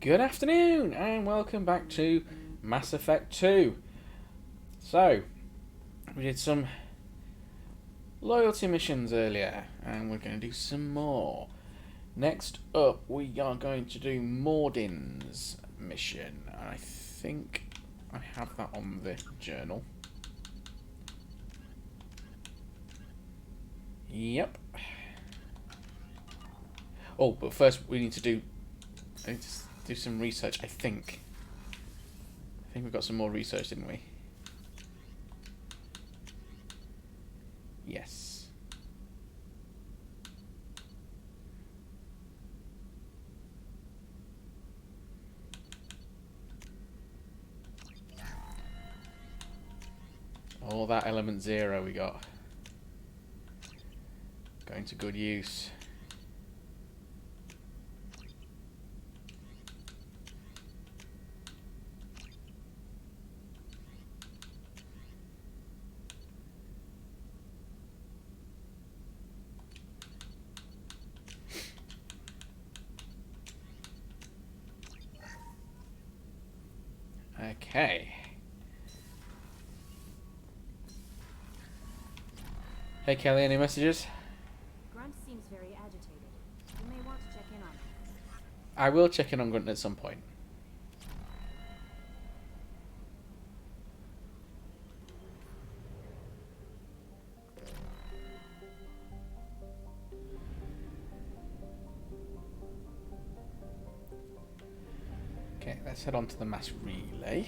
Good afternoon and welcome back to Mass Effect 2. So, we did some loyalty missions earlier and we're going to do some more. Next up we are going to do Mordin's mission. I think I have that on the journal. Yep. Oh, but first we need to do some research, I think. I think we've got some more research, didn't we? Yes. All that element 0 we got. Going to good use. Okay. Hey Kelly, any messages? Grunt seems very agitated. You may want to check in on him. I will check in on Grunt at some point. Okay, let's head on to the mass relay.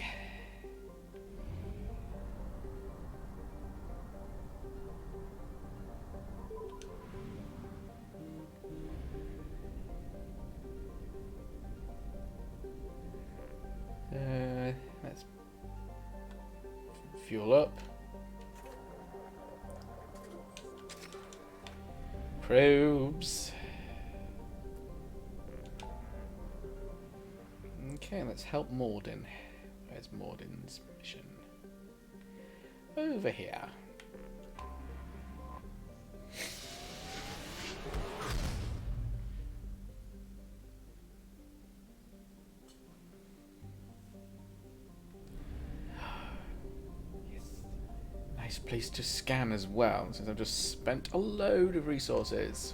Let's fuel up. Probes. Okay, let's help Mordin. Where's Mordin's mission? Over here. Yes. Nice place to scan as well, since I've just spent a load of resources.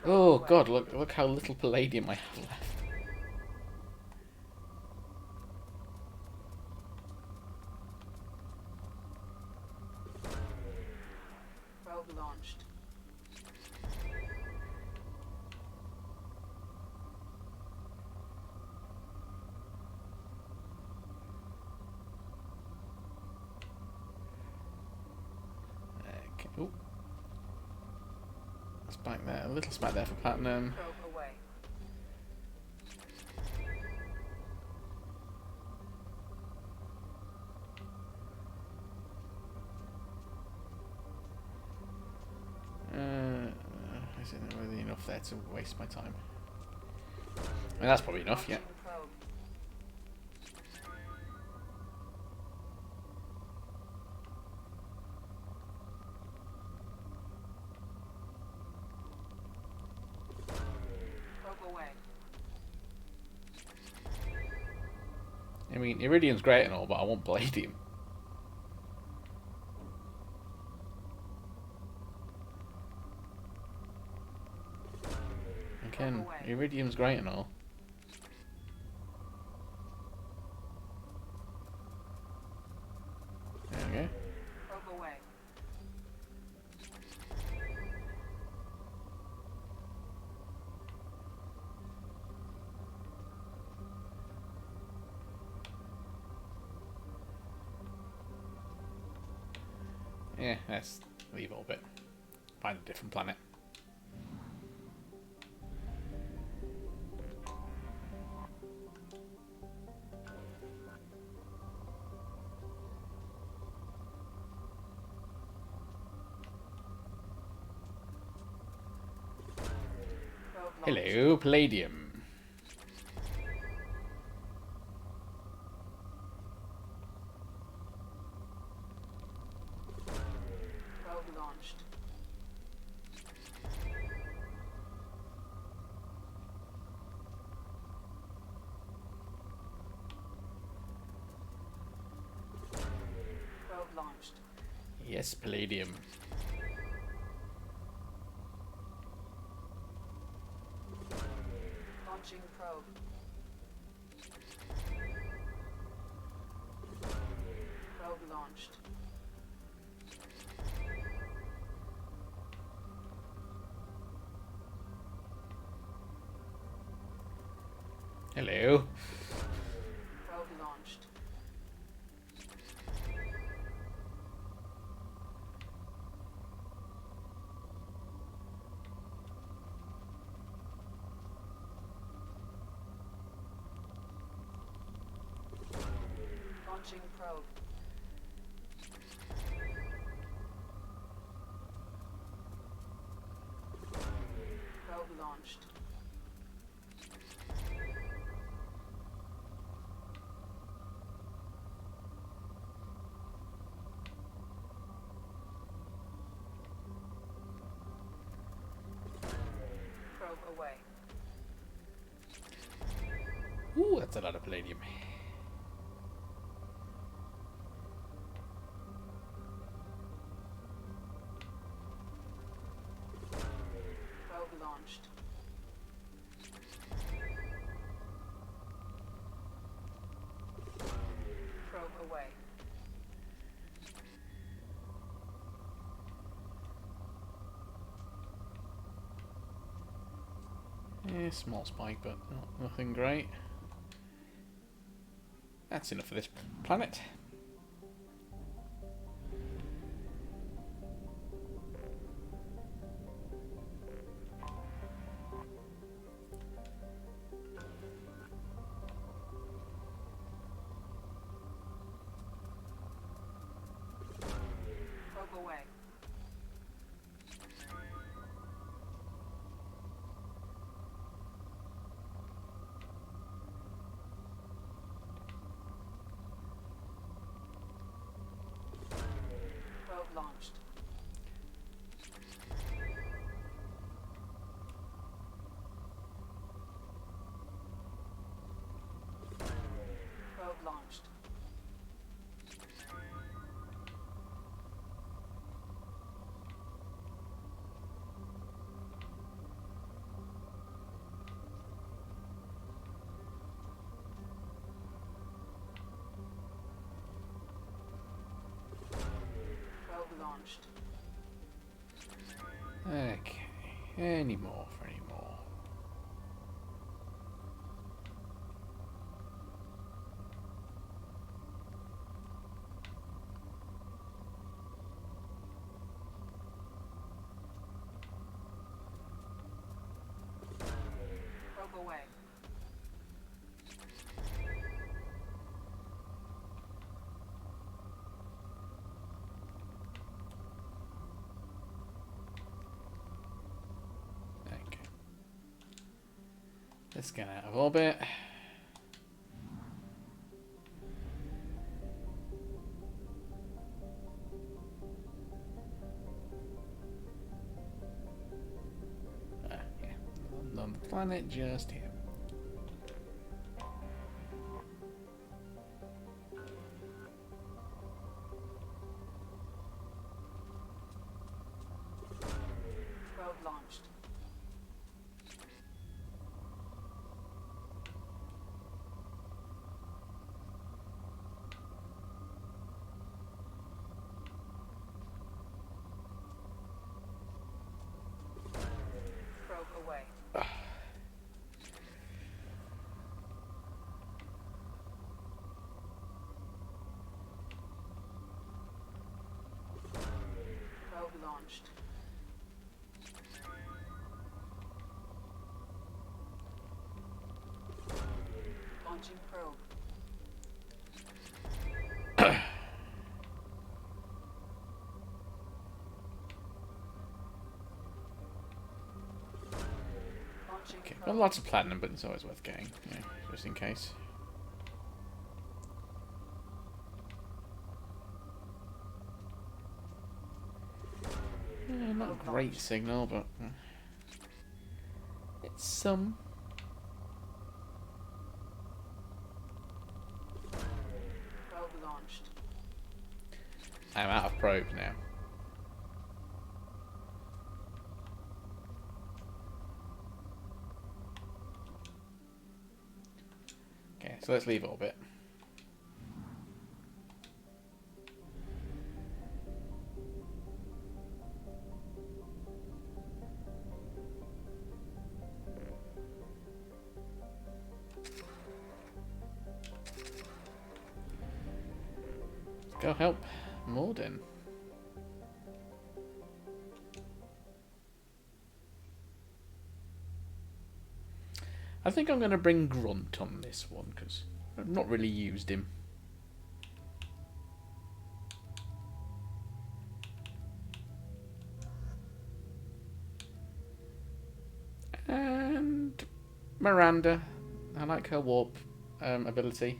Oh god, look how little palladium I have left. Probe launched. Okay. Ooh. Spike there, a little spike there for platinum. Probe away. Is it really enough there to waste my time? I mean, that's probably enough, yeah. Probe. Probe away. I mean, iridium's great and all, but I want palladium. Again, iridium's great and all. There we go. Probe away. Yeah, let's leave orbit. Find a different planet. Hello, palladium. Probe launched. Probe launched. Yes, Palladium. Launching probe. Probe launched. Hello. Probe launched. Launching probe. Probe launched. Probe away. Ooh, that's a lot of Palladium. Probe launched. Probe away. Yeah, small spike, but nothing great. That's enough for this planet. Probe away. Probe launched. Probe launched. Probe launched. Okay. Any more for any more. Probe away. Okay. Let's get out of orbit. Yeah. On the planet just here. Probe launched. Probe away. Probe launched. Launching probe. Launching Okay, got probe. lots of platinum, but it's always worth getting, yeah, just in case. Not a great signal, but it's some. Probe launched. I'm out of probes now. Okay, so let's leave orbit. Go help Morden. I think I'm going to bring Grunt on this one because I've not really used him. And Miranda. I like her warp ability.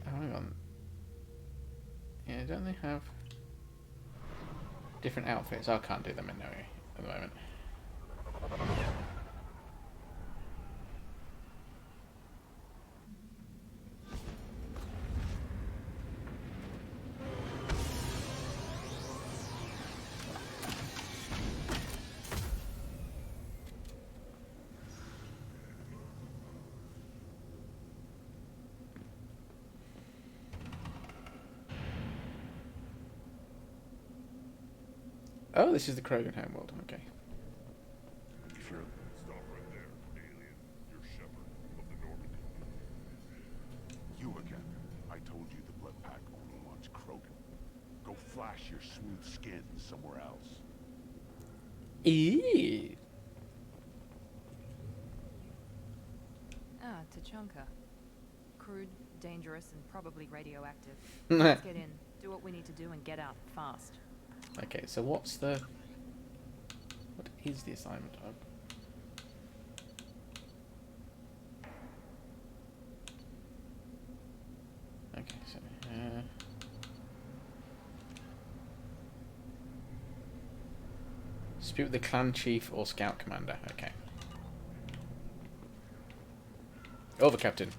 Oh, hang on. Yeah, don't they have different outfits? I can't do them anyway at the moment. Oh, this is the Krogan homeworld. Okay. Sure. Stop right there, alien. You're Shepard of the Normandy. You again. I told you the blood pack only wants Krogan. Go flash your smooth skin somewhere else. Eee. Ah, Tachanka. Crude, dangerous, and probably radioactive. Okay, Let's get in, do what we need to do, and get out fast. so what is the assignment hub? Okay, so speak with the clan chief or scout commander. Okay. Over, Captain.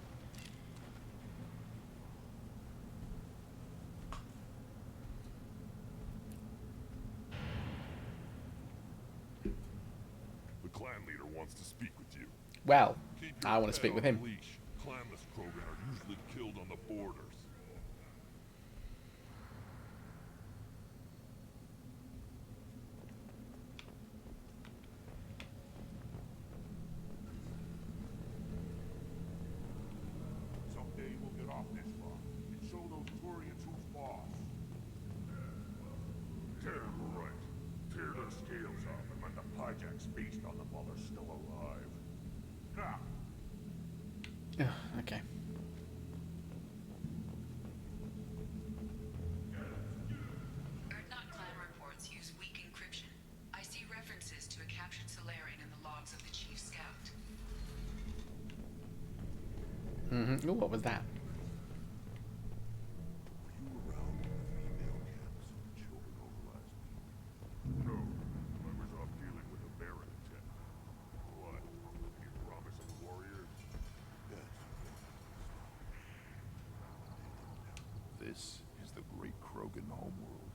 The clan leader wants to speak with you. Well, Keep your I want to pet speak with on him. a leash. Clanless Krogan are usually killed on the borders. Someday we'll get off this rock and show those Turians who's boss. Terrible right. Tear their scales off and let the Pyjax feast on them while they're still alive. Now, Oh, okay. Erdnot clan reports use weak encryption. I see references to a captured Solarian in the logs of the chief scout. Ooh, what was that? were you around when the female camps and children overlast me? No. I was off dealing with a Baron attack. What? Any promise of warriors? Yes. This is the great Krogan homeworld.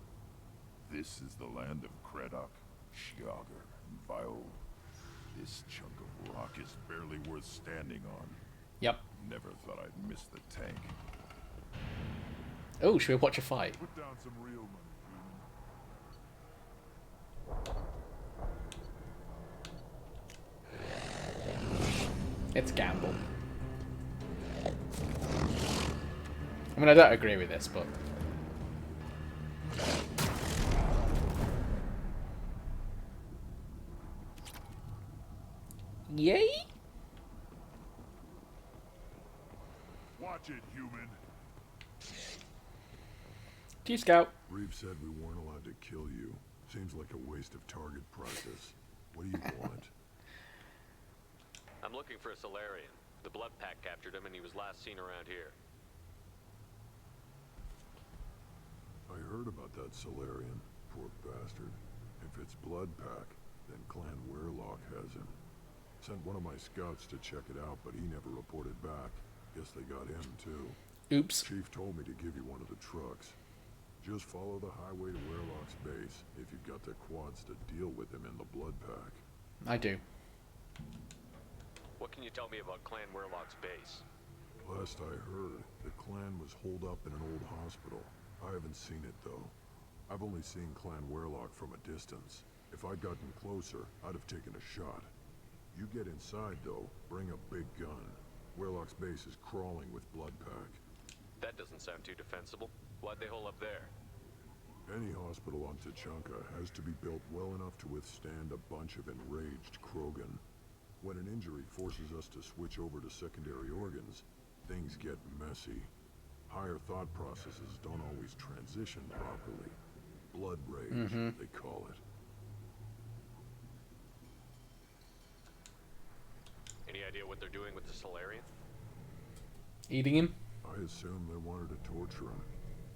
This is the land of Kredok, Shiagar, and Viol. This chunk of rock is barely worth standing on. Yep. Never thought I'd miss the tank. Oh, should we watch a fight? Put down some real money, human. It's a gamble. I mean, I don't agree with this, but... Yay? Watch it, human. Chief Scout. Reeve said we weren't allowed to kill you. Seems like a waste of target practice. What do you want? A I'm looking for a Solarian. The Blood Pack captured him and he was last seen around here. I heard about that Solarian. Poor bastard. If it's Blood Pack, then Clan Werelock has him. Sent one of my scouts to check it out, but he never reported back. Guess they got him, too. Oops. Chief told me to give you one of the trucks. Just follow the highway to Werelock's base if you've got the quads to deal with him in the Blood Pack. I do. What can you tell me about Clan Werelock's base? Last I heard, the clan was holed up in an old hospital. I haven't seen it, though. I've only seen Clan Werelock from a distance. If I'd gotten closer, I'd have taken a shot. You get inside, though, bring a big gun. Werelock's base is crawling with Blood Pack. That doesn't sound too defensible. Why'd they hole up there? Any hospital on Tachanka has to be built well enough to withstand a bunch of enraged Krogan. When an injury forces us to switch over to secondary organs, things get messy. Higher thought processes don't always transition properly. Blood rage, they call it. Any idea what they're doing with the Solarian? Eating him? I assume they wanted to torture him.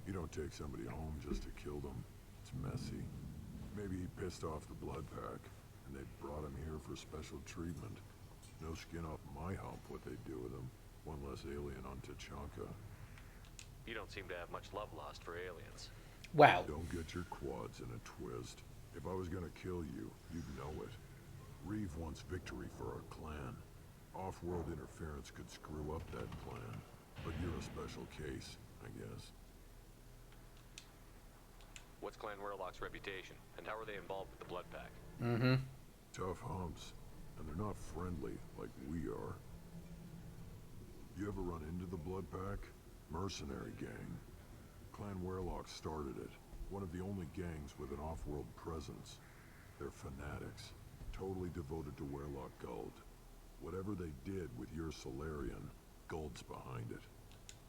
You don't take somebody home just to kill them. It's messy. Maybe he pissed off the Blood Pack, and they brought him here for special treatment. No skin off my hump what they do with him. One less alien on Tachanka. You don't seem to have much love lost for aliens. Wow. Don't get your quads in a twist. If I was gonna kill you, you'd know it. Reeve wants victory for our clan. Off-world interference could screw up that plan. But you're a special case, I guess. What's Clan Werelock's reputation, and how are they involved with the Blood Pack? Tough humps, and they're not friendly like we are. You ever run into the Blood Pack? Mercenary gang. Clan Werelock started it. One of the only gangs with an off-world presence. They're fanatics, totally devoted to Werelock Guld. Whatever they did with your Solarian, Guld's behind it.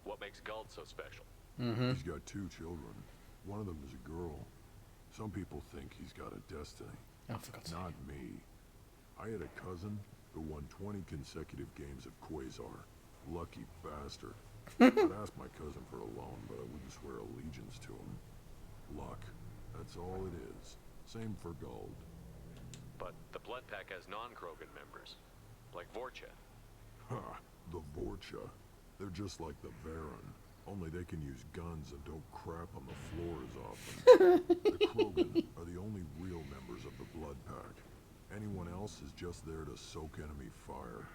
What makes Guld so special? He's got 2 children. One of them is a girl. Some people think he's got a destiny. Oh, for God's sake. Not me. I had a cousin who won 20 consecutive games of Quasar. Lucky bastard. I'd ask my cousin for a loan, but I wouldn't swear allegiance to him. Luck. That's all it is. Same for Guld. But the Blood Pack has non-Krogan members, like Vorcha. Ha! The Vorcha. They're just like the Varen. Only they can use guns and don't crap on the floor as often. The Krogan are the only real members of the Blood Pack. Anyone else is just there to soak enemy fire.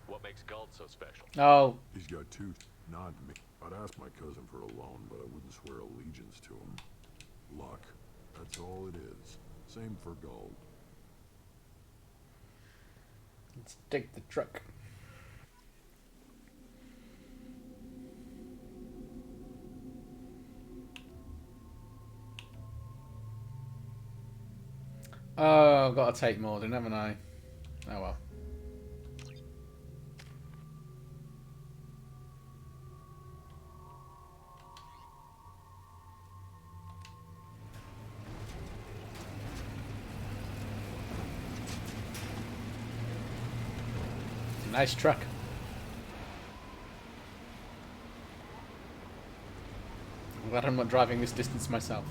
What makes Guld so special? Oh, He's got 2, not me. I'd ask my cousin for a loan, but I wouldn't swear allegiance to him. Luck. That's all it is. Same for Guld. let's take the truck. Oh, I've got to take more, haven't I? Oh well. Nice truck. I'm glad I'm not driving this distance myself.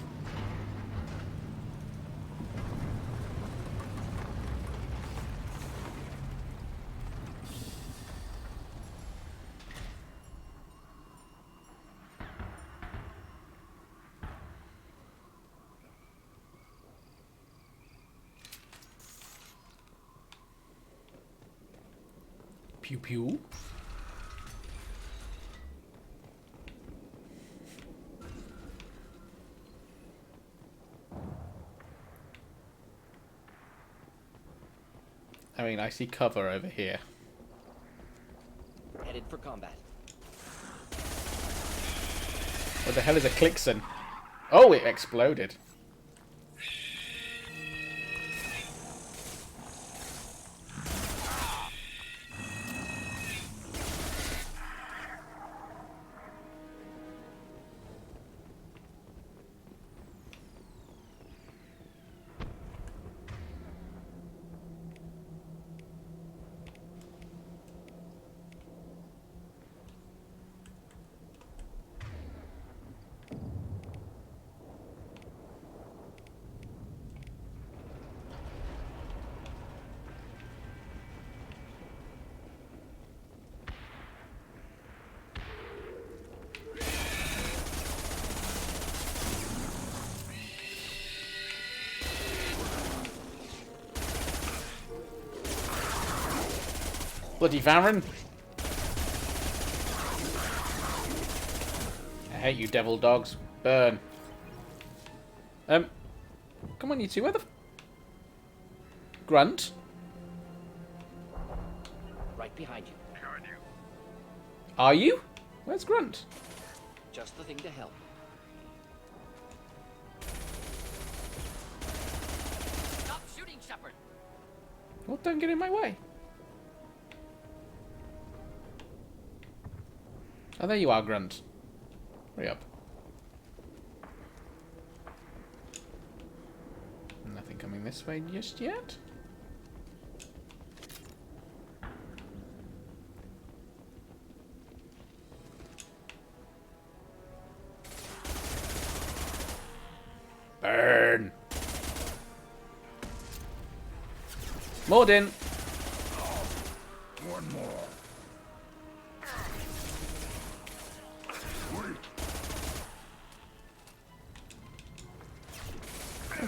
Pew pew. I mean, I see cover over here. Headed for combat. What the hell is a Clixon? Oh, it exploded. Bloody Varen. I hate you, devil dogs. Burn. Come on, you two. Where the... Grunt? Right behind you. Are you? Where's Grunt? Just the thing to help. Stop shooting, Shepard. Well, don't get in my way. Oh, there you are, Grunt. Hurry up. Nothing coming this way just yet. Burn! Mordin! One more.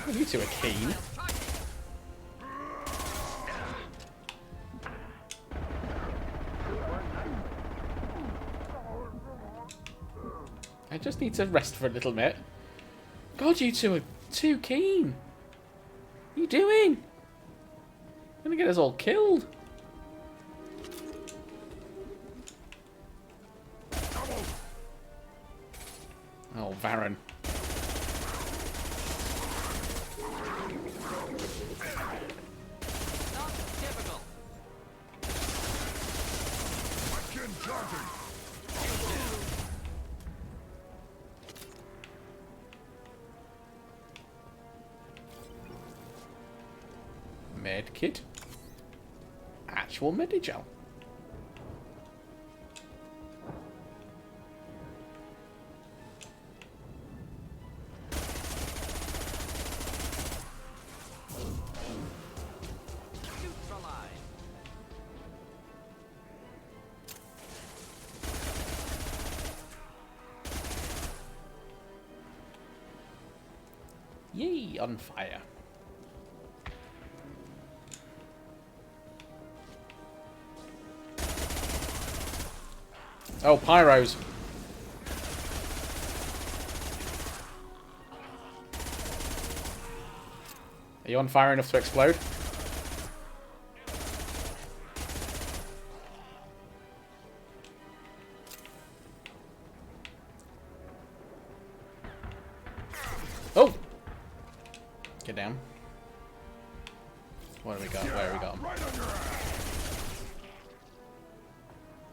Oh, you two are keen. I just need to rest for a little bit. God, you two are too keen. What are you doing? Gonna get us all killed. Oh, Varen. Not typical. Chin charging. Med kit. Actual Medigel. Neutralize. Yay, on fire. Oh, pyros. Are you on fire enough to explode? Oh! Get down. What have we got? Where have we got 'em? Right on your ass.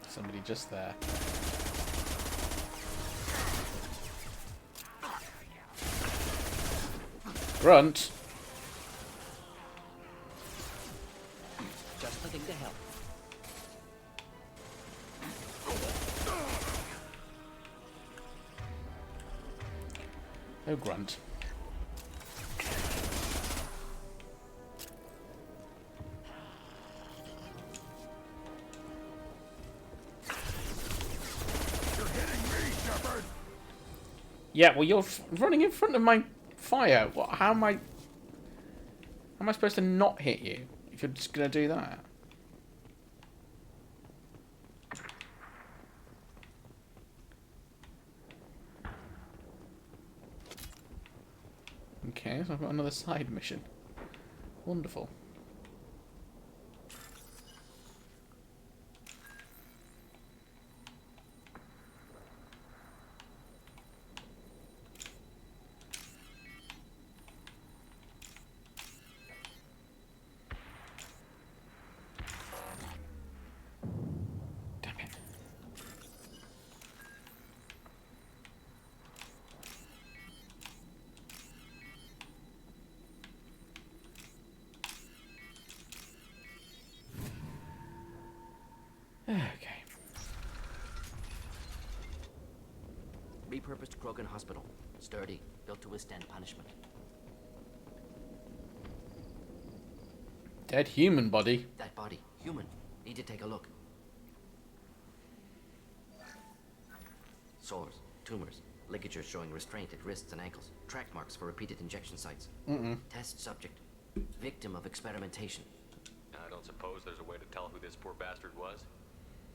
Somebody just there. Grunt. Just the thing to help. Oh, Grunt. You're hitting me, Shepard. Yeah, well, you're running in front of my fire. What? How am I supposed to not hit you if you're just gonna do that? Okay, so I've got another side mission. Wonderful. Damn it. Okay. Repurposed Krogan Hospital. Sturdy, built to withstand punishment. Dead human body. That body, human. Need to take a look. Sores, tumors, ligatures showing restraint at wrists and ankles, track marks for repeated injection sites. Test subject, victim of experimentation. I don't suppose there's a way to tell who this poor bastard was?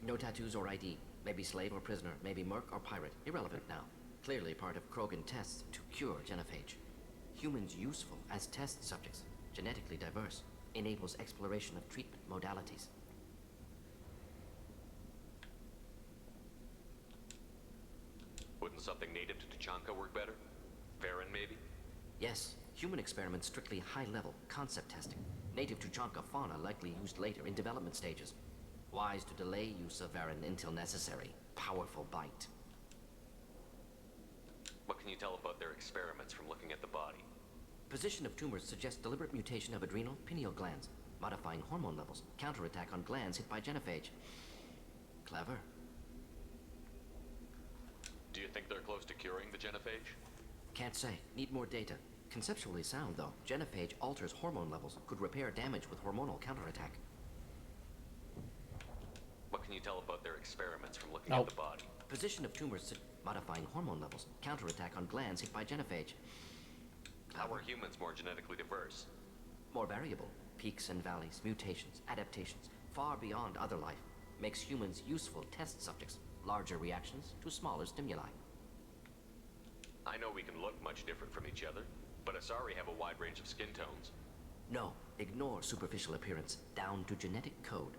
No tattoos or ID. Maybe slave or prisoner. Maybe merc or pirate. Irrelevant now. Clearly part of Krogan tests to cure genophage. Humans useful as test subjects. Genetically diverse. Enables exploration of treatment modalities. Wouldn't something native to Tuchanka work better? Farron, maybe? Yes, human experiments strictly high-level concept testing. Native Tuchanka fauna likely used later in development stages. Wise to delay use of Varren until necessary. Powerful bite. What can you tell about their experiments from looking at the body? Position of tumors suggests deliberate mutation of adrenal pineal glands, modifying hormone levels, counterattack on glands hit by genophage. Clever. Do you think they're close to curing the genophage? Can't say. Need more data. Conceptually sound, though. Genophage alters hormone levels, could repair damage with hormonal counterattack. What can you tell about their experiments from looking at the body? Position of tumors modifying hormone levels, counterattack on glands hit by genophage. How are humans more genetically diverse? More variable. Peaks and valleys, mutations, adaptations, far beyond other life. Makes humans useful test subjects. Larger reactions to smaller stimuli. I know we can look much different from each other, but Asari have a wide range of skin tones. No, ignore superficial appearance, down to genetic code.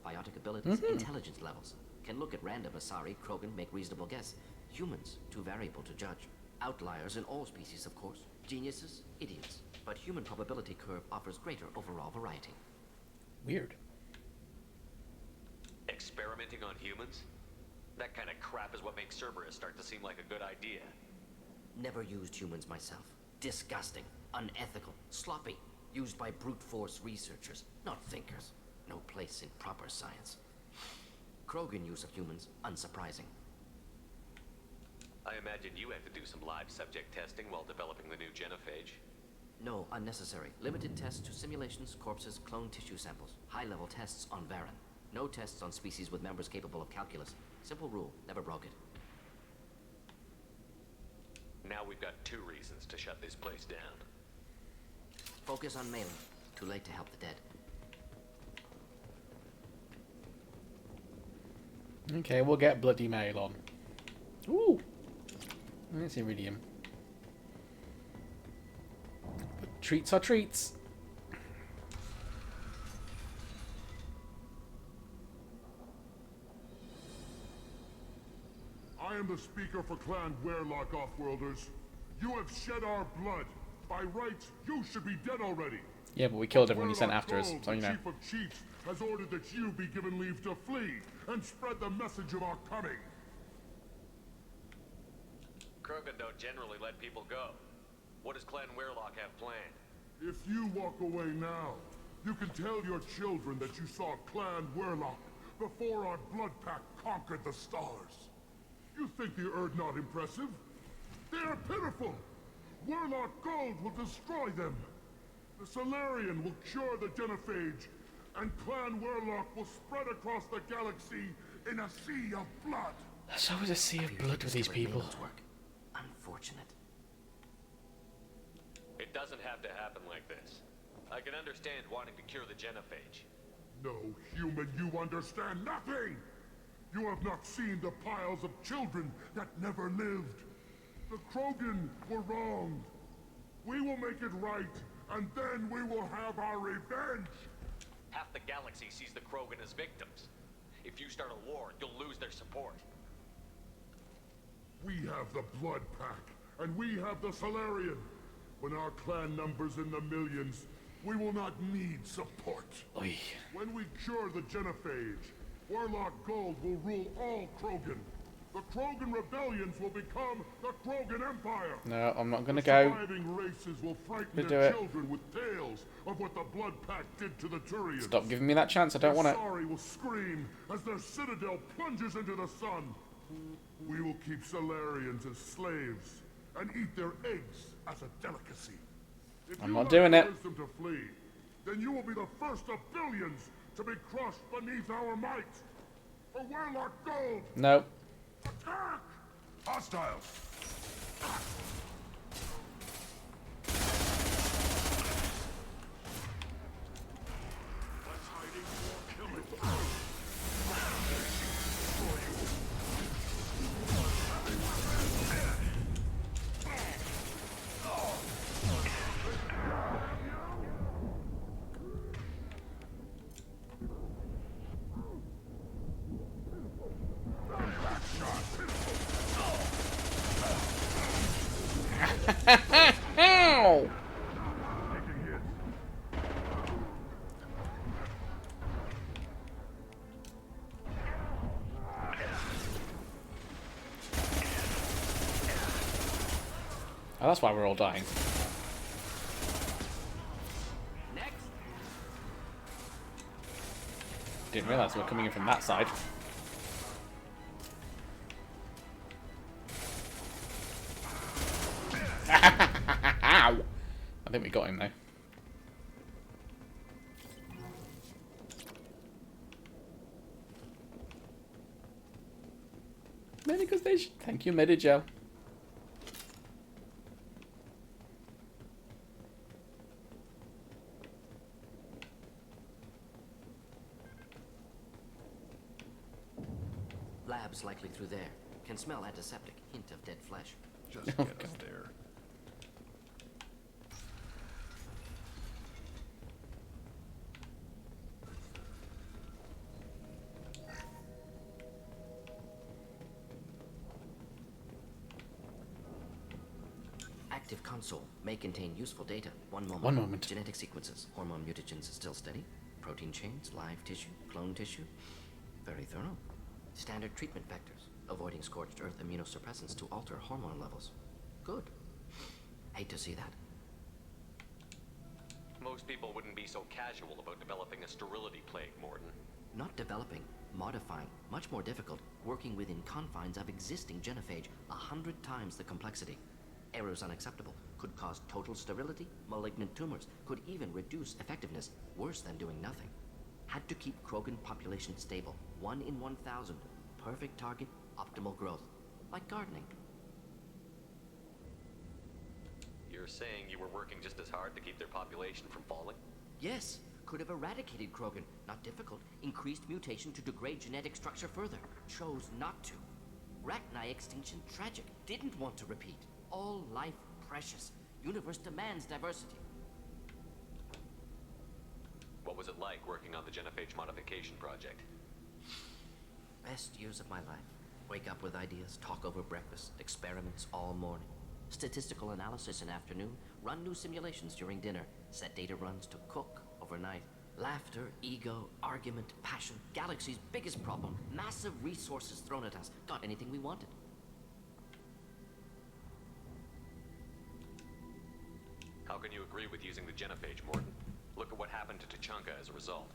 Biotic abilities, intelligence levels. Can look at random Asari, Krogan, make reasonable guess. Humans, too variable to judge. Outliers in all species, of course. Geniuses, idiots. But human probability curve offers greater overall variety. Weird. Experimenting on humans? That kind of crap is what makes Cerberus start to seem like a good idea. Never used humans myself. Disgusting, unethical, sloppy. Used by brute force researchers, not thinkers. No place in proper science. Krogan use of humans, unsurprising. I imagine you had to do some live subject testing while developing the new genophage. No, unnecessary. Limited tests to simulations, corpses, clone tissue samples. High-level tests on Varren. No tests on species with members capable of calculus. Simple rule, never broke it. Now we've got 2 reasons to shut this place down. Focus on mailing. Too late to help the dead. Okay, we'll get bloody mail on. Ooh! That's iridium. But treats are treats. I am the speaker for Clan Werlock, Offworlders. You have shed our blood. By rights, you should be dead already. Yeah, but we killed everyone you sent after us, Gold, so you know. the Chief of Chiefs has ordered that you be given leave to flee and spread the message of our coming. Krogan don't generally let people go. What does Clan Werlock have planned? If you walk away now, you can tell your children that you saw Clan Werlock before our blood pack conquered the stars. You think the Erd not impressive? They are pitiful! Werlock Gold will destroy them. The Solarian will cure the genophage, and Clan Werlock will spread across the galaxy in a sea of blood. There's always a sea of blood with these people. Work. Unfortunate. It doesn't have to happen like this. I can understand wanting to cure the genophage. No, human, you understand nothing! You have not seen the piles of children that never lived. The Krogan were wronged. We will make it right, and then we will have our revenge! Half the galaxy sees the Krogan as victims. If you start a war, you'll lose their support. We have the Blood Pack, and we have the Solarian. When our clan numbers in the millions, we will not need support. Oy. When we cure the genophage, Werlock Gold will rule all Krogan. The Krogan rebellions will become the Krogan Empire. No, I'm not gonna The go. surviving races will frighten Gonna their do it. children with tales of what the Blood Pack did to the Turians. Stop giving me that chance, I don't want it. Asari will scream as their citadel plunges into the sun. We will keep Solarians as slaves and eat their eggs as a delicacy. If I'm you not lack doing the it. wisdom to flee, then you will be the first of billions to be crushed beneath our might. For Werlock Gold, No. attack! Hostiles! Ow! Oh, that's why we're all dying. Next. Didn't realise we were coming in from that side. Ow! I think we got him though. Medical station. Thank you, Medigel. Labs likely through there. Can smell antiseptic. Hint of dead flesh. Just Oh, get us God. there. Active console may contain useful data. One moment. One moment. Genetic sequences. Hormone mutagens still steady. Protein chains, live tissue, clone tissue. Very thorough. Standard treatment vectors. Avoiding scorched earth immunosuppressants to alter hormone levels. Good. Hate to see that. Most people wouldn't be so casual about developing a sterility plague, Morton. Not developing, modifying, much more difficult, working within confines of existing genophage, 100 times the complexity. Errors unacceptable, could cause total sterility, malignant tumors, could even reduce effectiveness, worse than doing nothing. Had to keep Krogan population stable, 1 in 1,000. Perfect target, optimal growth. Like gardening. You're saying you were working just as hard to keep their population from falling? Yes, could have eradicated Krogan. Not difficult. Increased mutation to degrade genetic structure further. Chose not to. Rachni extinction tragic. Didn't want to repeat. All life precious. Universe demands diversity. What was it like working on the genophage modification project? Best years of my life. Wake up with ideas, talk over breakfast, experiments all morning. Statistical analysis in afternoon, run new simulations during dinner, set data runs to cook overnight. Laughter, ego, argument, passion, galaxy's biggest problem, massive resources thrown at us. Got anything we wanted. How can you agree with using the genophage, Morton? Look at what happened to Tuchanka as a result.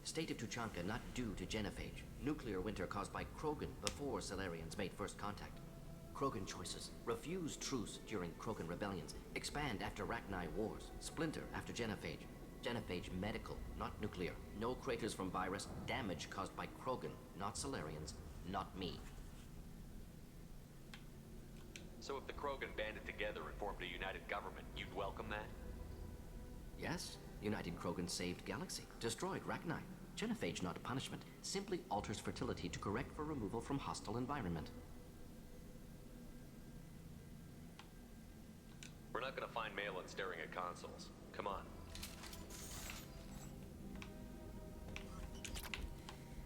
State of Tuchanka not due to genophage. Nuclear winter caused by Krogan before Solarians made first contact. Krogan choices. Refuse truce during Krogan rebellions. Expand after Rachni wars. Splinter after genophage. Genophage medical, not nuclear. No craters from virus. Damage caused by Krogan, not Solarians, not me. So if the Krogan banded together and formed a united government, you'd welcome that? Yes, United Krogan saved Galaxy. Destroyed Rachni. Genophage not a punishment. Simply alters fertility to correct for removal from hostile environment. We're not gonna find Malin staring at consoles. Come on.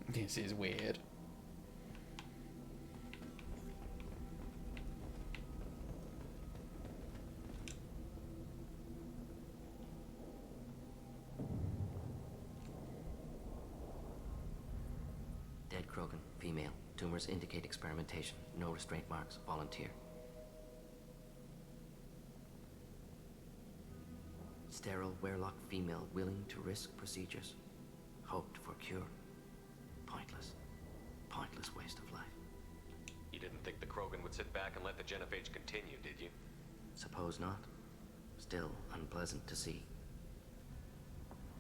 This is weird. Dead Krogan, female. Tumors indicate experimentation. No restraint marks. Volunteer. Sterile Werelock female willing to risk procedures. Hoped for cure. Pointless. Pointless waste of life. You didn't think the Krogan would sit back and let the genophage continue, did you? Suppose not. Still unpleasant to see.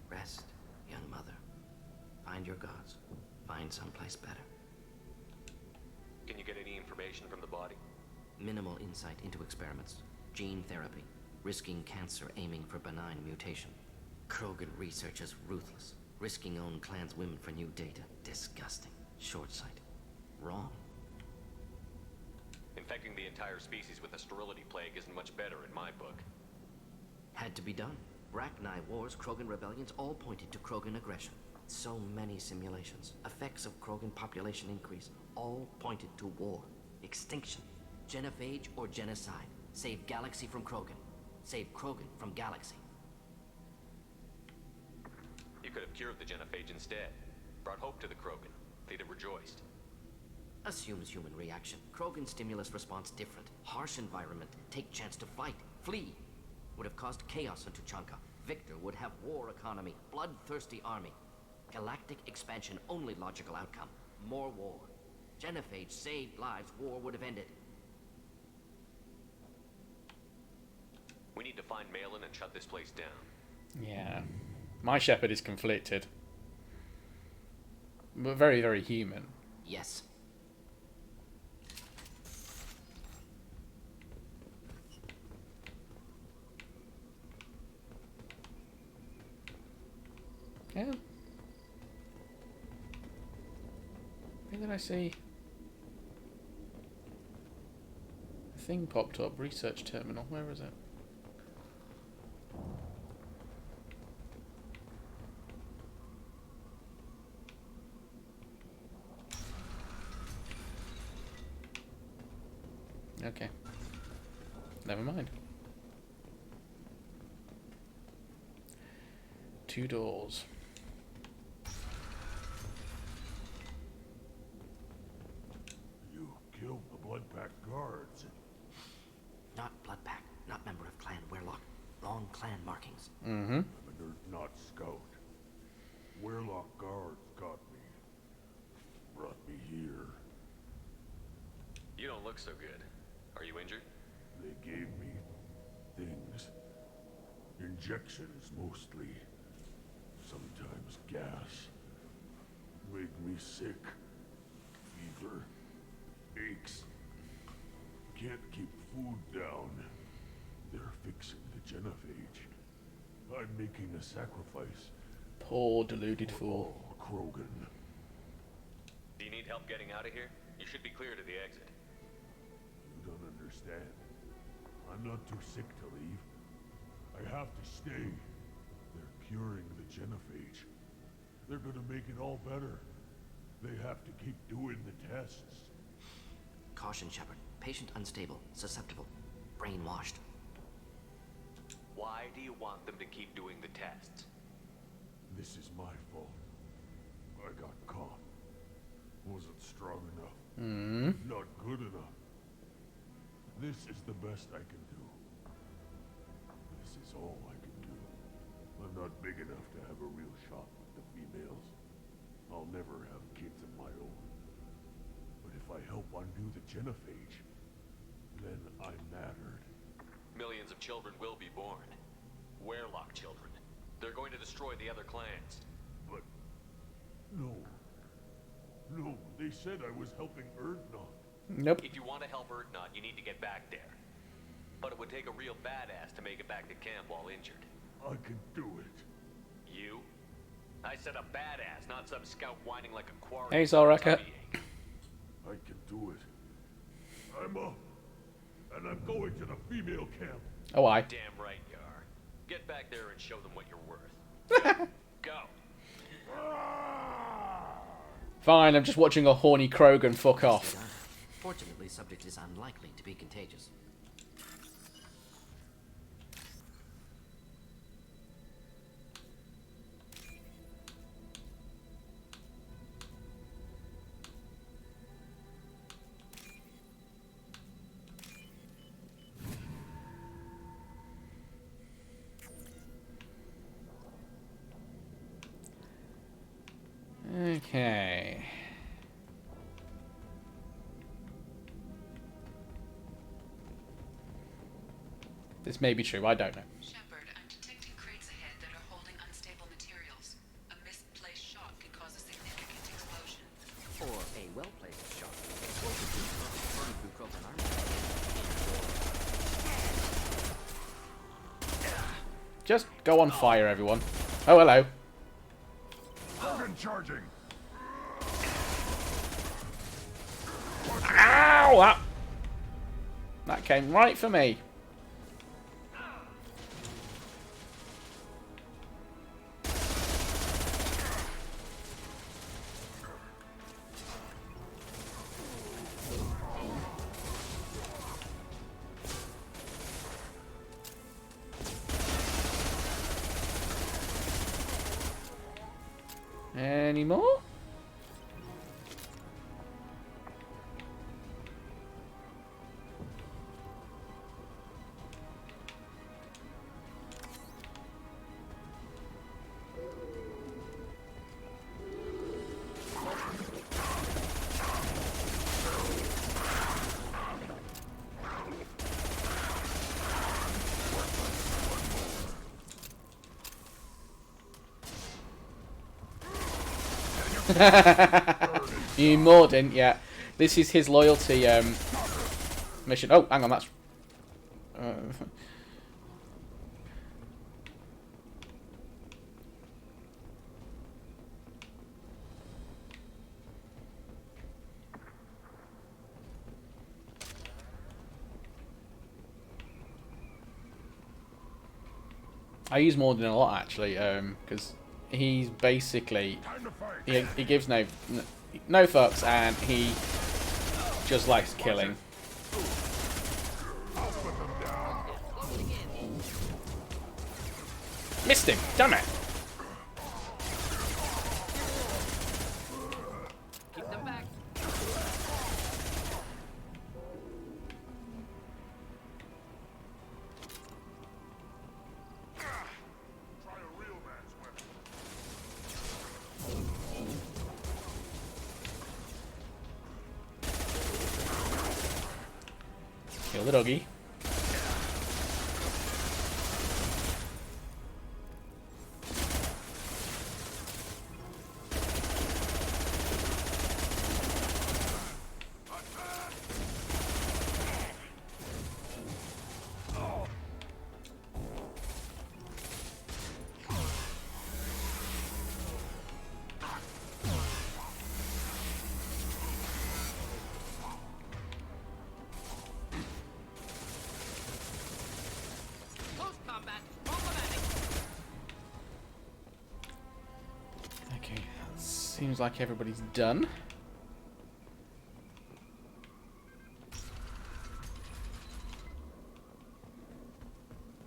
Rest, young mother. Find your gods. Find someplace better. Can you get any information from the body? Minimal insight into experiments. Gene therapy. Risking cancer aiming for benign mutation. Krogan research is ruthless. Risking own clan's women for new data. Disgusting. Short-sighted. Wrong. Infecting the entire species with a sterility plague isn't much better in my book. Had to be done. Rachni wars, Krogan rebellions, all pointed to Krogan aggression. So many simulations. Effects of Krogan population increase. All pointed to war. Extinction. Genophage or genocide. Save Galaxy from Krogan. Save Krogan from Galaxy. You could have cured the genophage instead. Brought hope to the Krogan. They'd have rejoiced. Assumes human reaction. Krogan stimulus response different. Harsh environment. Take chance to fight. Flee. Would have caused chaos in Tuchanka. Victor would have war economy. Bloodthirsty army. Galactic expansion only logical outcome. More war. Genophage saved lives. War would have ended. We need to find Malin and shut this place down. Yeah. My Shepherd is conflicted. But very, very human. Yes. Yeah. Where did I see? A thing popped up. Research terminal. Where is it? Okay. Never mind. 2 doors. You killed the Blood Pack guards. Not Bloodpack. Not member of Clan Werlock. Wrong clan markings. Mm-hmm. I'm a nerd, not scout. Werlock guards got me. Brought me here. You don't look so good. Are you injured? They gave me things. Injections, mostly. Sometimes gas. Make me sick. Fever. Aches. Can't keep food down. They're fixing the genophage. I'm making a sacrifice. Poor deluded for fool. all Krogan. Do you need help getting out of here? You should be clear to the exit. You don't understand. I'm not too sick to leave. I have to stay. They're curing the genophage. They're gonna make it all better. They have to keep doing the tests. Caution, Shepard. Patient unstable. Susceptible. Brainwashed. Why do you want them to keep doing the tests? This is my fault. I got caught. Wasn't strong enough. Not good enough. This is the best I can do. This is all I can do. I'm not big enough to have a real shot with the females. I'll never have kids of my own. But if I help undo the genophage, then I mattered. Millions of children will be born. Werlock children. They're going to destroy the other clans. But... no. No, they said I was helping Erdnot. Nope. If you want to help Erdnot, you need to get back there. But it would take a real badass to make it back to camp while injured. I can do it. You? I said a badass, not some scout whining like a quarry. Hey, Zalraka. I can do it. I'm up. And I'm going to the female camp. Oh, I. Damn right you are. Get back there and show them what you're worth. Go. Fine, I'm just watching a horny Krogan fuck off. Fortunately, subject is unlikely to be contagious. Okay. This may be true, I don't know. Shepard, I'm detecting crates ahead that are holding unstable materials. A misplaced shot could cause a significant explosion. Or a well-placed shot. Explosive burning through Krogan armor. Just go on fire, everyone. Oh, hello. Krogan charging. Ow! That came right for me. Any more? You more didn't yet. This is his loyalty mission. Oh, hang on, that's... I use Morden a lot actually, because he's basically he gives no fucks, and he just likes killing. Missed him, damn it! Keep them back. Try a real man's weapon. Kill the doggy. Close combat. Problematic. Okay, seems like everybody's done.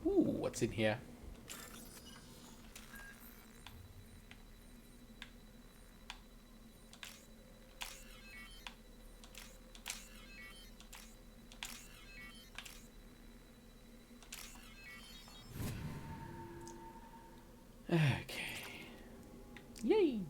Ooh, what's in here? Okay. Yay!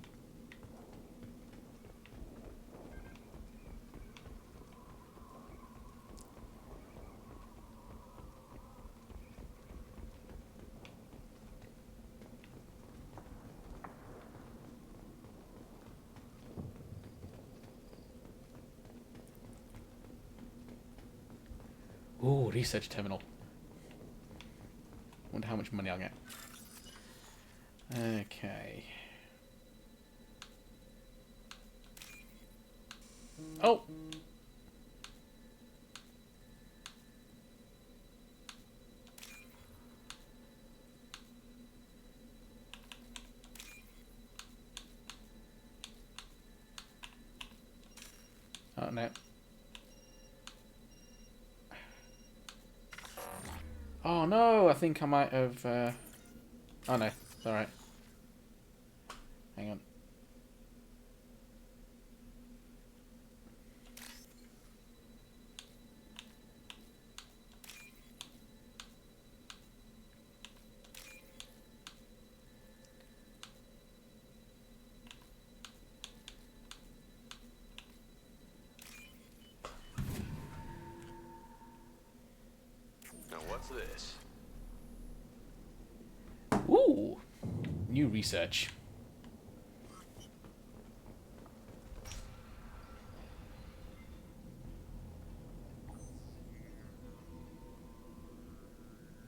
Ooh, research terminal. Wonder how much money I'll get. Okay. Oh! Oh no. Oh no, I think I might have... Oh no, it's alright. Hang on. Now what's this? Ooh! New research.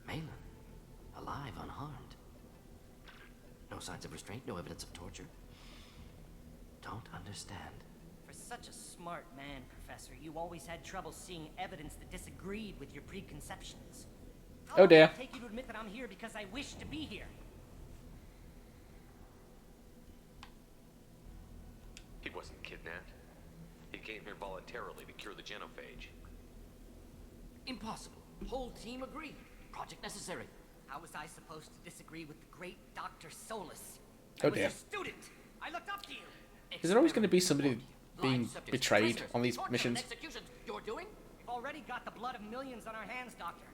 Malin, alive, unharmed. No signs of restraint, no evidence of torture. Don't understand. For such a smart man, Professor, you always had trouble seeing evidence that disagreed with your preconceptions. How Oh long dear. will it take you to admit that I'm here because I wish to be here? He wasn't kidnapped. He came here voluntarily to cure the genophage. Impossible. Whole team agreed. Project necessary. How was I supposed to disagree with the great Dr. Solus? Oh I was dear. a student. I look Is there always going to be somebody Live being subjects, betrayed prisoners, on these torture and missions? executions you're doing? We've already got the blood of millions on our hands, Doctor.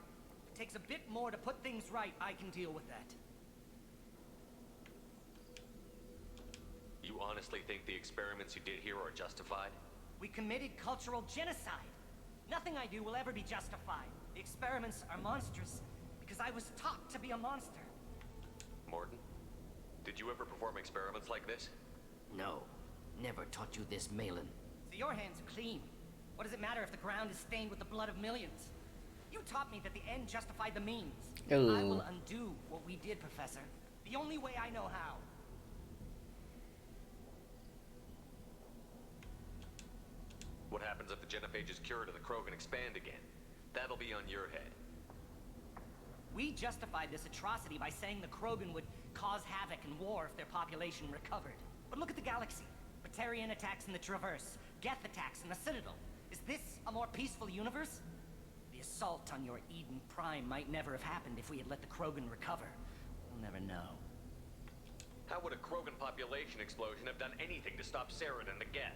If it takes a bit more to put things right, I can deal with that. You honestly think the experiments you did here are justified? We committed cultural genocide. Nothing I do will ever be justified. The experiments are monstrous because I was taught to be a monster. Morton, did you ever perform experiments like this? No. Never taught you this, Malin. So your hands are clean. What does it matter if the ground is stained with the blood of millions? You taught me that the end justified the means. I will undo what we did, Professor. The only way I know how. What happens if the Genophage is cured and the Krogan expand again? That'll be on your head. We justified this atrocity by saying the Krogan would cause havoc and war if their population recovered. But look at the galaxy. Batarian attacks in the Traverse, Geth attacks in the Citadel. Is this a more peaceful universe? The assault on your Eden Prime might never have happened if we had let the Krogan recover. We'll never know. How would a Krogan population explosion have done anything to stop Saren and the Geth?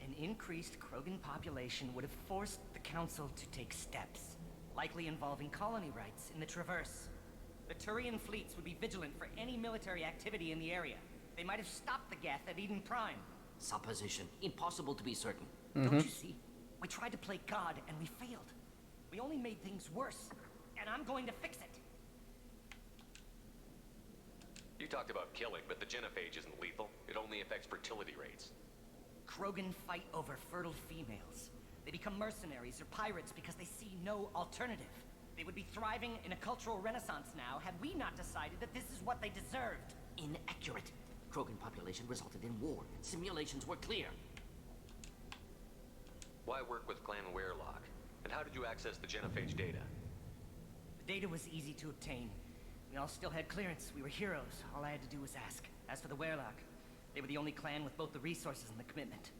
An increased Krogan population would have forced the Council to take steps, likely involving colony rights in the Traverse. The Turian fleets would be vigilant for any military activity in the area. They might have stopped the Geth at Eden Prime. Supposition. Impossible to be certain. Don't you see? We tried to play God and we failed. We only made things worse, and I'm going to fix it. You talked about killing, but the Genophage isn't lethal. It only affects fertility rates. Krogan fight over fertile females. They become mercenaries or pirates because they see no alternative. They would be thriving in a cultural renaissance now had we not decided that this is what they deserved. Inaccurate. Krogan population resulted in war. Simulations were clear. Why work with Clan Weirlock? And how did you access the Genophage data? The data was easy to obtain. We all still had clearance. We were heroes. All I had to do was ask. As for the Weirlock, they were the only clan with both the resources and the commitment.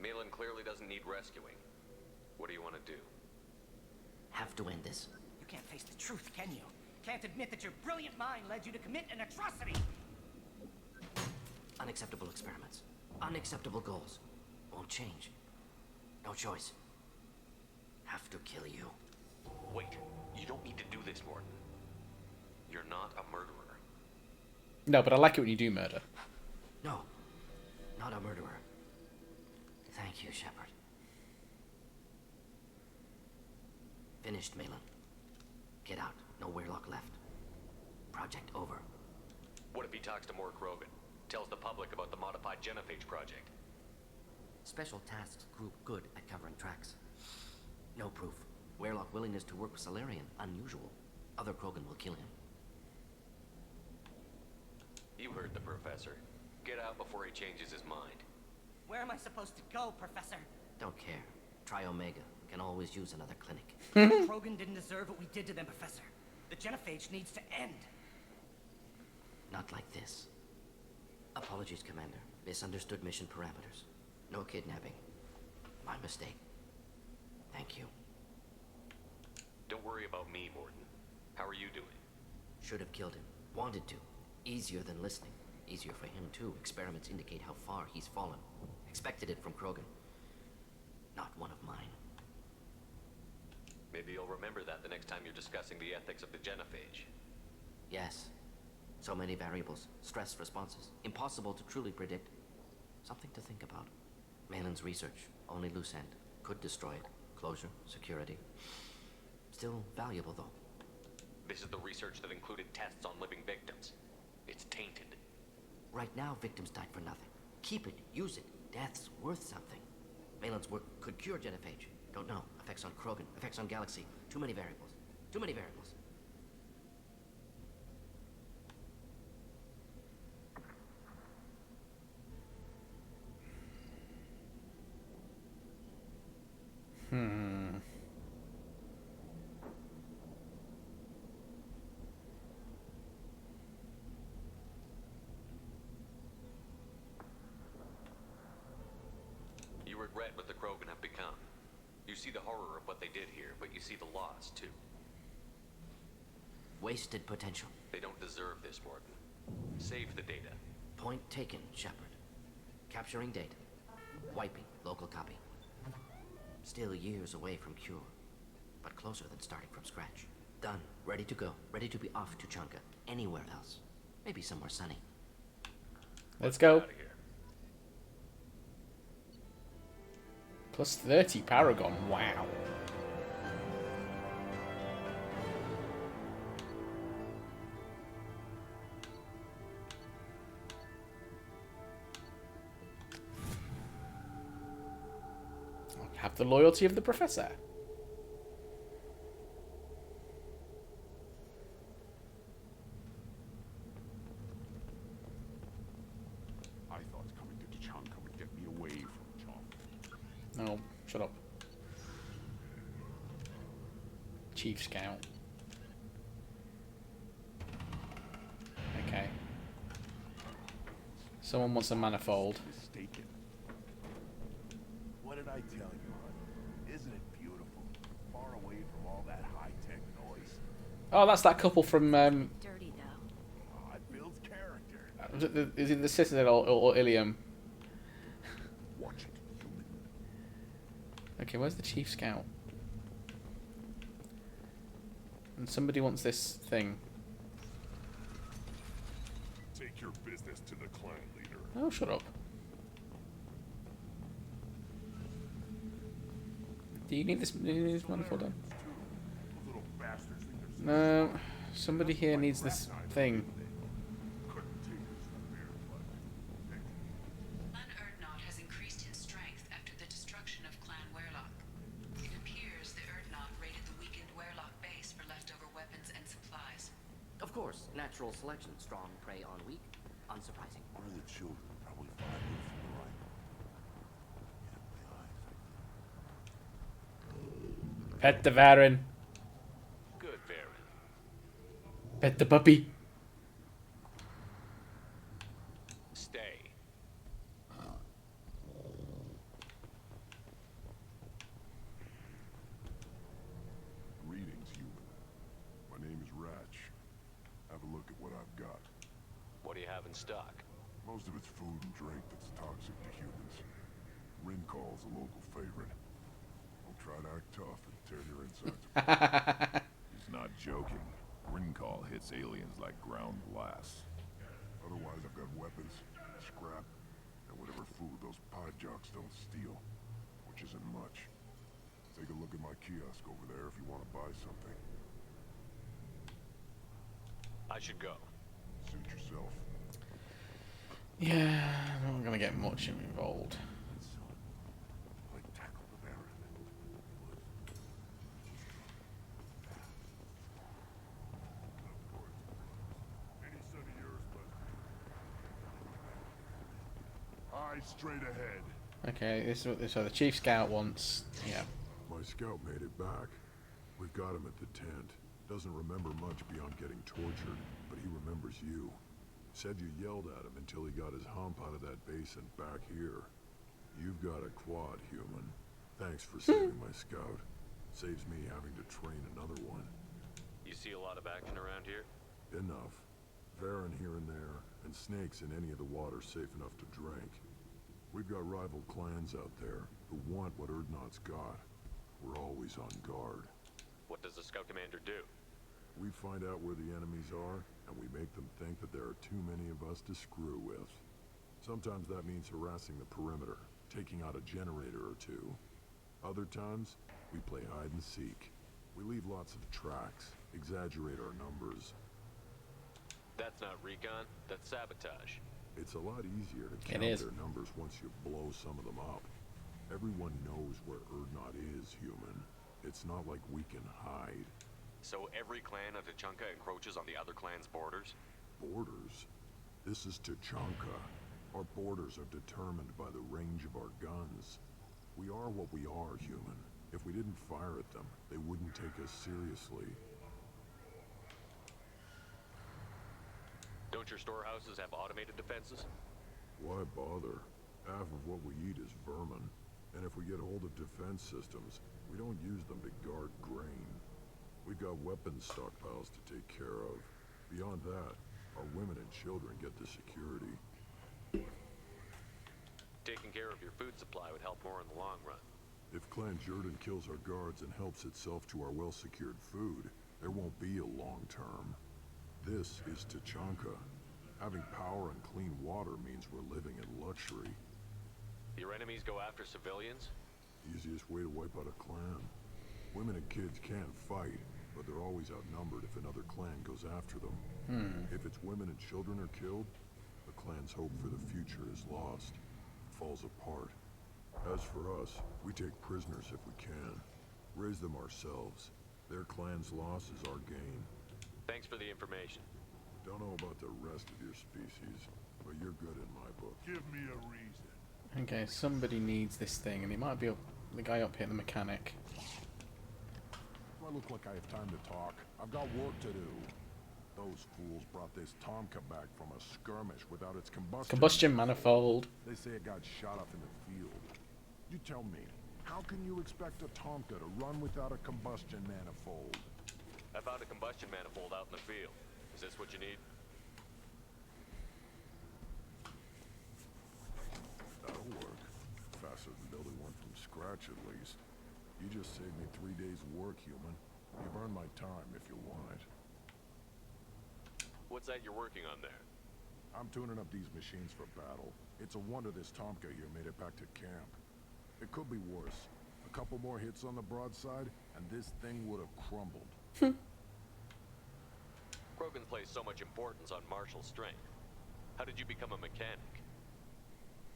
Malin clearly doesn't need rescuing. What do you want to do? Have to end this. You can't face the truth, can you? Can't admit that your brilliant mind led you to commit an atrocity! Unacceptable experiments. Unacceptable goals. Won't change. No choice. Have to kill you. Wait, you don't need to do this, Morton. You're not a murderer. No, but I like it when you do murder. No. Not a murderer. Thank you, Shepard. Finished, Malin. Get out. No Weirlock left. Project over. What if he talks to more Krogan? Tells the public about the modified Genophage project? Special tasks group good at covering tracks. No proof. Weirlock willingness to work with Salarian. Unusual. Other Krogan will kill him. You heard the professor. Get out before he changes his mind. Where am I supposed to go, Professor? Don't care. Try Omega. Can always use another clinic. Krogan didn't deserve what we did to them, Professor. The Genophage needs to end. Not like this. Apologies, Commander. Misunderstood mission parameters. No kidnapping. My mistake. Thank you. Don't worry about me, Morton. How are you doing? Should have killed him. Wanted to. Easier than listening. Easier for him, too. Experiments indicate how far he's fallen. Expected it from Krogan. Not one of mine. Maybe you'll remember that the next time you're discussing the ethics of the Genophage. Yes. So many variables. Stress responses. Impossible to truly predict. Something to think about. Malin's research. Only loose end. Could destroy it. Closure. Security. Still valuable, though. This is the research that included tests on living victims. It's tainted. Right now, victims died for nothing. Keep it. Use it. Death's worth something. Malin's work could cure Genophage. Don't know. Effects on Krogan. Effects on Galaxy. Too many variables. Too many variables. You regret what the Krogan have become. You see the horror of what they did here, but you see the loss, too. Wasted potential. They don't deserve this, Warden. Save the data. Point taken, Shepard. Capturing data. Wiping local copy. Still years away from cure, but closer than starting from scratch. Done. Ready to go. Ready to be off to Chunka. Anywhere else. Maybe somewhere sunny. Let's go. Out of here. Plus 30 Paragon. Wow. Have the loyalty of the professor. I thought coming to Tachanka would get me away from Chomp. No, shut up. Chief Scout. Okay. Someone wants a manifold. Mistaken. What did I tell you, honey? Isn't it beautiful? Far away from all that high-tech noise. Oh, that's that couple from Dirty though. Oh, it builds character. is it the Citadel or Ilium? Watch it, human. Okay, where's the Chief Scout? And somebody wants this thing. Take your business to the clan leader. Oh, shut up. Do you need this manifold done? Those little bastards think they're so No. smart. Somebody here needs this thing. Couldn't take this severe, but Urdnot has increased in strength after the destruction of Clan Werlock. It appears the Urdnot raided the weakened Werlock base for leftover weapons and supplies. Of course, natural selection. Strong prey on weak. Unsurprising. one of the children, probably 5 years from the right. Pet the Varen. Good, Baron. Pet the puppy. Stay. Greetings, human. My name is Ratch. Have a look at what I've got. What do you have in stock? Most of it's food and drink that's toxic to humans. Rincall's a local favorite. Don't try to act tough and tear your insides apart. He's not joking. Rincall hits aliens like ground glass. Otherwise, I've got weapons, scrap, and whatever food those pod jocks don't steal, which isn't much. Take a look at my kiosk over there if you want to buy something. I should go. Suit yourself. Yeah, I'm not gonna get much involved. Like tackle the Baron. Any son of yours, but eyes straight ahead. Okay, this is so the Chief Scout wants. Yeah. My scout made it back. We've got him at the tent. Doesn't remember much beyond getting tortured, but he remembers you. Said you yelled at him until he got his hump out of that basin back here. You've got a quad, human. Thanks for saving my scout. Saves me having to train another one. You see a lot of action around here? Enough. Varen here and there, and snakes in any of the water safe enough to drink. We've got rival clans out there who want what Urdnot's got. We're always on guard. What does the scout commander do? We find out where the enemies are, and we make them think that there are too many of us to screw with. Sometimes that means harassing the perimeter, taking out a generator or two. Other times, we play hide and seek. We leave lots of tracks, exaggerate our numbers. That's not recon, that's sabotage. It's a lot easier to It count is. their numbers once you blow some of them up. Everyone knows where Urdnot is, human. It's not like we can hide. So every clan of Tachanka encroaches on the other clan's borders? Borders? This is Tachanka. Our borders are determined by the range of our guns. We are what we are, human. If we didn't fire at them, they wouldn't take us seriously. Don't your storehouses have automated defenses? Why bother? Half of what we eat is vermin. And if we get hold of defense systems, we don't use them to guard grain. We've got weapons stockpiles to take care of. Beyond that, our women and children get the security. Taking care of your food supply would help more in the long run. If Clan Jordan kills our guards and helps itself to our well-secured food, there won't be a long term. This is Tachanka. Having power and clean water means we're living in luxury. Your enemies go after civilians? Easiest way to wipe out a clan. Women and kids can fight, but they're always outnumbered if another clan goes after them. If its women and children are killed, the clan's hope for the future is lost. It falls apart. As for us, we take prisoners if we can. Raise them ourselves. Their clan's loss is our gain. Thanks for the information. Don't know about the rest of your species, but you're good in my book. Give me a reason. Okay, somebody needs this thing, and it might be the guy up here, the mechanic. Do I look like I have time to talk? I've got work to do. Those fools brought this Tomka back from a skirmish without its Combustion manifold. They say it got shot off in the field. You tell me, how can you expect a Tomka to run without a combustion manifold? I found a combustion manifold out in the field. Is this what you need? That'll work. Faster than building one from scratch, at least. You just saved me 3 days' work, human. You've earned my time if you want it. What's that you're working on there? I'm tuning up these machines for battle. It's a wonder this Tomka here made it back to camp. It could be worse. A couple more hits on the broadside, and this thing would have crumbled. Krogan placed so much importance on martial strength. How did you become a mechanic?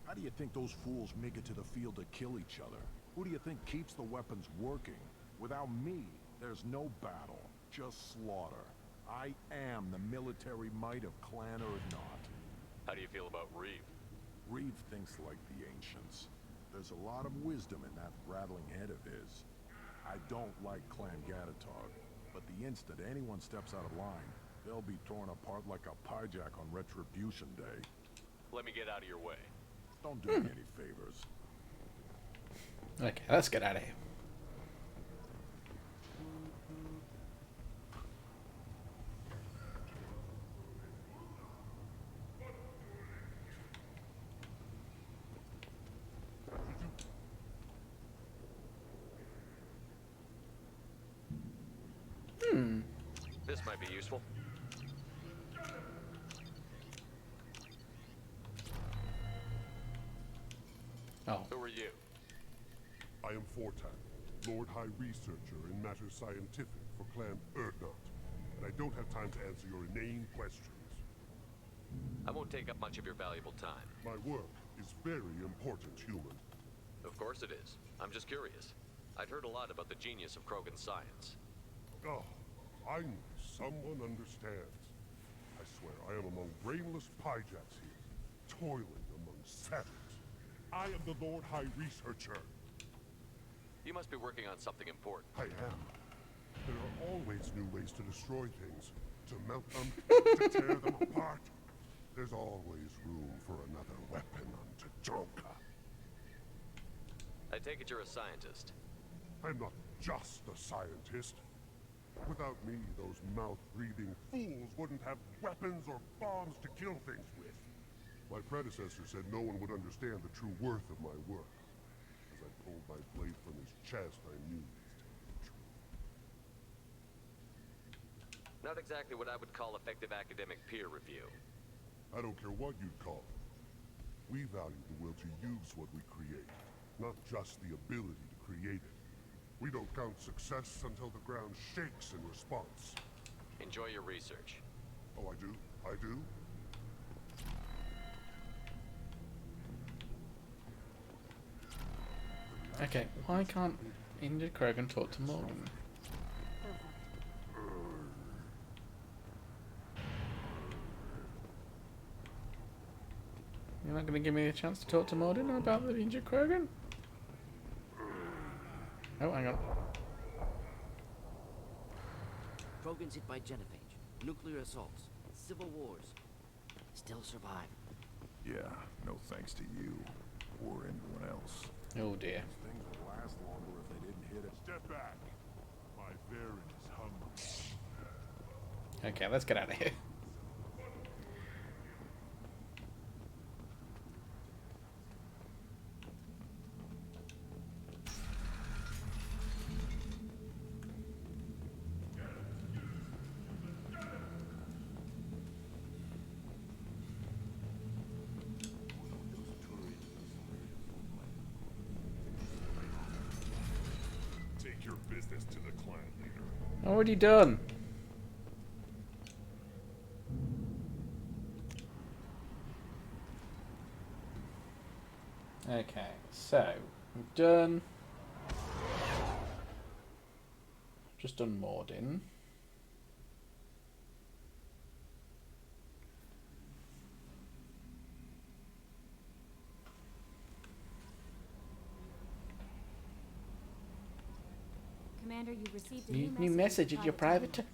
How do you think those fools make it to the field to kill each other? Who do you think keeps the weapons working? Without me, there's no battle, just slaughter. I am the military might of Clan Urdnot. How do you feel about Reeve? Reeve thinks like the ancients. There's a lot of wisdom in that rattling head of his. I don't like Clan Gatatog, but the instant anyone steps out of line, they'll be torn apart like a pyjak on Retribution Day. Let me get out of your way. Don't do me any favors. Okay, let's get out of here. This might be useful. Oh. Who are you? I am Fortan, Lord High Researcher in matters scientific for Clan Urdnot, and I don't have time to answer your inane questions. I won't take up much of your valuable time. My work is very important, human. Of course it is. I'm just curious. I'd heard a lot about the genius of Krogan science. Oh, I know someone understands. I swear I am among brainless pyjaks here, toiling among savages. I am the Lord High Researcher. You must be working on something important. I am. There are always new ways to destroy things, to melt them, to tear them apart. There's always room for another weapon on Tachanka. I take it you're a scientist. I'm not just a scientist. Without me, those mouth-breathing fools wouldn't have weapons or bombs to kill things with. My predecessor said no one would understand the true worth of my work. As I pulled my blade from his chest, I knew he was telling the truth. Not exactly what I would call effective academic peer review. I don't care what you'd call it. We value the will to use what we create, not just the ability to create it. We don't count success until the ground shakes in response. Enjoy your research. Oh, I do? I do? Okay, why can't injured Krogan talk to Morgan? You're not going to give me a chance to talk to Morden about the injured Krogan? Oh, hang on. Krogans hit by genophage, nuclear assaults, civil wars. Still survive. Yeah, no thanks to you or anyone else. Oh dear. Things would last longer if they didn't hit it. Step back. My Varen is hungry. Okay, let's get out of here. Take your business to the clan leader. Already done. Okay, so we've done. Just done Mordin. Commander, you've received a New message at your private.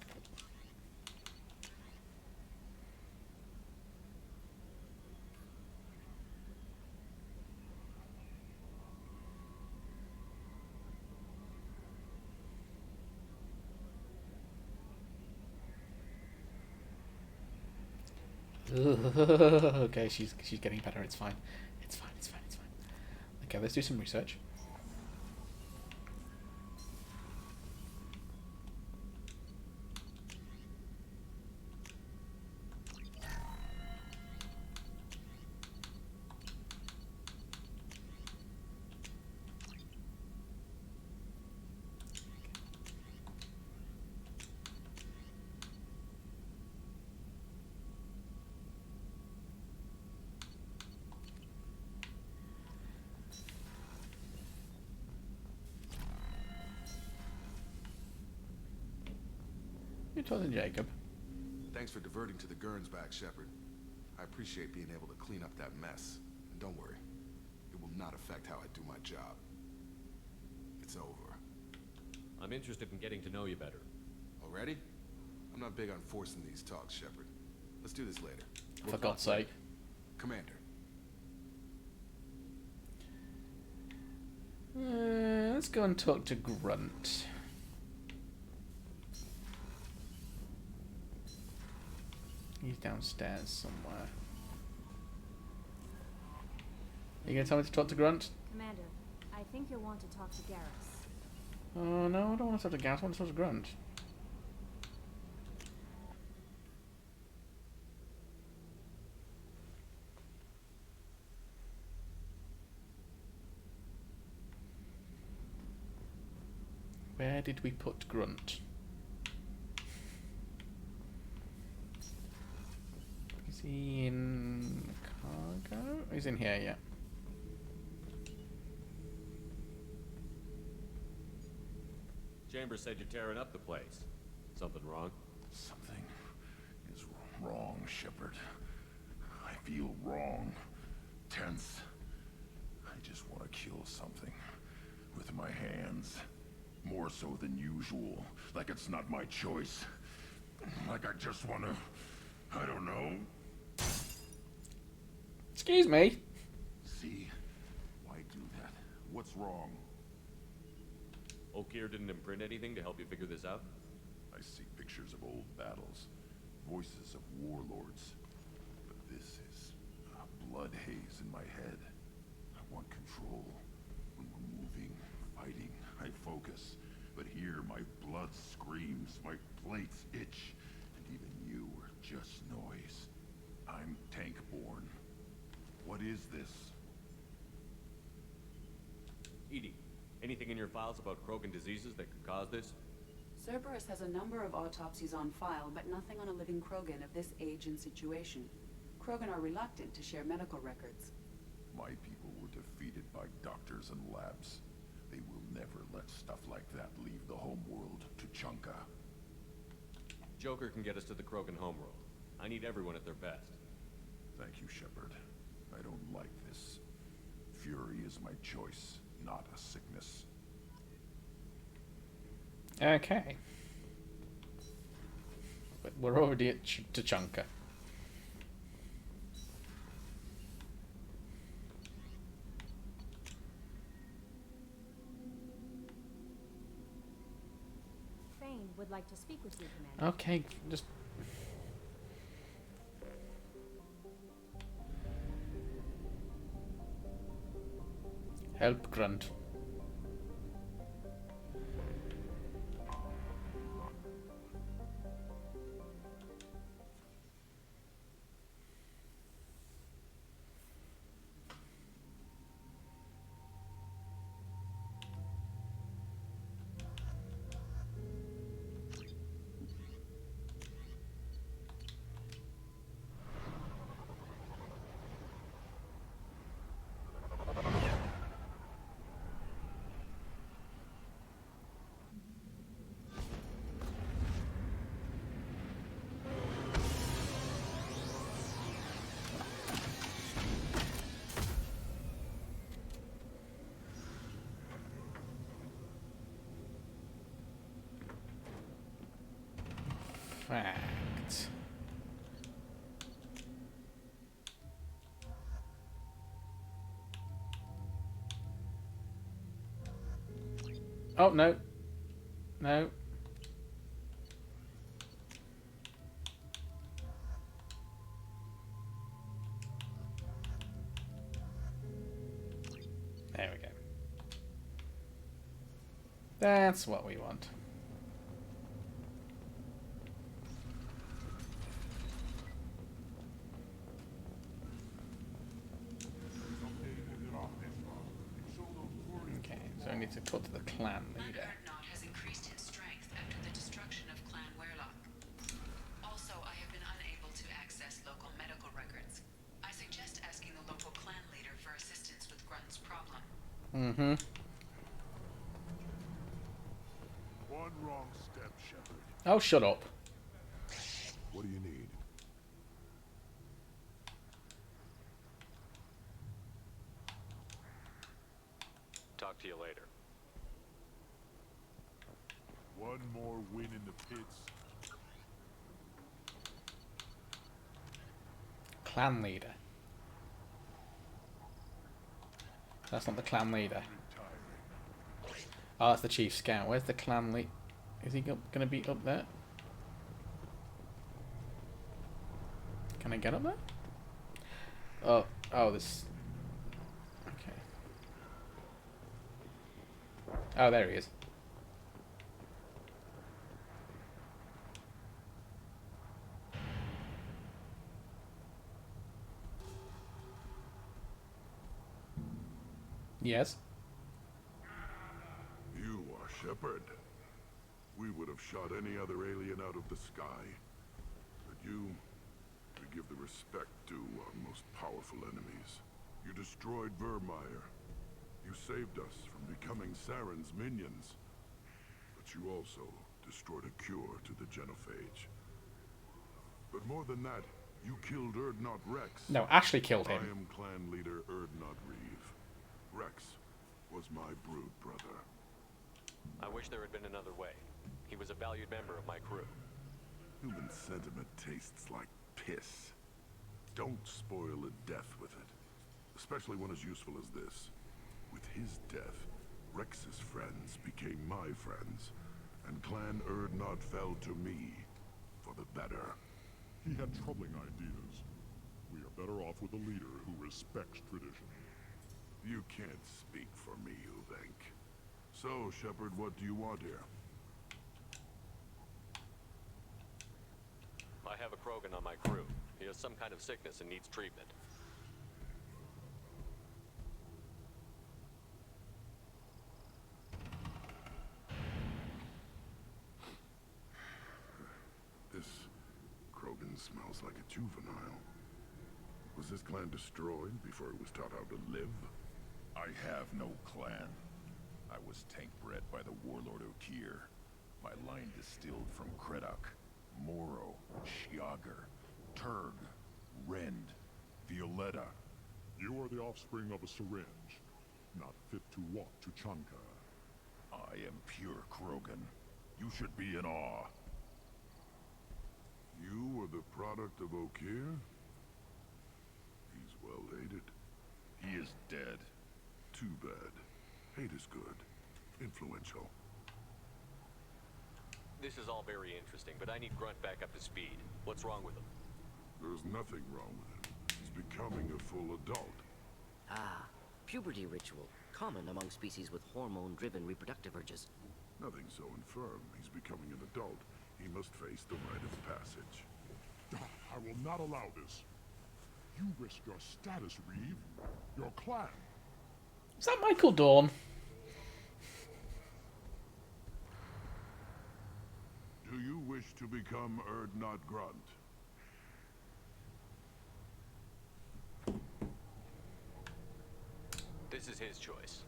Okay, she's getting better. It's fine. It's fine. It's fine. It's fine. Okay, let's do some research. You're talking Jacob. Thanks for diverting to the Gurns back, Shepard. I appreciate being able to clean up that mess. And don't worry, it will not affect how I do my job. It's over. I'm interested in getting to know you better. Already? I'm not big on forcing these talks, Shepard. Let's do this later. For God's sake. Commander. Let's go and talk to Grunt. He's downstairs somewhere. Are you gonna tell me to talk to Grunt? Commander, I think you'll want to talk to Garrus. Oh no, I don't want to talk to Garrus, I want to talk to Grunt. Where did we put Grunt? Is he in cargo? He's in here, yeah. Chambers said you're tearing up the place. Something wrong? Something is wrong, Shepard. I feel wrong. Tense. I just want to kill something. With my hands. More so than usual. Like it's not my choice. Like I just want to... I don't know. Excuse me. See? Why do that? What's wrong? Okeer didn't imprint anything to help you figure this out? I see pictures of old battles. Voices of warlords. But this is a blood haze in my head. I want control. When we're moving, fighting, I focus. But here my blood screams, my plates itch. And even you are just noise. I'm tank-born. What is this? EDI, anything in your files about Krogan diseases that could cause this? Cerberus has a number of autopsies on file, but nothing on a living Krogan of this age and situation. Krogan are reluctant to share medical records. My people were defeated by doctors and labs. They will never let stuff like that leave the homeworld to Chunka. Joker can get us to the Krogan homeworld. I need everyone at their best. Thank you, Shepard. I don't like this. Fury is my choice, not a sickness. Okay. But we're already at Tachanka. Thane would like to speak with you, Commander. Okay, just Help Grunt. Fact. Oh, no. No. There we go. That's what we want. Okay, so I need to talk to the clan leader. Urdnot has increased in strength after the destruction of Clan Werlock. Also, I have been unable to access local medical records. I suggest asking the local clan leader for assistance with Grunt's problem. Mm-hmm. One wrong step, Shepard. Oh, shut up. What do you need? Talk to you later. One more win in the pits. Clan leader. That's not the clan leader. Oh, that's the chief scout. Where's the clan leader? Is he going to be up there? Can I get up there? Oh, this. Okay. Oh, there he is. Yes. You are Shepard. We would have shot any other alien out of the sky. But you give the respect to our most powerful enemies. You destroyed Vermeer. You saved us from becoming Saren's minions. But you also destroyed a cure to the genophage. But more than that, you killed Urdnot Rex. No, Ashley killed him. I am clan leader Urdnot Reeve. Rex was my brood brother. I wish there had been another way. He was a valued member of my crew. Human sentiment tastes like piss. Don't spoil a death with it. Especially one as useful as this. With his death, Rex's friends became my friends. And Clan Urdnot fell to me. For the better. He had troubling ideas. We are better off with a leader who respects tradition. You can't speak for me, Uvenk. So, Shepard, what do you want here? I have a Krogan on my crew. He has some kind of sickness and needs treatment. This Krogan smells like a juvenile. Was this clan destroyed before it was taught how to live? I have no clan. I was tank-bred by the warlord Okir. My line distilled from Kredok, Moro, Shiagar, Turg, Rend, Violetta. You are the offspring of a syringe, not fit to walk to Chanka. I am pure Krogan. You should be in awe. You were the product of Okir? He's well hated. He is dead. Too bad. Hate is good. Influential. This is all very interesting, but I need Grunt back up to speed. What's wrong with him? There's nothing wrong with him. He's becoming a full adult. Ah, puberty ritual. common among species with hormone-driven reproductive urges. Nothing so infirm. He's becoming an adult. He must face the rite of passage. I will not allow this. You risk your status, Reeve. Your clan. Is that Michael Dawn? Do you wish to become Erdnot Grunt? This is his choice.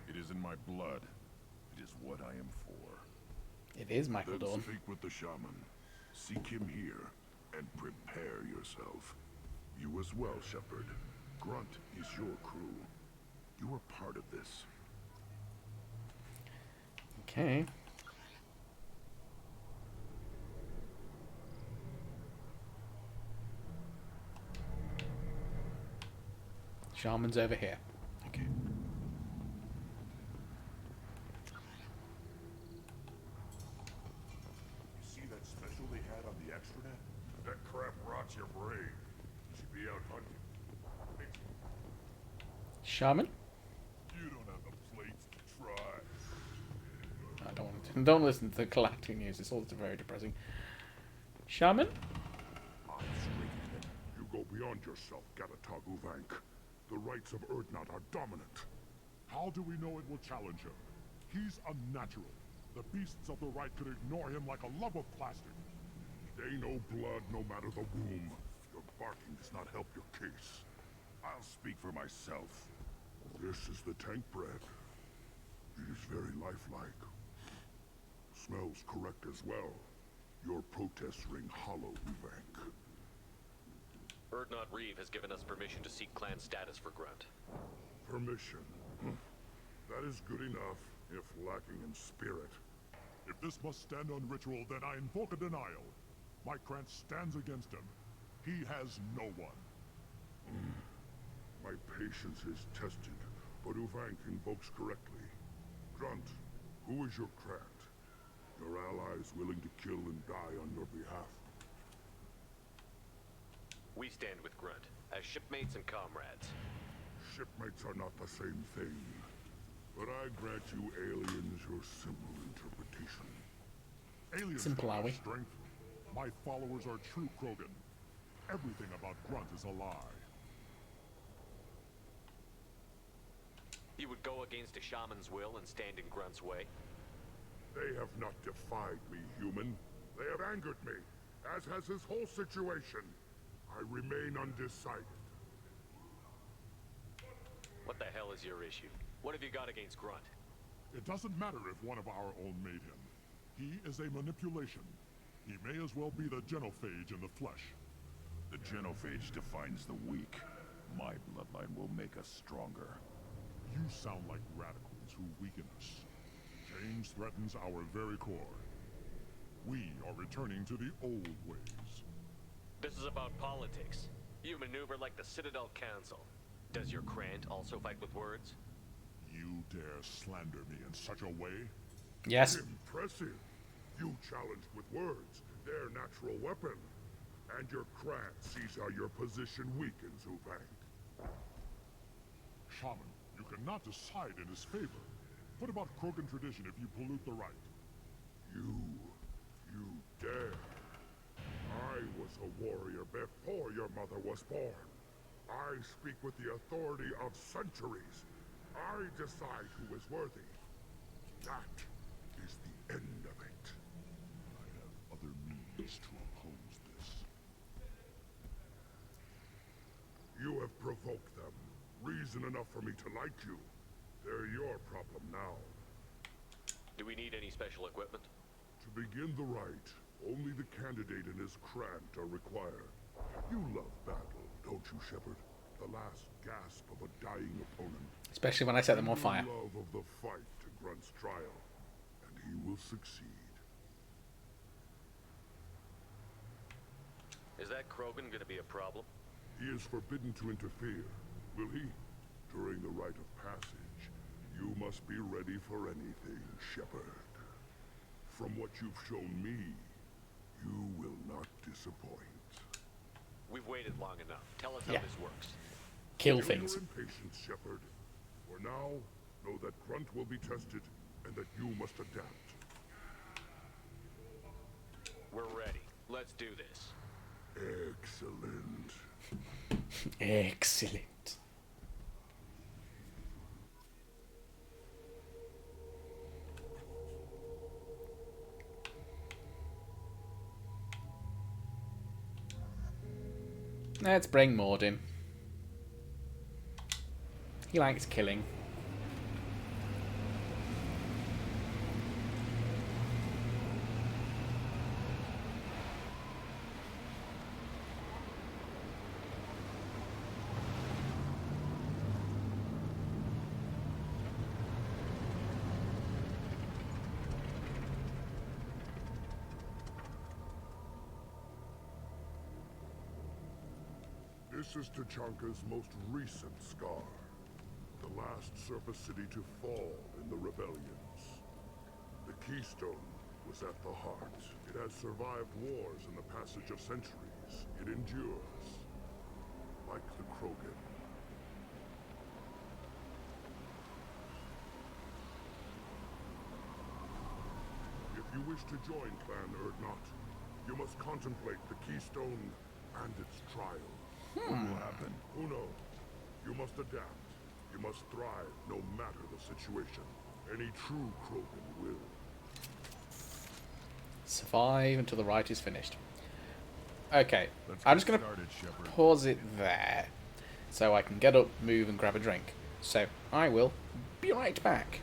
It is in my blood. It is what I am for. It is Michael Then Dawn. speak with the shaman. Seek him here, and prepare yourself. You as well, Shepard. Grunt is your crew. You are part of this. Okay. Shaman's over here. Okay. You see that special they had on the extranet? That crap rots your brain. You should be out hunting. Shaman? You don't have the plates to try. I don't want to. Don't listen to the collecting news. It's all very depressing. Shaman? I'm straight. You go beyond yourself, Gatatog Uvank. The rights of Erdnot are dominant. How do we know it will challenge him? He's unnatural. The beasts of the right could ignore him like a lump of plastic. They know blood no matter the womb. Your barking does not help your case. I'll speak for myself. This is the tank bread. It is very lifelike. Smells correct as well. Your protests ring hollow, Uvank. Erdnot Reeve has given us permission to seek clan status for Grunt. Permission. That is good enough, if lacking in spirit. If this must stand on ritual, then I invoke a denial. My Krant stands against him. He has no one. My patience is tested, but Uvank invokes correctly. Grunt, who is your Krant? Your allies willing to kill and die on your behalf? We stand with Grunt, as shipmates and comrades. Shipmates are not the same thing. But I grant you aliens your simple interpretation. Aliens Simple, don't are we? have strength. My followers are true Krogan. Everything about Grunt is a lie. You would go against a shaman's will and stand in Grunt's way? They have not defied me, human. They have angered me, as has this whole situation. I remain undecided. What the hell is your issue? What have you got against Grunt? It doesn't matter if one of our own made him. He is a manipulation. He may as well be the genophage in the flesh. The genophage defines the weak. My bloodline will make us stronger. You sound like radicals who weaken us. Change threatens our very core. We are returning to the old ways. This is about politics. You maneuver like the Citadel Council. Does your Krant also fight with words? You dare slander me in such a way? Yes. Impressive. You challenged with words, their natural weapon. And your Krant sees how your position weakens, Uvank. Shaman, you cannot decide in his favor. What about Krogan tradition if you pollute the rite? You dare. I was a warrior before your mother was born. I speak with the authority of centuries. I decide who is worthy. That is the end of it. I have other means to oppose this. You have provoked them. Reason enough for me to like you. They're your problem now. Do we need any special equipment? To begin the rite, only the candidate and his Krant are required. You love battle, don't you, Shepard? The last gasp of a dying opponent. Especially when I set them on fire. Love of the fight to Grunt's trial, and he will succeed. Is that Krogan gonna be a problem? He is forbidden to interfere, will he? During the rite of passage, you must be ready for anything, Shepard. From what you've shown me, You will not disappoint. We've waited long enough. Tell us Yeah. how this works. Kill Feel things. your impatience, Shepard. For now, know that Grunt will be tested, and that you must adapt. We're ready. Let's do this. Excellent. Excellent. Let's bring Maud in. He likes killing. This is Tachanka's most recent scar. The last surface city to fall in the rebellions. The Keystone was at the heart. It has survived wars and the passage of centuries. It endures. Like the Krogan. If you wish to join Clan Urdnot, you must contemplate the Keystone and its trial. What will happen? Who knows? You must adapt. You must thrive no matter the situation. Any true Krogan will. Survive until the rite is finished. Okay, I'm just going to pause it there so I can get up, move and grab a drink. So I will be right back.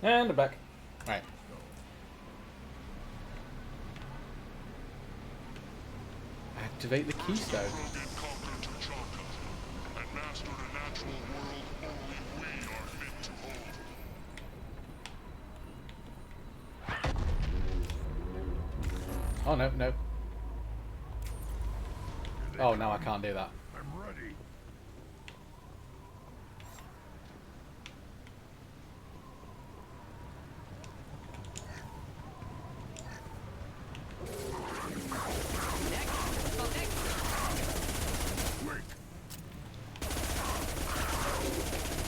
And I'm back. Right. Activate the keystone. Krogan conquered Tachanka and mastered a natural world only we are fit to hold. Oh no, no. Oh no, I can't do that. I'm ready.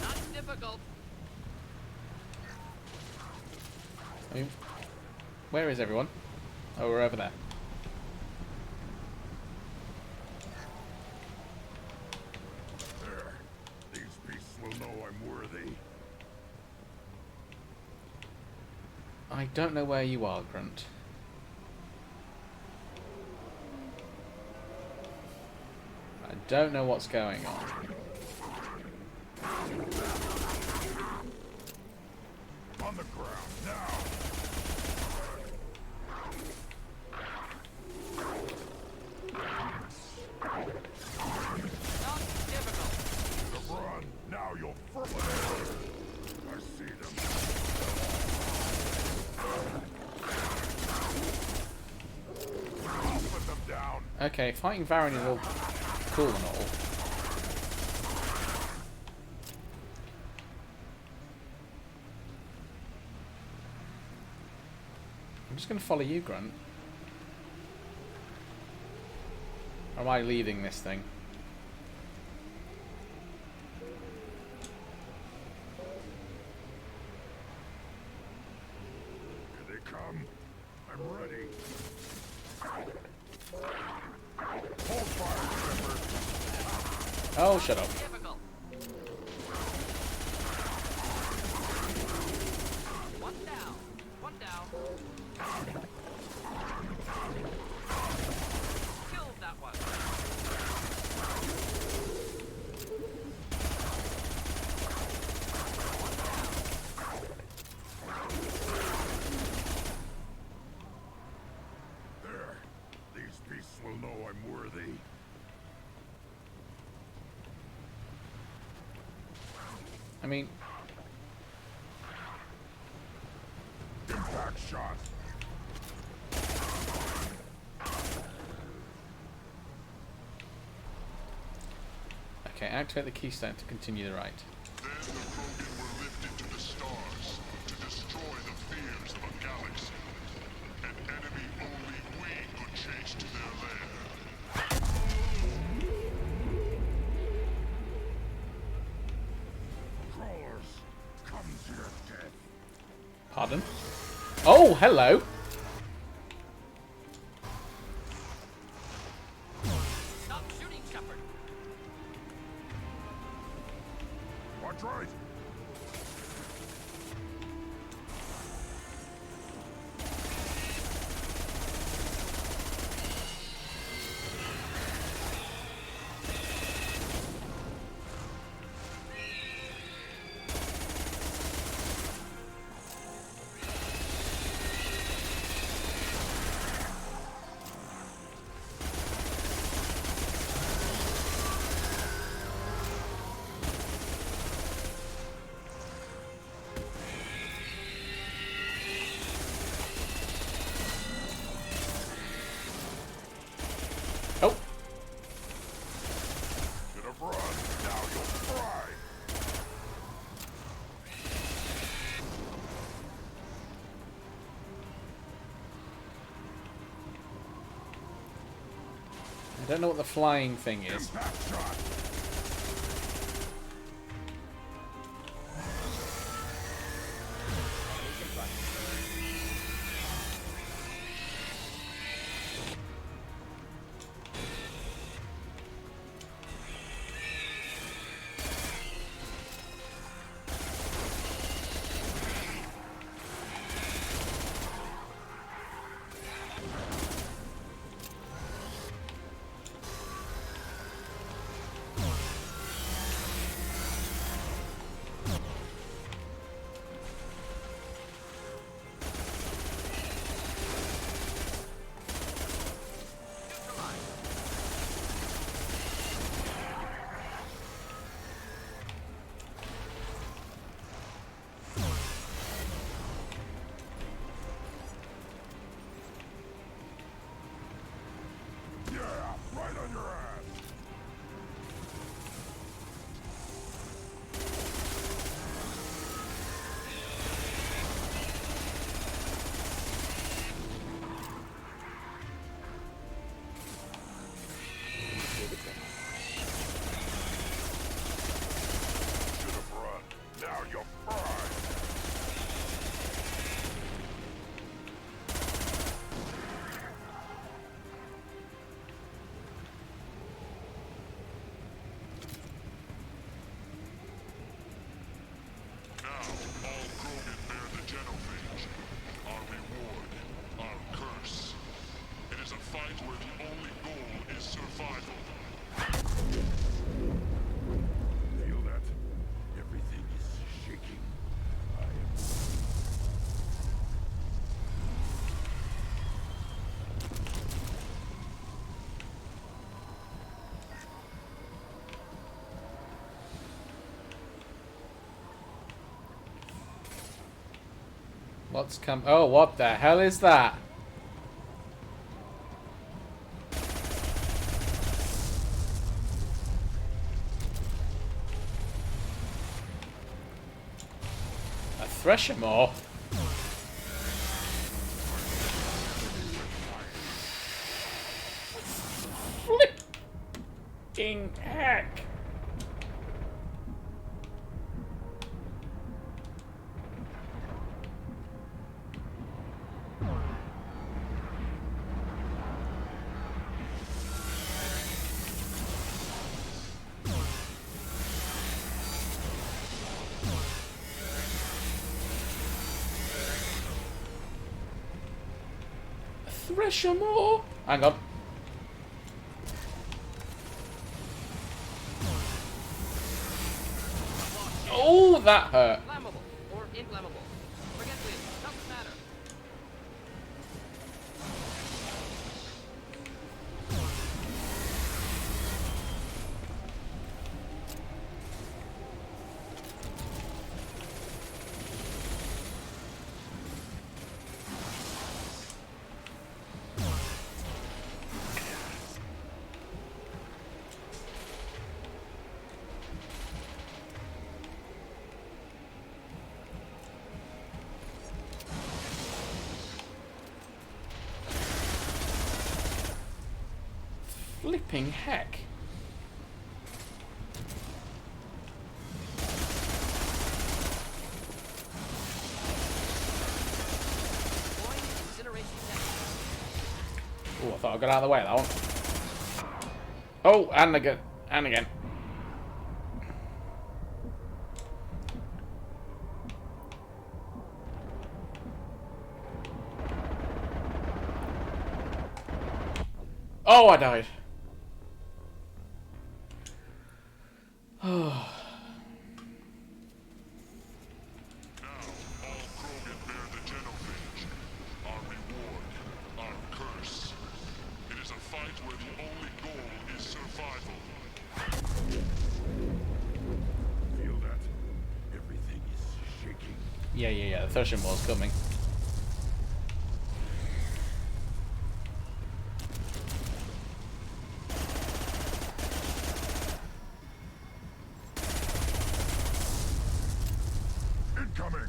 Not difficult. I mean, where is everyone? Oh, we're over there. There. These beasts will know I'm worthy. I don't know where you are, Grunt. I don't know what's going on. On the ground, now! Not difficult. Run! Now you'll further! I see them. I'll put them down. Okay, fighting Varen is all cool and all. just going to follow you, Grunt. Or am I leaving this thing? Here they come. I'm ready. Hold fire, Shepard. Oh, shut up. Difficult. One down. One down. Killed that one. There. These beasts will know I'm worthy. I mean, Impact shot. okay, activate the keystone to continue the right. Then the Krogan were lifted to the stars to destroy the fears of a galaxy. An enemy only we could chase to their lair. Crawlers, come to your death. Pardon? Oh, hello! Stop shooting, Shepard. Watch right. Oh! Should have run. Now you'll fry. I don't know what the flying thing is. Impact shot. Yeah, right on your ass. Should have run. Now you're fried. Now, all Krogan bear the genophage. Our reward, our curse. It is a fight where the only goal is survival. Feel that? Everything is shaking. I am. What's come? Oh, what the hell is that? A Thresher Maw? Flipping heck! Thresher more? Hang on. Oh, that hurt. Flammable or inflammable. Forget this. Doesn't matter. Flipping heck. Oh, I thought I got out of the way of that one. Oh, and again. And again. Oh, I died. Now, all Krogan bear the genophage. Our reward, our curse. It is a fight where the only goal is survival. Feel that? Everything is shaking. Yeah. The Thresher Moor's coming. Incoming!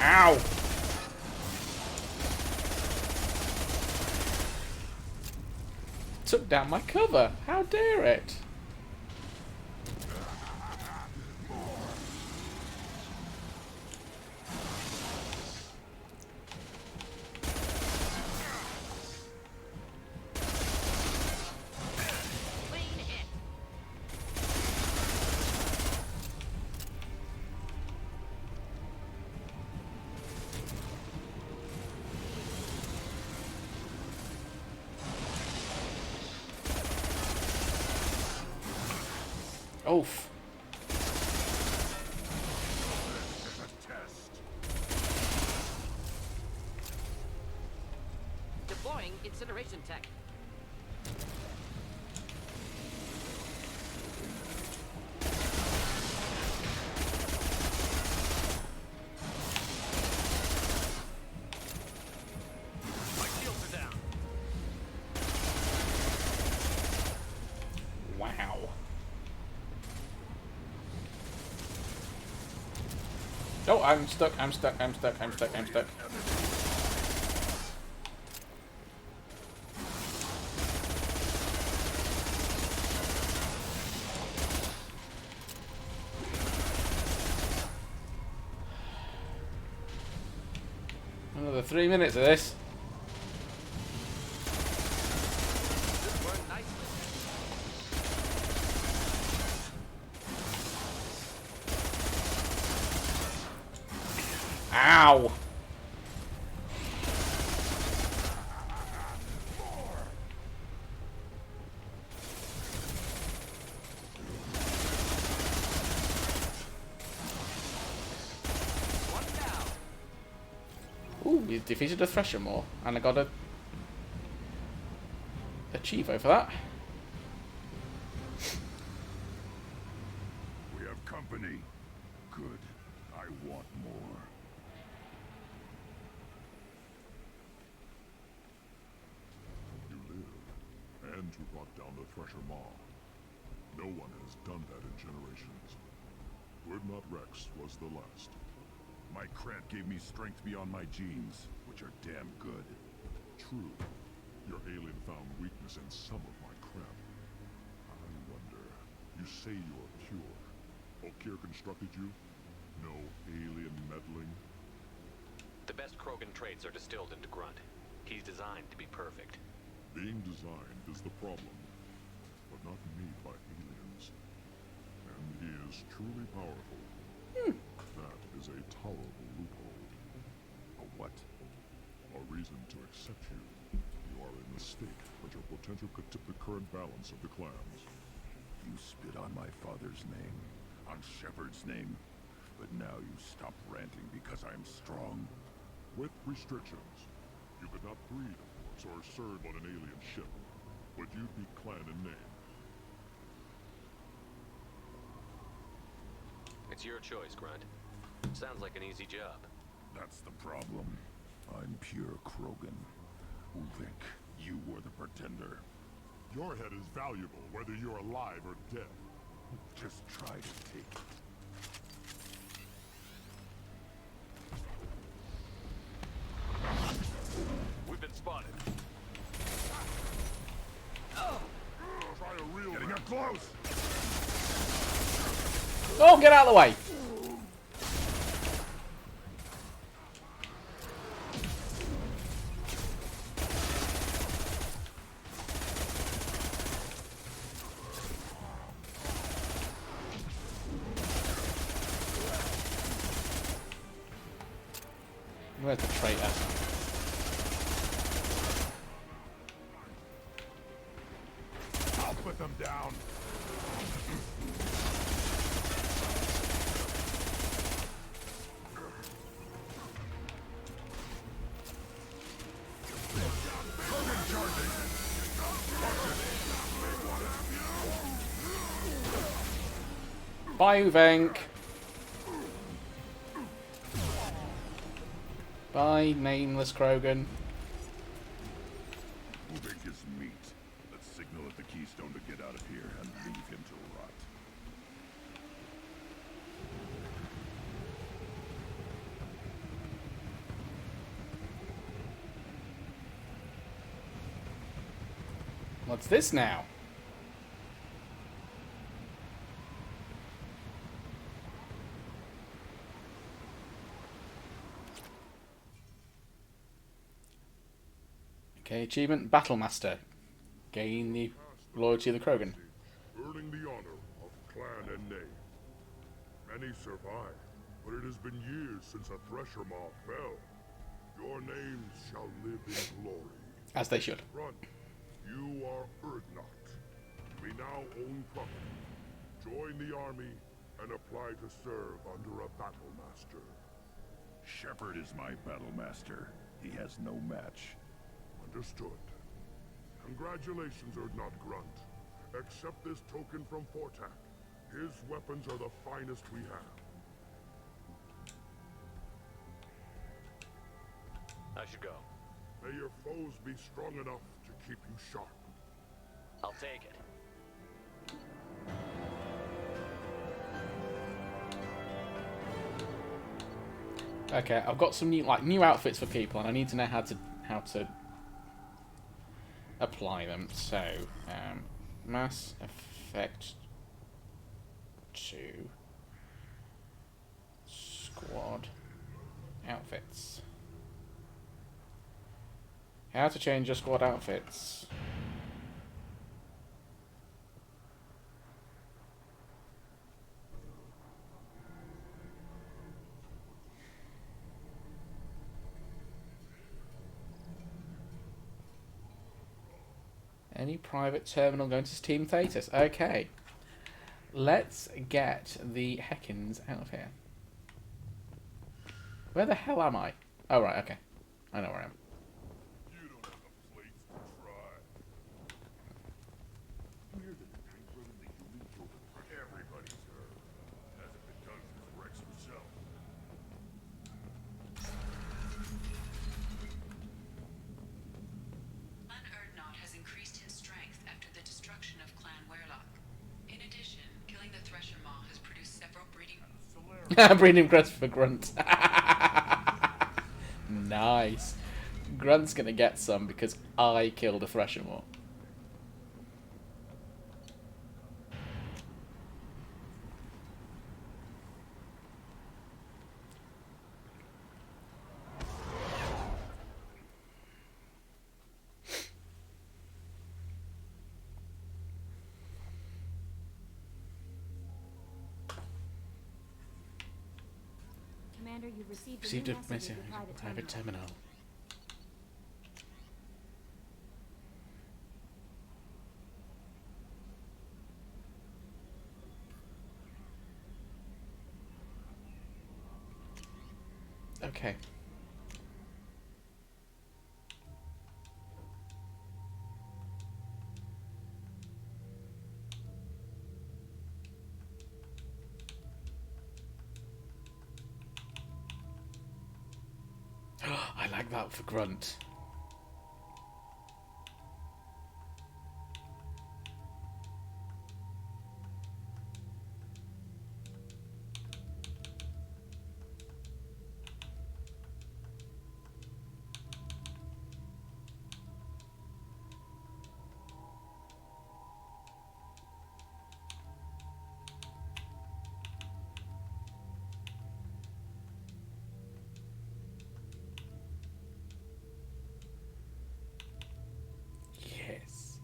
Ow! Took down my cover. How dare it? Oof. Deploying incineration tech. My shields are down. Wow. Oh, I'm stuck. Another 3 minutes of this. This worked nicely. Ow! One down. Ooh, we defeated a Thresher Moor, and I got a Chivo for that. company. Good. I want more. You live, and you brought down the Thresher Maw. No one has done that in generations. Urdnot Rex was the last. My cramp gave me strength beyond my genes, which are damn good. True. Your alien found weakness in some of my cramp. I wonder, you say you're pure. Okeer constructed you? No alien meddling? The best Krogan traits are distilled into Grunt. He's designed to be perfect. Being designed is the problem, but not made by aliens. And he is truly powerful. That is a tolerable loophole. A what? A reason to accept you. You are a mistake, but your potential could tip the current balance of the clans. You spit on my father's name, on Shepard's name, but now you stop ranting because I'm strong. With restrictions. You could not breed, of course, or serve on an alien ship, but you'd be clan in name. It's your choice, Grunt. Sounds like an easy job. That's the problem. I'm pure Krogan, who think you were the pretender. Your head is valuable, whether you're alive or dead. Just try to take it. We've been spotted. Try a real getting up close. Oh, get out of the way! Where's the traitor? I'll put them down. Bye, Uvenk. Bye, nameless Krogan. Uvik is meat. Let's signal at the Keystone to get out of here and leave him to rot. What's this now? Okay, achievement, Battle Master. Gain the loyalty of the Krogan. Earning the honor of clan and name. Many survive, but it has been years since a Thresher Maw fell. Your names shall live in glory. As they should. Grunt, you are Urdnot. We now own property. Join the army and apply to serve under a battle master. Shepard is my battle master. He has no match. Understood. Congratulations, Urdnot Grunt. Accept this token from Fortak. His weapons are the finest we have. I should go. May your foes be strong enough to keep you sharp. I'll take it. Okay, I've got some new outfits for people, and I need to know how to apply them. So, Mass Effect 2 Squad outfits. How to change your squad outfits. Any private terminal going to Team Thetis? Okay. Let's get the Heckins out of here. Where the hell am I? Oh, right, okay. I know where I am. You don't have the plates to try. We're the night brother the human children for everybody's heard. Breeding crest for Grunt. Nice. Grunt's gonna get some because I killed a Threshermore. Commander, you've received Received a a new message message. at your Private terminal. Okay. I like that for Grunt. Yes.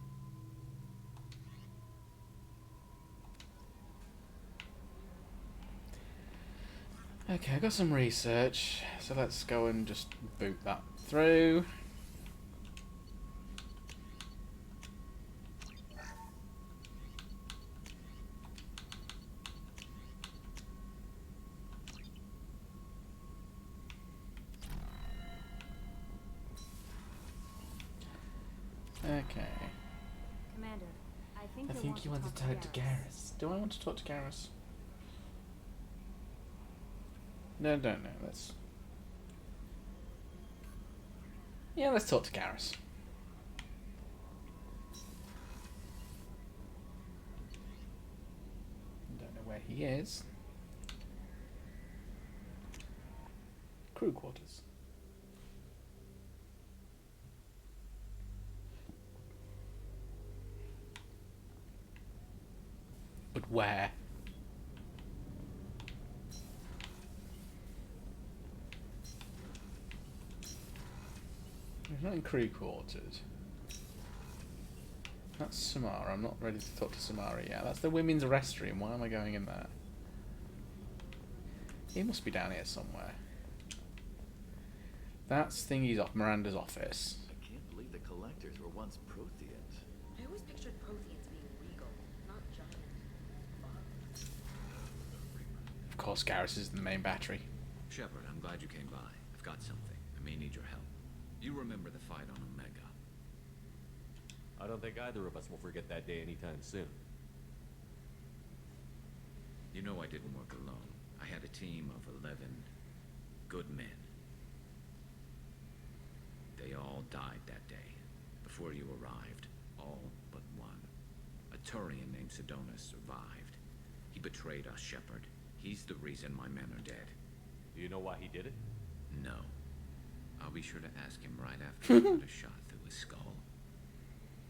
Okay, I got some research, so let's go and just boot that through. Okay. Commander, I think I you'll think you want to talk to Garrus. Do I want to talk to Garrus? No, let's... Yeah, let's talk to Garrus. Don't know where he is. Crew quarters. But where? He's not in crew quarters. That's Samara. I'm not ready to talk to Samara yet. That's the women's restroom. Why am I going in there? He must be down here somewhere. That's Thingy's off Miranda's office. I can't believe the collectors were once Protheans. I always pictured Protheans being regal, not giant. Of course, Garrus is the main battery. Shepard, I'm glad you came by. I've got something. I may need your help. You remember the fight on Omega? I don't think either of us will forget that day anytime soon. You know I didn't work alone. I had a team of 11 good men. They all died that day, before you arrived. All but one. A Turian named Sidonus survived. He betrayed us, Shepard. He's the reason my men are dead. Do you know why he did it? No. I'll be sure to ask him right after I put a shot through his skull.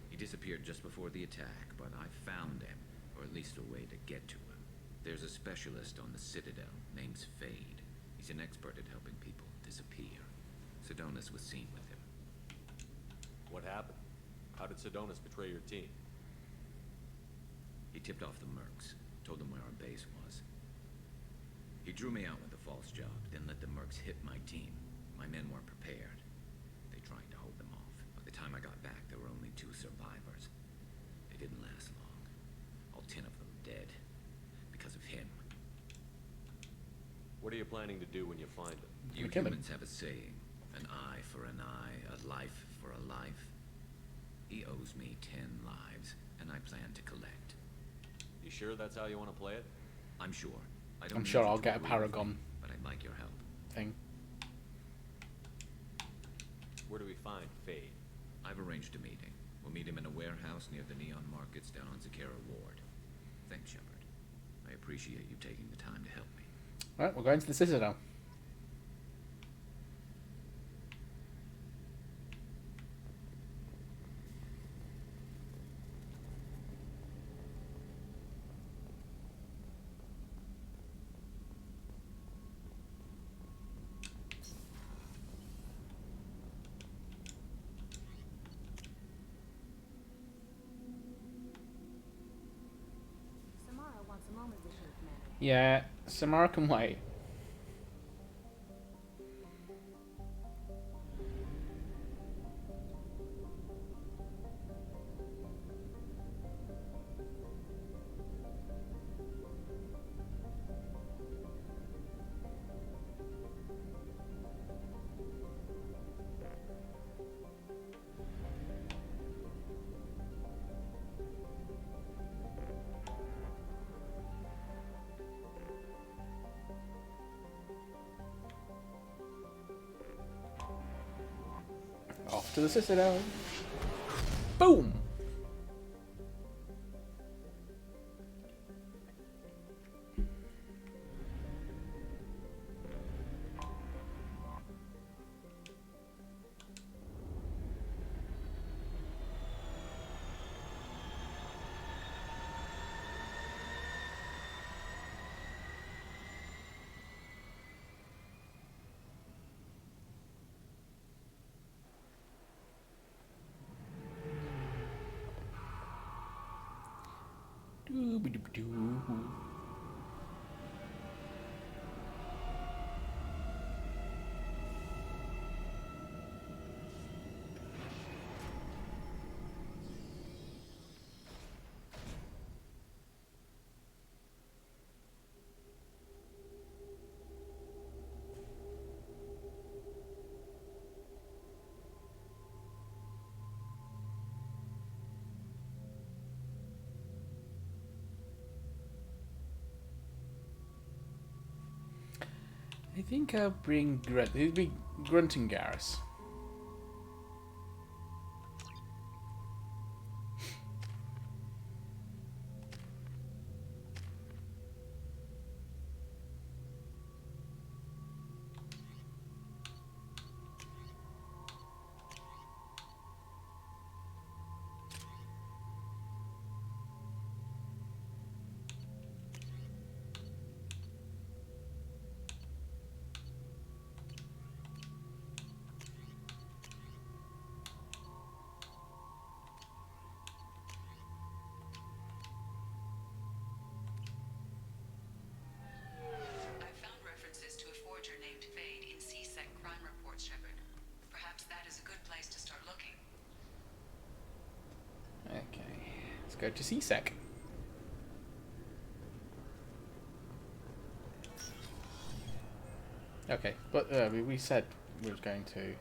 He disappeared just before the attack, but I found him, or at least a way to get to him. There's a specialist on the Citadel, named Fade. He's an expert at helping people disappear. Sidonus was seen with him. What happened? How did Sidonus betray your team? He tipped off the mercs, told them where our base was. He drew me out with a false job, then let the mercs hit my team. My men weren't prepared. They tried to hold them off. By the time I got back, there were only 2 survivors. They didn't last long. All 10 of them dead. Because of him. What are you planning to do when you find him? You humans have a saying. An eye for an eye, a life for a life. He owes me 10 lives, and I plan to collect. You sure that's how you want to play it? I'm sure. I don't I'm need sure you I'll to get a agree with Paragon me, but I'd like your help. thing. Where do we find Fade? I've arranged a meeting. We'll meet him in a warehouse near the Neon Markets down on Zakera Ward. Thanks, Shepard. I appreciate you taking the time to help me. Right, we're going to the Citadel. Samara wants a moment with you, Commander. Yeah, Samara can wait. Off to the Citadel. Boom! Doo-ba-doo-ba-doo. I think I'll bring it'll be Grunt and Garrus. I found references to a forger named Fade in CSEC crime reports, Shepard. Perhaps that is a good place to start looking. Okay, let's go to CSEC. Okay, but we said we was going to.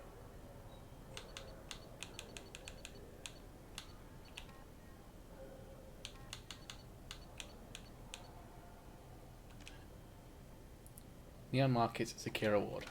Neon Markets Secure Award.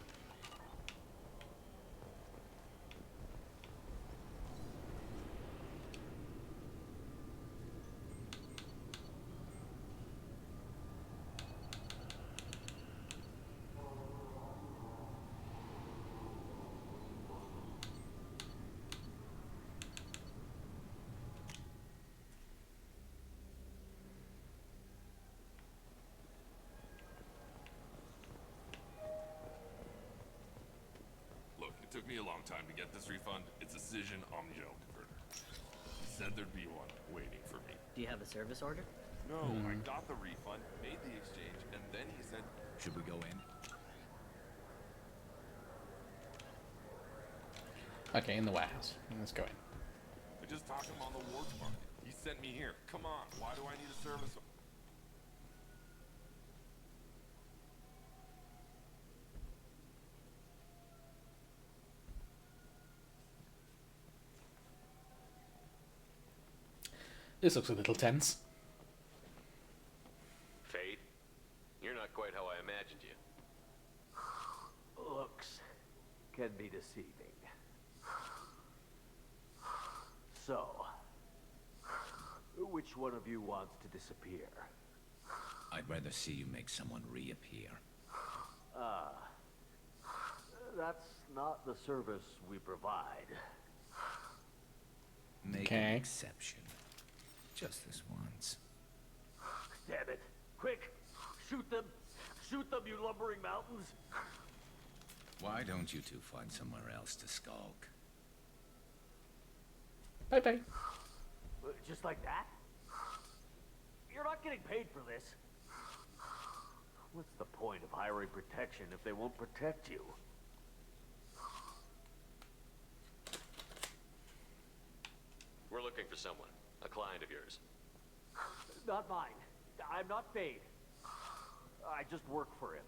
Look, it took me a long time to get this refund. It's a Cision Omnichannel converter. He said there'd be one waiting for me. Do you have a service order? No, I got the refund, made the exchange, and then he said... Should we go in? Okay, in the warehouse. Let's go in. I just talked him on the Wards Market. He sent me here. Come on, why do I need to service him? This looks a little tense. Fade? You're not quite how I imagined you. Looks can be deceiving. So, which one of you wants to disappear? I'd rather see you make someone reappear. That's not the service we provide. Make an exception. Just this once. Damn it. Quick! Shoot them! Shoot them, you lumbering mountains! Why don't you two find somewhere else to skulk? Bye-bye. Just like that? You're not getting paid for this. What's the point of hiring protection if they won't protect you? We're looking for someone. A client of yours. Not mine. I'm not paid. I just work for him.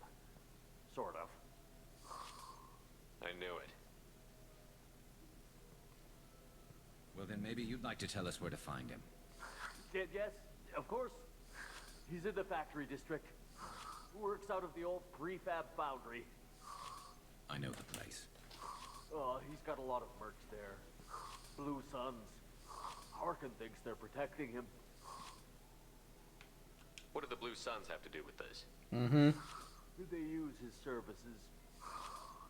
Sort of. I knew it. Well, then maybe you'd like to tell us where to find him. Yes, of course. He's in the factory district. Works out of the old prefab foundry. I know the place. Oh, he's got a lot of merch there. Blue Suns. Harkin thinks they're protecting him. What do the Blue Suns have to do with this? Mm-hmm. They use his services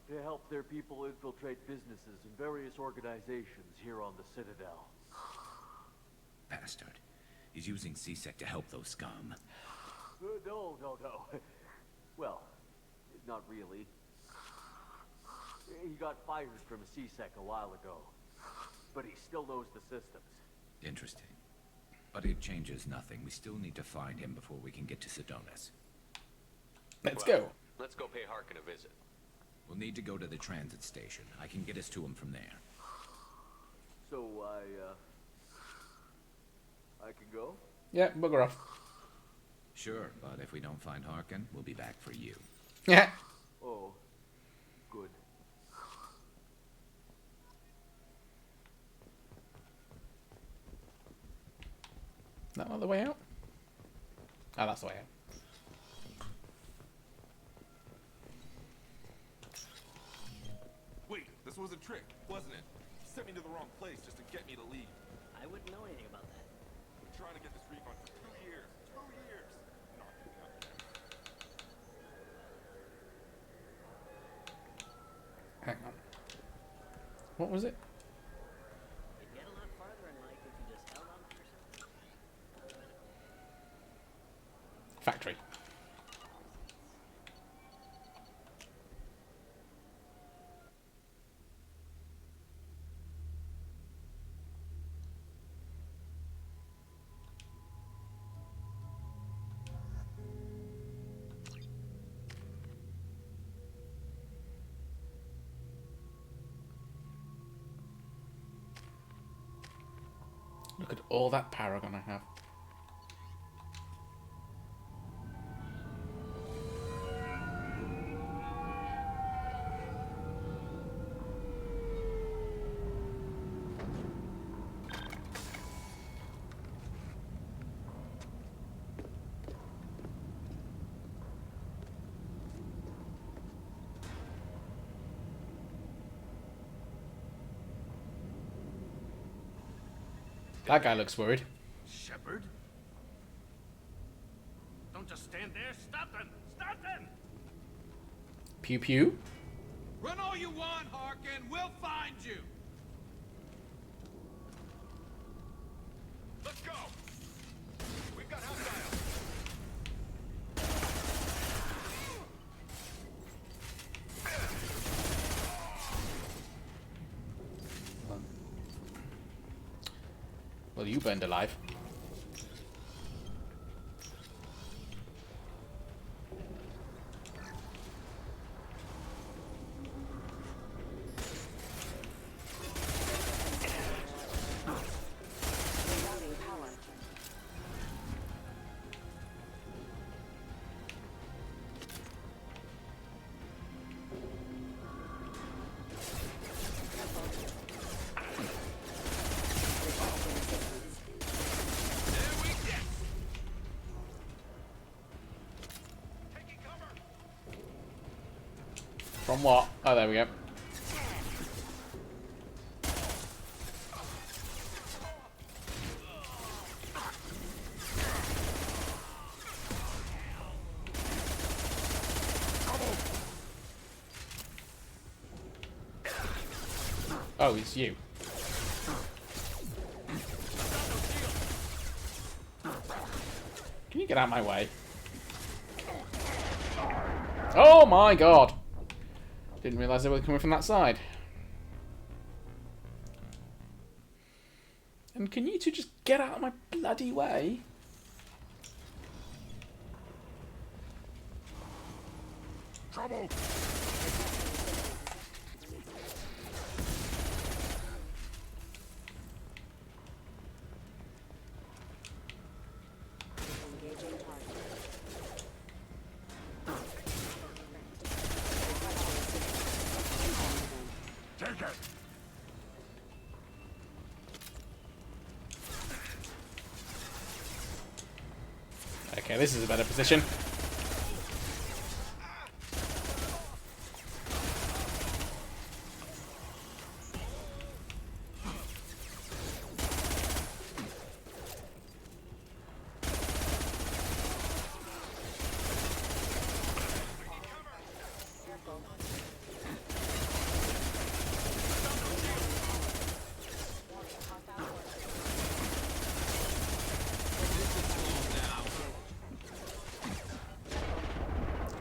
to help their people infiltrate businesses and various organizations here on the Citadel. Bastard. He's using CSEC to help those scum. No. Well, not really. He got fired from CSEC a while ago, but he still knows the systems. Interesting. But it changes nothing. We still need to find him before we can get to Sedonis. Let's go. Let's go pay Harkin a visit. We'll need to go to the transit station. I can get us to him from there. So I can go? Yeah, bugger off. Sure, but if we don't find Harkin, we'll be back for you. Yeah. Oh, good. That not the way out? Oh, that's the way out. Wait, this was a trick, wasn't it? Sent me to the wrong place just to get me to leave. I wouldn't know anything about that. I'm trying to get this refund for 2 years. 2 years! Not getting out there. Hang on. What was it? You'd get a lot farther in life if you just held on to yourself. Factory. Look at all that paragon I have. That guy looks worried. Shepard? Don't just stand there. Stop them! Stop them! Pew pew. Run all you want, Harkin. We'll find you. Let's go. We've got hostile. Well, you burned alive. From what? Oh, there we go. Oh, it's you. Can you get out of my way? Oh my god! Didn't realise they were coming from that side. And can you two just get out of my bloody way? Trouble! Take it! Okay, this is a better position.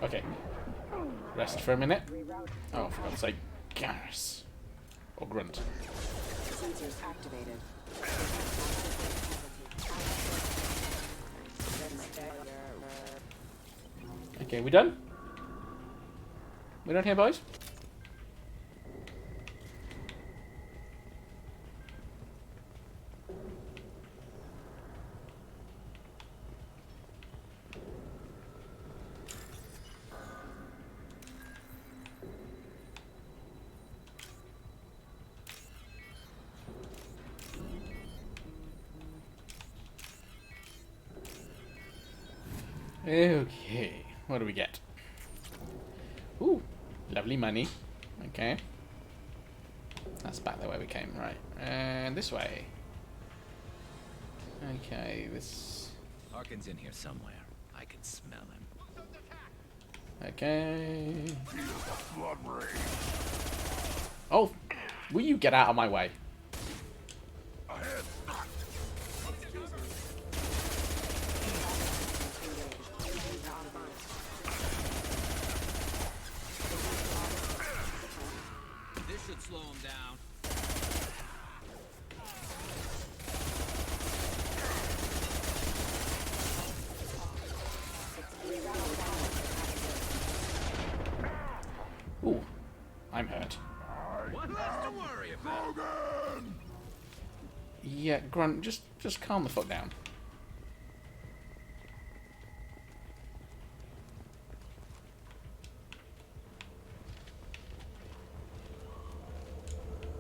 Okay. Rest for a minute. Oh, for God's sake. Gas. Or grunt. Sensors activated. Okay, we done? We done here, boys? Okay, what do we get? Ooh, lovely money. Okay. That's back the way we came, right. And this way. Okay, this... Harkin's in here somewhere. I can smell him. Okay. Blood rain. Oh, will you get out of my way? Ahead. This should slow him down. Ooh, I'm hurt. What less to worry about? Yeah, Grunt, just calm the fuck down.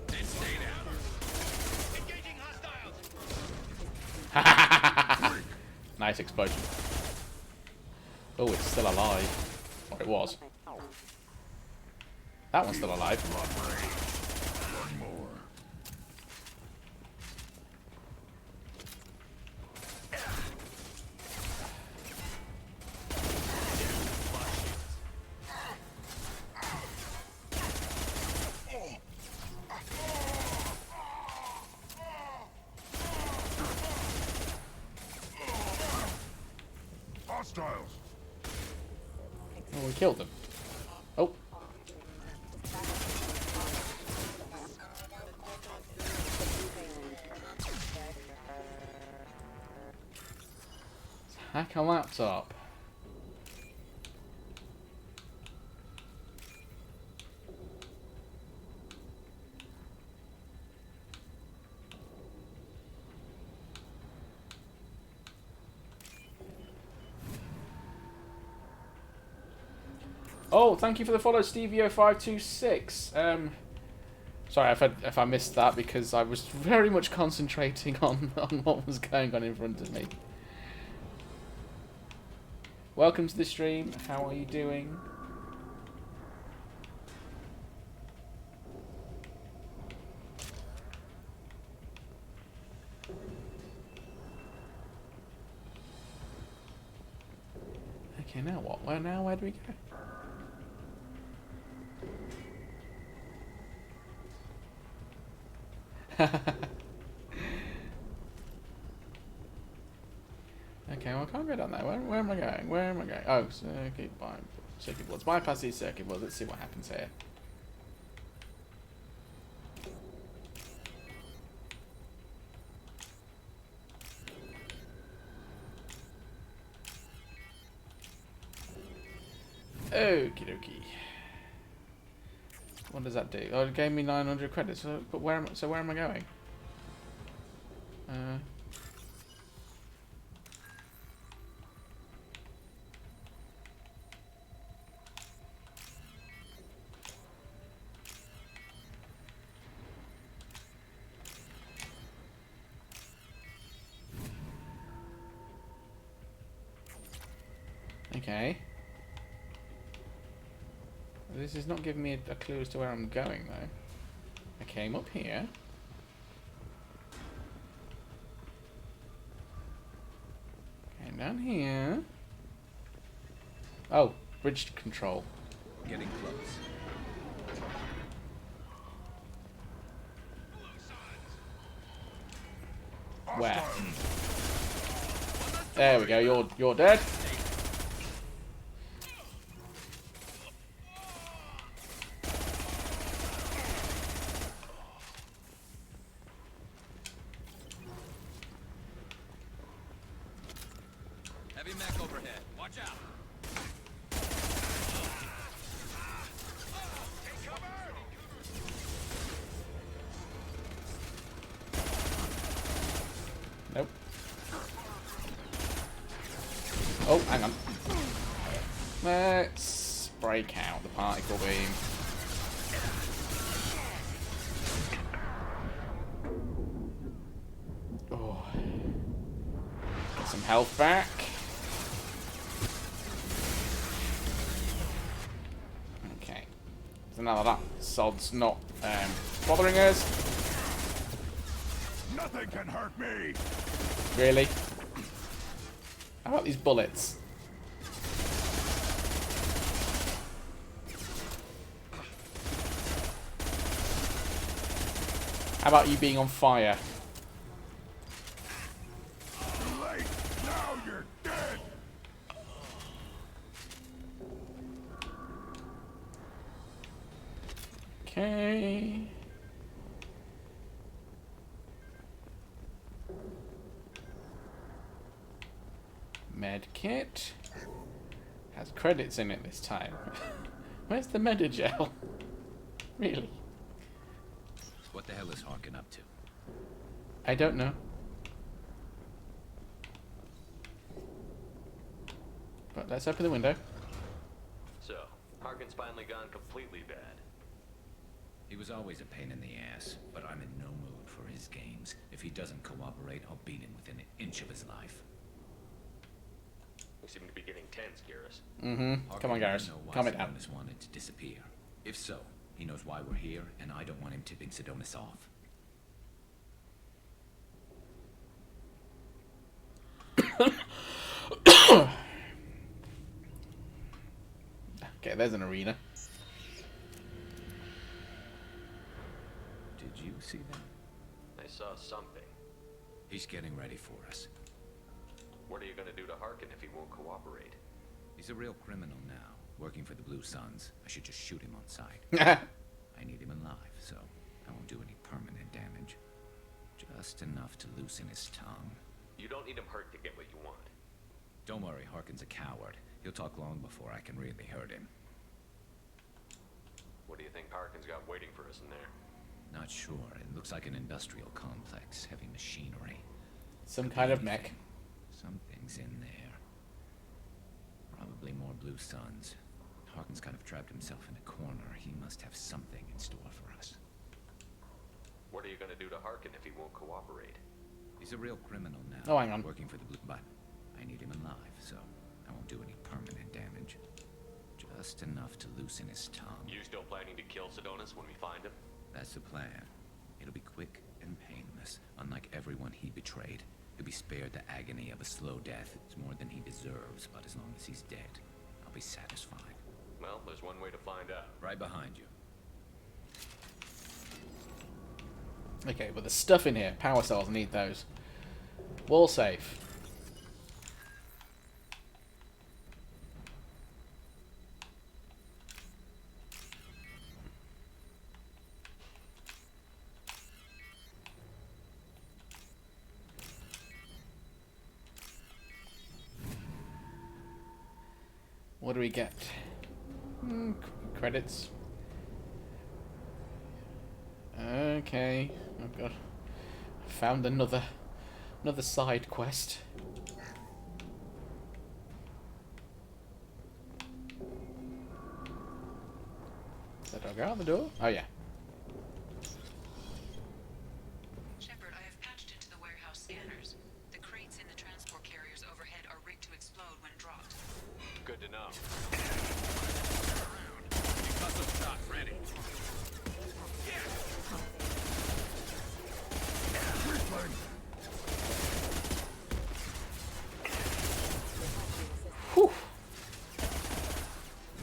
And stay down. Engaging hostiles. Nice explosion. Oh, it's still alive. Or it was. That one's still alive. One more. Hostiles. Oh, we killed them. Oh. Hack a laptop. Oh, thank you for the follow, Stevio526. Sorry if I missed that because I was very much concentrating on what was going on in front of me. Welcome to the stream. How are you doing? Okay, now what? Where do we go? Okay, well I can't go down there. Where am I going? Where am I going? Oh, circuit boards. Bypass these circuit boards. Let's see what happens here. Okie dokie. What does that do? Oh, it gave me 900 credits. But where am I going? Okay. This is not giving me a clue as to where I'm going, though. I came up here. Came down here. Oh, bridge control. Getting close. Where? There we go. You're dead. Heavy mech overhead. Watch out. Nope. Oh, hang on. Let's break out the particle beam. Oh. Get some health back. Okay. So now that sod's not bothering us. Nothing can hurt me. Really? How about these bullets? How about you being on fire? Too late. Now you're dead. Okay. Med kit. Has credits in it this time. Where's the Medagel? Really? What the hell is Harkin up to? I don't know. But let's open the window. So, Harkin's finally gone completely bad. He was always a pain in the ass, but I'm in no mood for his games. If he doesn't cooperate, I'll beat him within an inch of his life. We seem to be getting tense, Garrus. Mm-hmm. Come on, Garrus. Calm it down. Sedonis wanted to disappear. If so, he knows why we're here, and I don't want him tipping Sedonis off. Okay, there's an arena. Did you see that? I saw something. He's getting ready for us. What are you going to do to Harkin if he won't cooperate? He's a real criminal now, working for the Blue Suns. I should just shoot him on sight. I need him alive, so I won't do any permanent damage. Just enough to loosen his tongue. You don't need him hurt to get what you want. Don't worry, Harkin's a coward. He'll talk long before I can really hurt him. What do you think Harkin's got waiting for us in there? Not sure. It looks like an industrial complex, heavy machinery. Some kind of mech. Something's in there. Probably more Blue Suns. Harkin's kind of trapped himself in a corner. He must have something in store for us. What are you going to do to Harkin if he won't cooperate? He's a real criminal now. Oh, hang on. Working for the Blue... But I need him alive, so I won't do any permanent damage. Just enough to loosen his tongue. You still planning to kill Sedonis when we find him? That's the plan. It'll be quick and painless. Unlike everyone he betrayed, he'll be spared the agony of a slow death. It's more than he deserves, but as long as he's dead, I'll be satisfied. Well, there's one way to find out. Right behind you. Okay, but there's stuff in here. Power cells, need those. Wall safe. What do we get? Credits. Okay. Oh god. Found another side quest. Did I go out the door? Oh yeah. Shepard, I have patched into the warehouse scanners. The crates in the transport carriers overhead are rigged to explode when dropped. Good to know. Custom shot ready. Whew.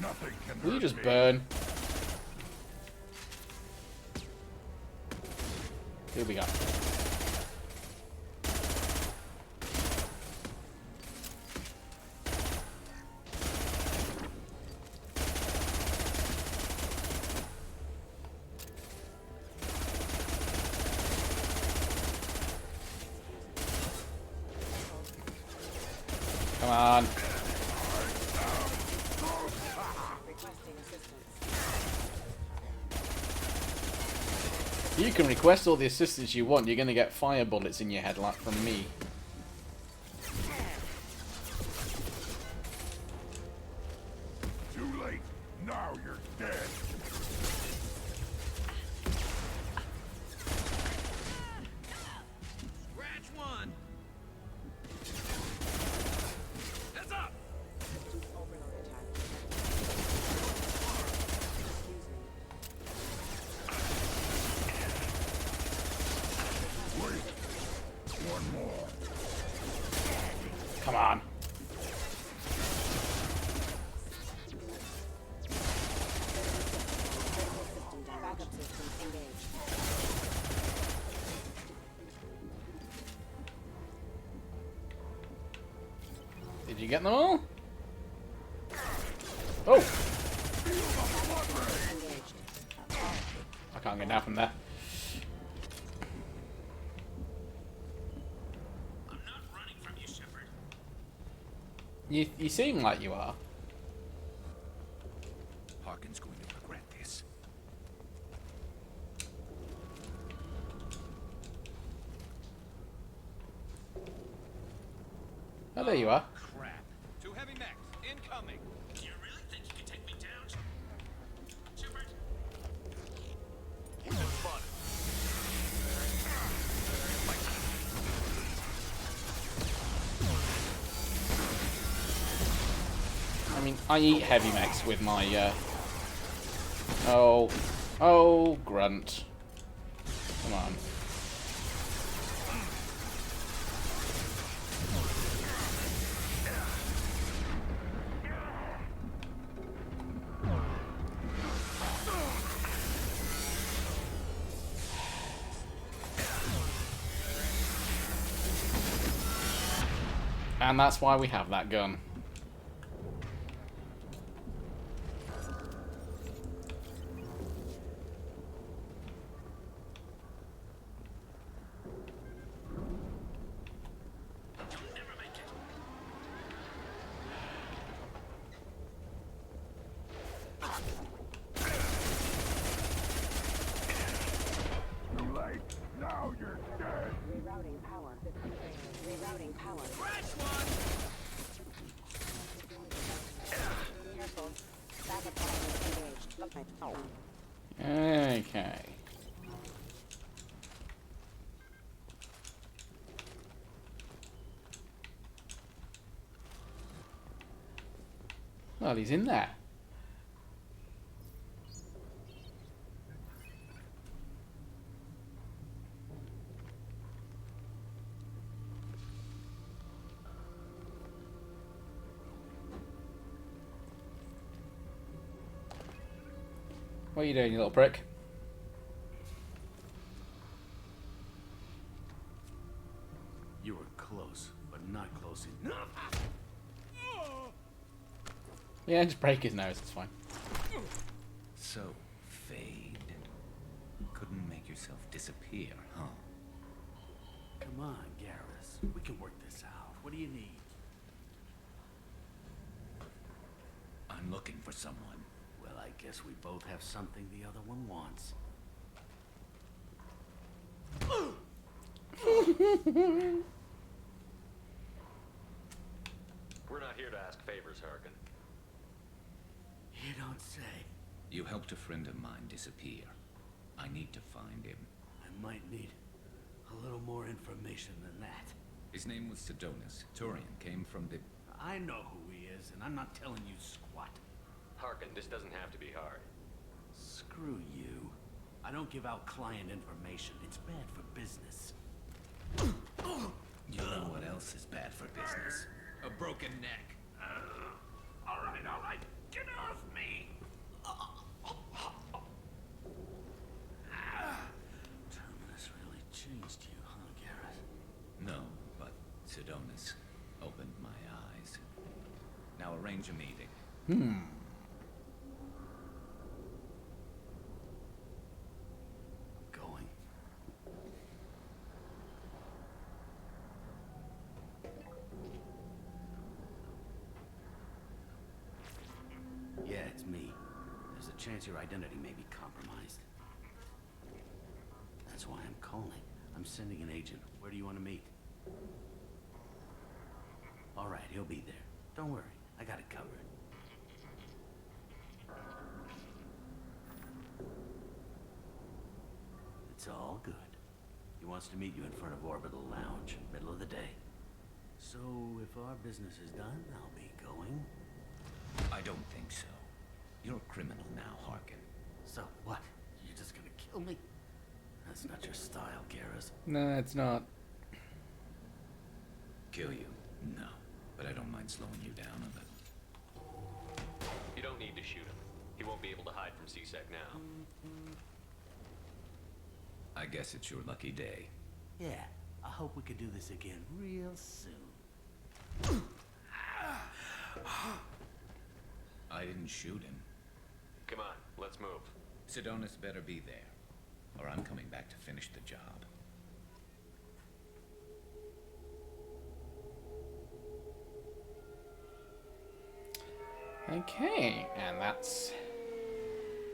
Nothing can Will you hurt just me. burn? Here we go. Come on. You can request all the assistance you want. You're going to get fire bullets in your head like from me. Too late. Now you're dead. Scratch one. Heads up. One more. Come on. Did you get them all? Oh! I can't get down from there. I'm not running from you, Shepard. You seem like you are. Harkin's going to regret this. Oh, there you are. Crap. Two heavy mechs incoming. Do you really think you can take me down, Shepard? You've been spotted. I mean, I eat heavy mechs with my, Oh, grunt. Come on. And that's why we have that gun. Too late. Now you're dead. Rerouting power. Rerouting power. Scratch one. Careful. Backup power engaged. Okay. Well, he's in there. What are you doing, you little prick? Yeah, just break his nose, it's fine. So, Fade. Couldn't make yourself disappear, huh? Come on, Garrus. We can work this out. What do you need? I'm looking for someone. Well, I guess we both have something the other one wants. We're not here to ask favors, Harkin. You don't say. You helped a friend of mine disappear. I need to find him. I might need a little more information than that. His name was Sidonus. Turian came from the... I know who he is, and I'm not telling you squat. Harkin, this doesn't have to be hard. Screw you. I don't give out client information. It's bad for business. You know what else is bad for business? A broken neck. All right. Get off me! Terminus really changed you, huh, Garrett? No, but Sidonus opened my eyes. Now arrange a meeting. Going. Yeah, it's me. There's a chance your identity may be compromised. That's why I'm calling. I'm sending an agent. Where do you want to meet? All right, he'll be there. Don't worry, I got it covered. It's all good. He wants to meet you in front of Orbital Lounge, middle of the day. So, if our business is done, I'll be going. I don't think so. You're a criminal now, Harkin. So what? You're just gonna kill me? That's not your style, Garrus. No, it's not. Kill you? No. But I don't mind slowing you down a bit. You don't need to shoot him. He won't be able to hide from C-Sec now. I guess it's your lucky day. Yeah, I hope we can do this again real soon. I didn't shoot him. Come on, let's move. Sidonus better be there, or I'm coming back to finish the job. Okay, and that's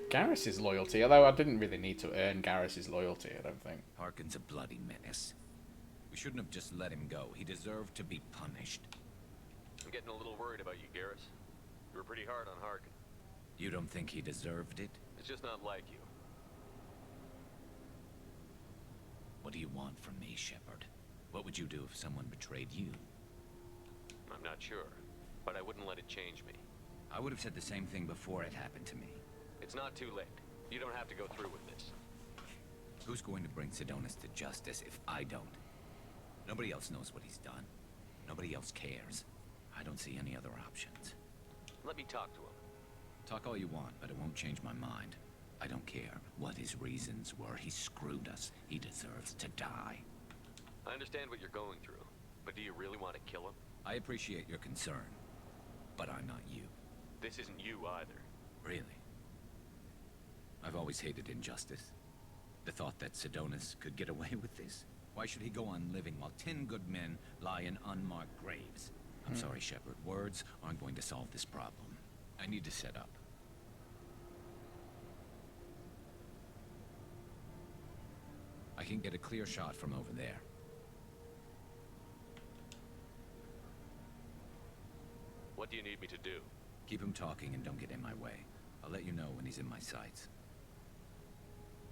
Garrus's loyalty, although I didn't really need to earn Garrus's loyalty, I don't think. Harkin's a bloody menace. We shouldn't have just let him go. He deserved to be punished. I'm getting a little worried about you, Garrus. You were pretty hard on Harkin. You don't think he deserved it? It's just not like you. What do you want from me, Shepard? What would you do if someone betrayed you? I'm not sure, but I wouldn't let it change me. I would have said the same thing before it happened to me. It's not too late. You don't have to go through with this. Who's going to bring Sidonus to justice if I don't? Nobody else knows what he's done. Nobody else cares. I don't see any other options. Let me talk to him. Talk all you want, but it won't change my mind. I don't care what his reasons were. He screwed us. He deserves to die. I understand what you're going through, but do you really want to kill him? I appreciate your concern, but I'm not you. This isn't you either. Really? I've always hated injustice. The thought that Sidonus could get away with this. Why should he go on living while 10 good men lie in unmarked graves? I'm sorry, Shepard. Words aren't going to solve this problem. I need to set up. I can get a clear shot from over there. What do you need me to do? Keep him talking and don't get in my way. I'll let you know when he's in my sights.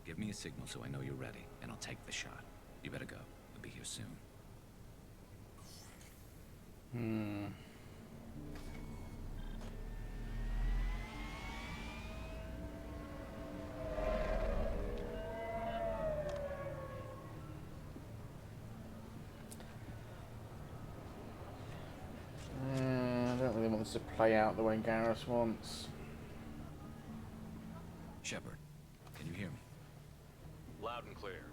Give me a signal so I know you're ready, and I'll take the shot. You better go. I'll be here soon. I don't really want this to play out the way Garrus wants. Shepard, can you hear me? Loud and clear.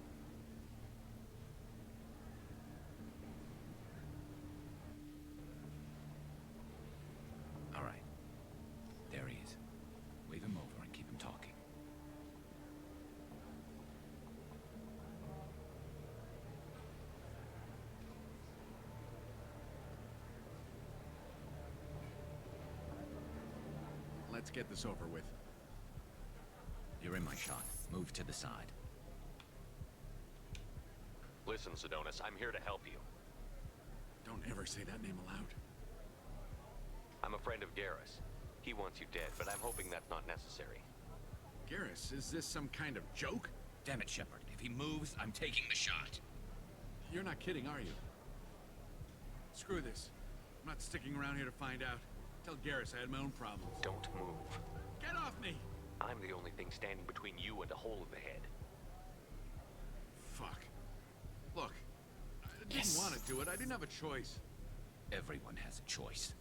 Let's get this over with. You're in my shot. Move to the side. Listen, Sedonis, I'm here to help you. Don't ever say that name aloud. I'm a friend of Garrus. He wants you dead, but I'm hoping that's not necessary. Garrus, is this some kind of joke? Damn it, Shepard. If he moves, I'm taking the shot. You're not kidding, are you? Screw this. I'm not sticking around here to find out. Tell Garrus I had my own problems. Don't move. Get off me! I'm the only thing standing between you and a hole in the head. Fuck. Look, I didn't want to do it. I didn't have a choice. Everyone has a choice.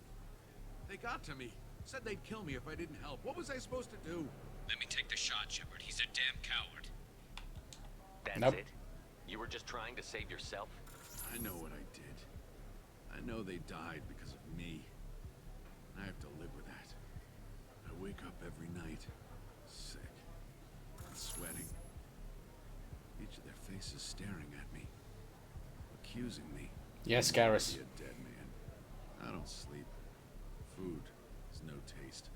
They got to me. Said they'd kill me if I didn't help. What was I supposed to do? Let me take the shot, Shepard. He's a damn coward. That's it? You were just trying to save yourself? I know what I did. I know they died because of me. I have to live with that. I wake up every night, sick, and sweating. Each of their faces staring at me, accusing me. Yes, Garrus. Be a dead man. I don't sleep. Food has no taste.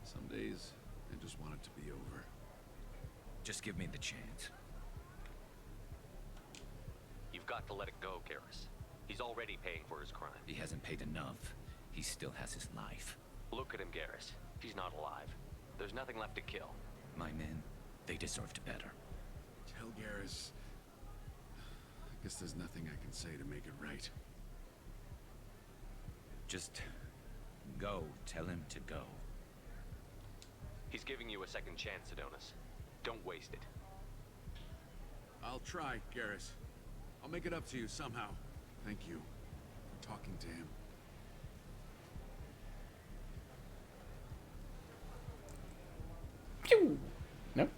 Some days, I just want it to be over. Just give me the chance. You've got to let it go, Garrus. He's already paying for his crime. He hasn't paid enough. He still has his life. Look at him, Garrus. He's not alive. There's nothing left to kill. My men, they deserved better. Tell Garrus. I guess there's nothing I can say to make it right. Just go. Tell him to go. He's giving you a second chance, Sedonis. Don't waste it. I'll try, Garrus. I'll make it up to you somehow. Thank you for talking to him. Pew! Nope.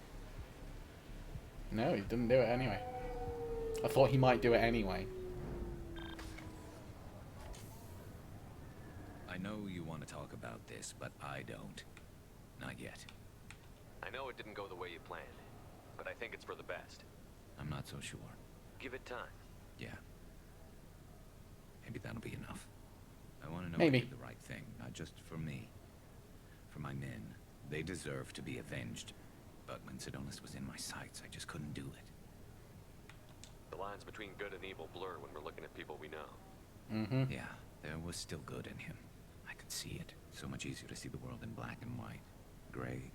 No, he didn't do it anyway. I thought he might do it anyway. I know you want to talk about this, but I don't. Not yet. I know it didn't go the way you planned, but I think it's for the best. I'm not so sure. Give it time. Yeah. Maybe that'll be enough. I want to know Maybe. I did the right thing, not just for me. For my men. They deserve to be avenged. But when Sedonis was in my sights, I just couldn't do it. The lines between good and evil blur when we're looking at people we know. Mm-hmm. Yeah, there was still good in him. I could see it. So much easier to see the world in black and white. Gray.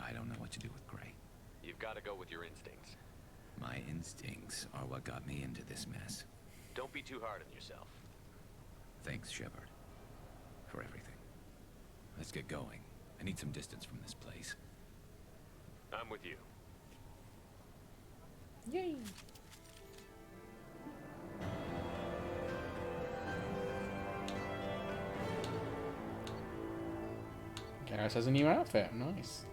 I don't know what to do with gray. You've got to go with your instincts. My instincts are what got me into this mess. Don't be too hard on yourself. Thanks, Shepard. For everything. Let's get going. I need some distance from this place. I'm with you. Yay! Garrus has a new outfit. Nice.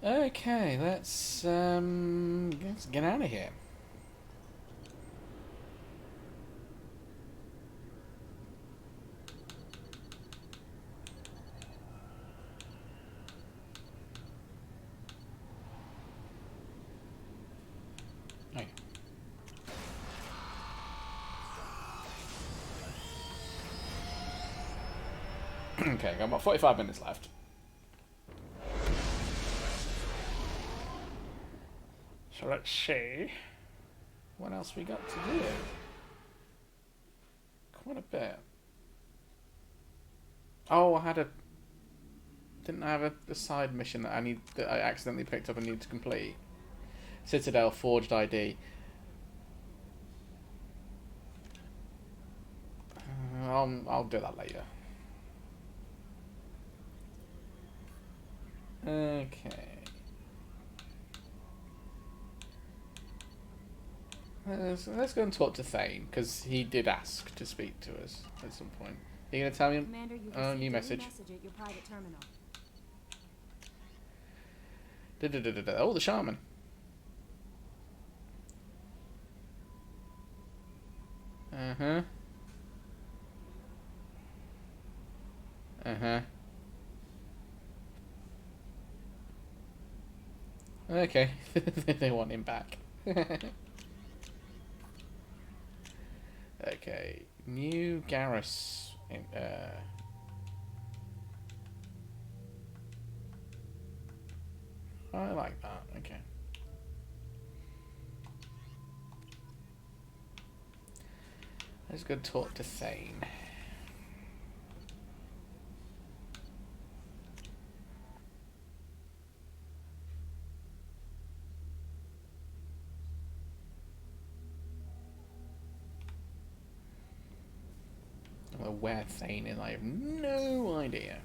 Okay, let's get out of here. Okay. Okay, got about 45 minutes left. So let's see what else we got to do. Quite a bit. Oh, didn't I have a side mission that I accidentally picked up and need to complete? Citadel forged ID. I'll do that later. Okay. Let's go and talk to Thane, because he did ask to speak to us at some point. Are you going to tell me? Commander, you've Oh, received new a message. message at your private terminal. Oh, the shaman. Uh-huh. Uh-huh. Okay, they want him back. Okay, new Garrus. I like that. Okay. Let's go talk to Thane. Well, where Thane is, I have no idea.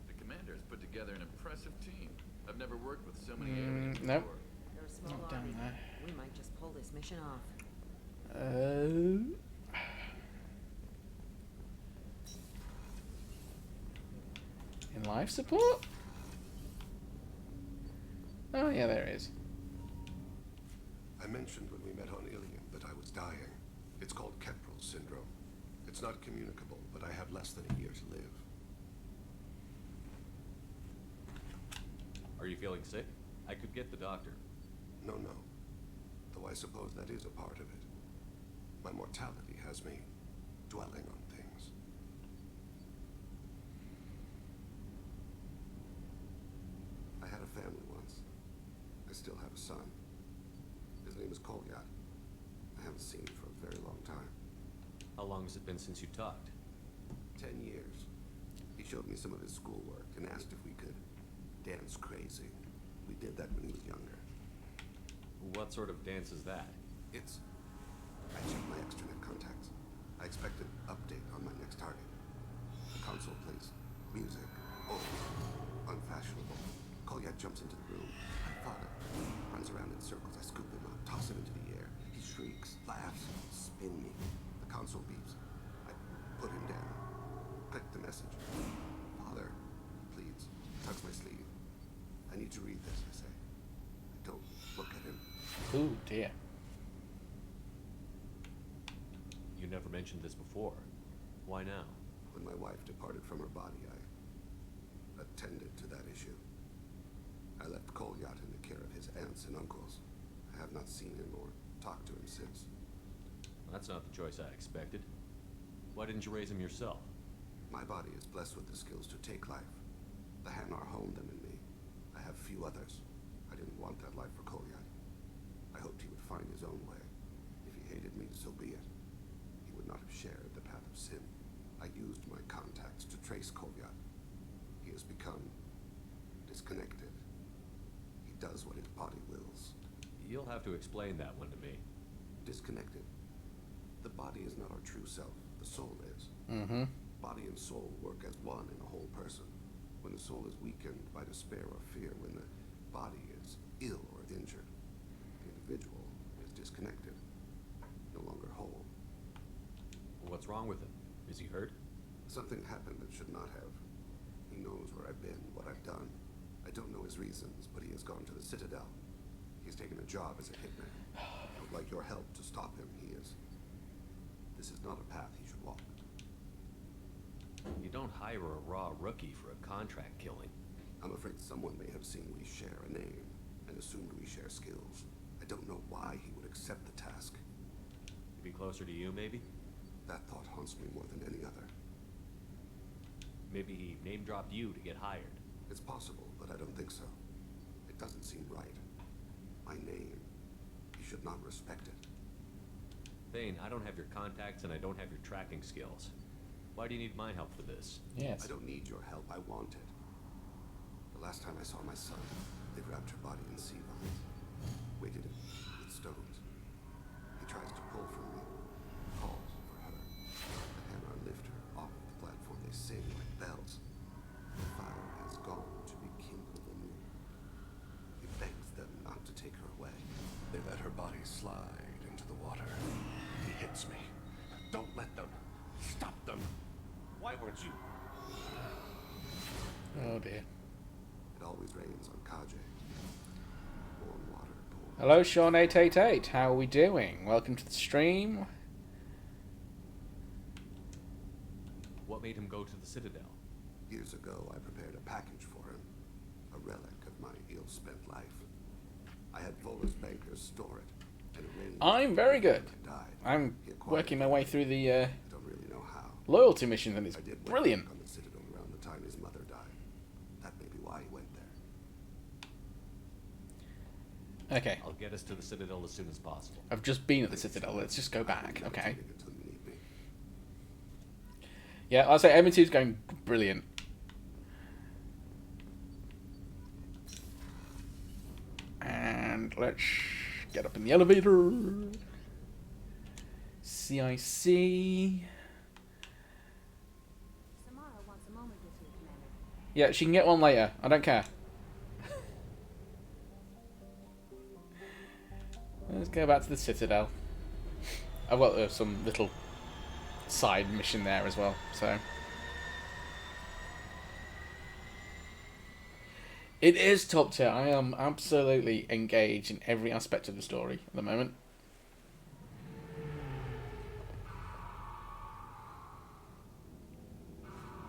The commander's put together an impressive team. I've never worked with so many aliens before. Nope. They're a small Not down army. there. We might just pull this mission off. In life support? Oh yeah, there it is. I mentioned when we met on Ilium that I was dying. It's called Keprel syndrome. It's not communicable, but I have less than a year to live. Are you feeling sick? I could get the doctor. No. Though I suppose that is a part of it. My mortality has me dwelling on things. I had a family once. I still have a son. His name is Kolyat. I haven't seen him for a very long time. How long has it been since you talked? 10 years. He showed me some of his schoolwork and asked if we could dance crazy. We did that when he was younger. What sort of dance is that? I checked my extranet contacts. I expect an update on my next target. The console plays music, old, unfashionable. Kolyat jumps into the room. I follow. Runs around in circles. I scoop him up, toss him into the air. He shrieks, laughs, spin me. The console beeps. I put him down. Click the message. Father, please, tugs my sleeve. I need to read this, I say. I don't look at him. Ooh, dear. You never mentioned this before. Why now? When my wife departed from her body, I attended to that issue. I left Kolyat in the care of his aunts and uncles. I have not seen him or talked to him since. That's not the choice I expected. Why didn't you raise him yourself? My body is blessed with the skills to take life. The Hanar honed them in me. I have few others. I didn't want that life for Kolyat. I hoped he would find his own way. If he hated me, so be it. He would not have shared the path of sin. I used my contacts to trace Kolyat. He has become disconnected. He does what his body wills. You'll have to explain that one to me. Disconnected. The body is not our true self. The soul is. Mm-hmm. Body and soul work as one in a whole person. When the soul is weakened by despair or fear, when the body is ill or injured, the individual is disconnected, no longer whole. What's wrong with him? Is he hurt? Something happened that should not have. He knows where I've been, what I've done. I don't know his reasons, but he has gone to the Citadel. He's taken a job as a hitman. I would like your help to stop him. This is not a path he should walk. You don't hire a raw rookie for a contract killing. I'm afraid someone may have seen we share a name and assumed we share skills. I don't know why he would accept the task. To be closer to you, maybe? That thought haunts me more than any other. Maybe he name-dropped you to get hired. It's possible, but I don't think so. It doesn't seem right. My name. He should not respect it. Thane, I don't have your contacts and I don't have your tracking skills. Why do you need my help for this? Yes. I don't need your help. I want it. The last time I saw my son, they wrapped her body in sea vines, weighted it with stones. He tries to pull from me, calls for her. The Hanar lift her off the platform. They sing like bells. The fire has gone to be kindled anew. He begs them not to take her away. They let her body slide into the water. He hits me. Don't let them. Stop them. Why weren't you? Oh dear. It always rains on Kaje. Warm water. Hello, Sean888. How are we doing? Welcome to the stream. What made him go to the Citadel? Years ago, I prepared a package for him. A relic of my ill-spent life. I had Vola's bankers store it and arrange. I'm very good. Died. I'm working my way through the Don't really know how. loyalty missions, and it's I did brilliant. on the Citadel around the time his mother died. That may be why he went there. Okay. I'll get us to the Citadel as soon as possible. I've just been at the Citadel. Let's just go back. Okay. Yeah, I'll say M2's going brilliant. And let's get up in the elevator. CIC. Samara wants a moment with you, Commander. Yeah, she can get one later. I don't care. Let's go back to the Citadel. I've got some little side mission there as well, so. It is top tier. I am absolutely engaged in every aspect of the story at the moment.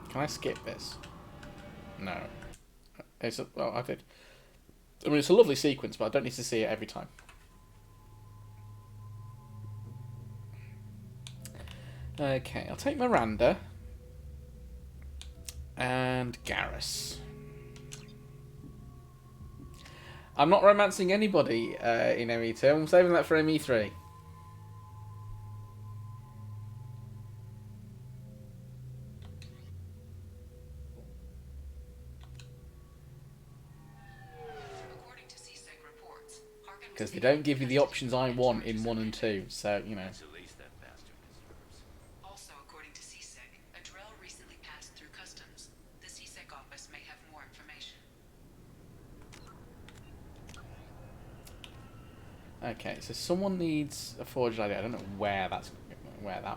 Can I skip this? No. Well, I did. I mean, it's a lovely sequence, but I don't need to see it every time. Okay, I'll take Miranda and Garrus. I'm not romancing anybody in ME2. I'm saving that for ME3. Because they don't give you the options I want in 1 and 2, so, you know. Also, according to CSEC, a drill recently passed through customs. The CSEC office may have more information. Okay, so someone needs a forged ID. I don't know where that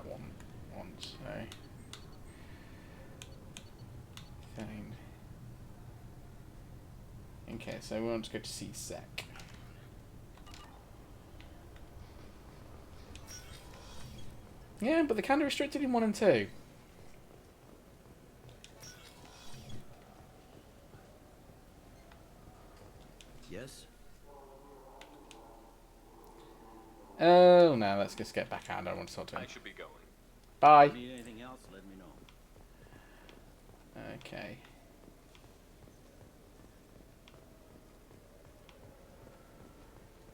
one wants. So. Fine. Okay, so we want to go to CSEC. Yeah, but they're kind of restricted in 1 and 2. Yes? Oh, no, let's just get back out. I don't want to talk to him. I should be going. Bye. If you need anything else, let me know. Okay.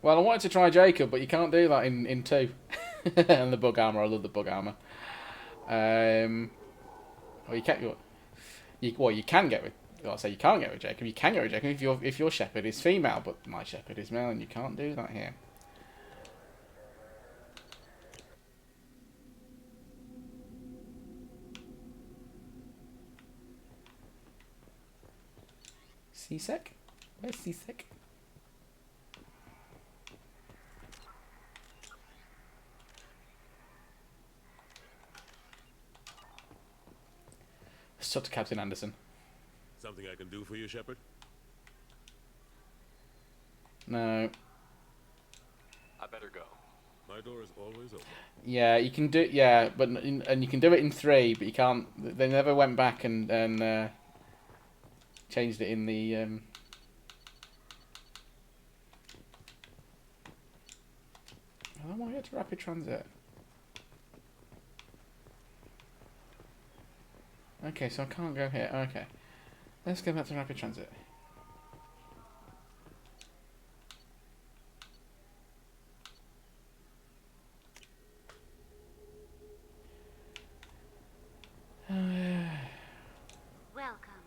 Well, I wanted to try Jacob, but you can't do that in 2. And the bug armor, I love the bug armor. Well, you can't. You can get with. Well, I say you can't get with Jacob. You can get with Jacob if your shepherd is female, but my shepherd is male, and you can't do that here. CSEC? Where's CSEC? Let's talk to Captain Anderson. Something I can do for you, Shepard? No. I better go. My door is always open. Yeah, you can do. Yeah, but and you can do it in 3, but you can't. They never went back and changed it in the. I don't want to get to rapid transit. Okay, so I can't go here. Okay, let's go back to rapid transit. Welcome.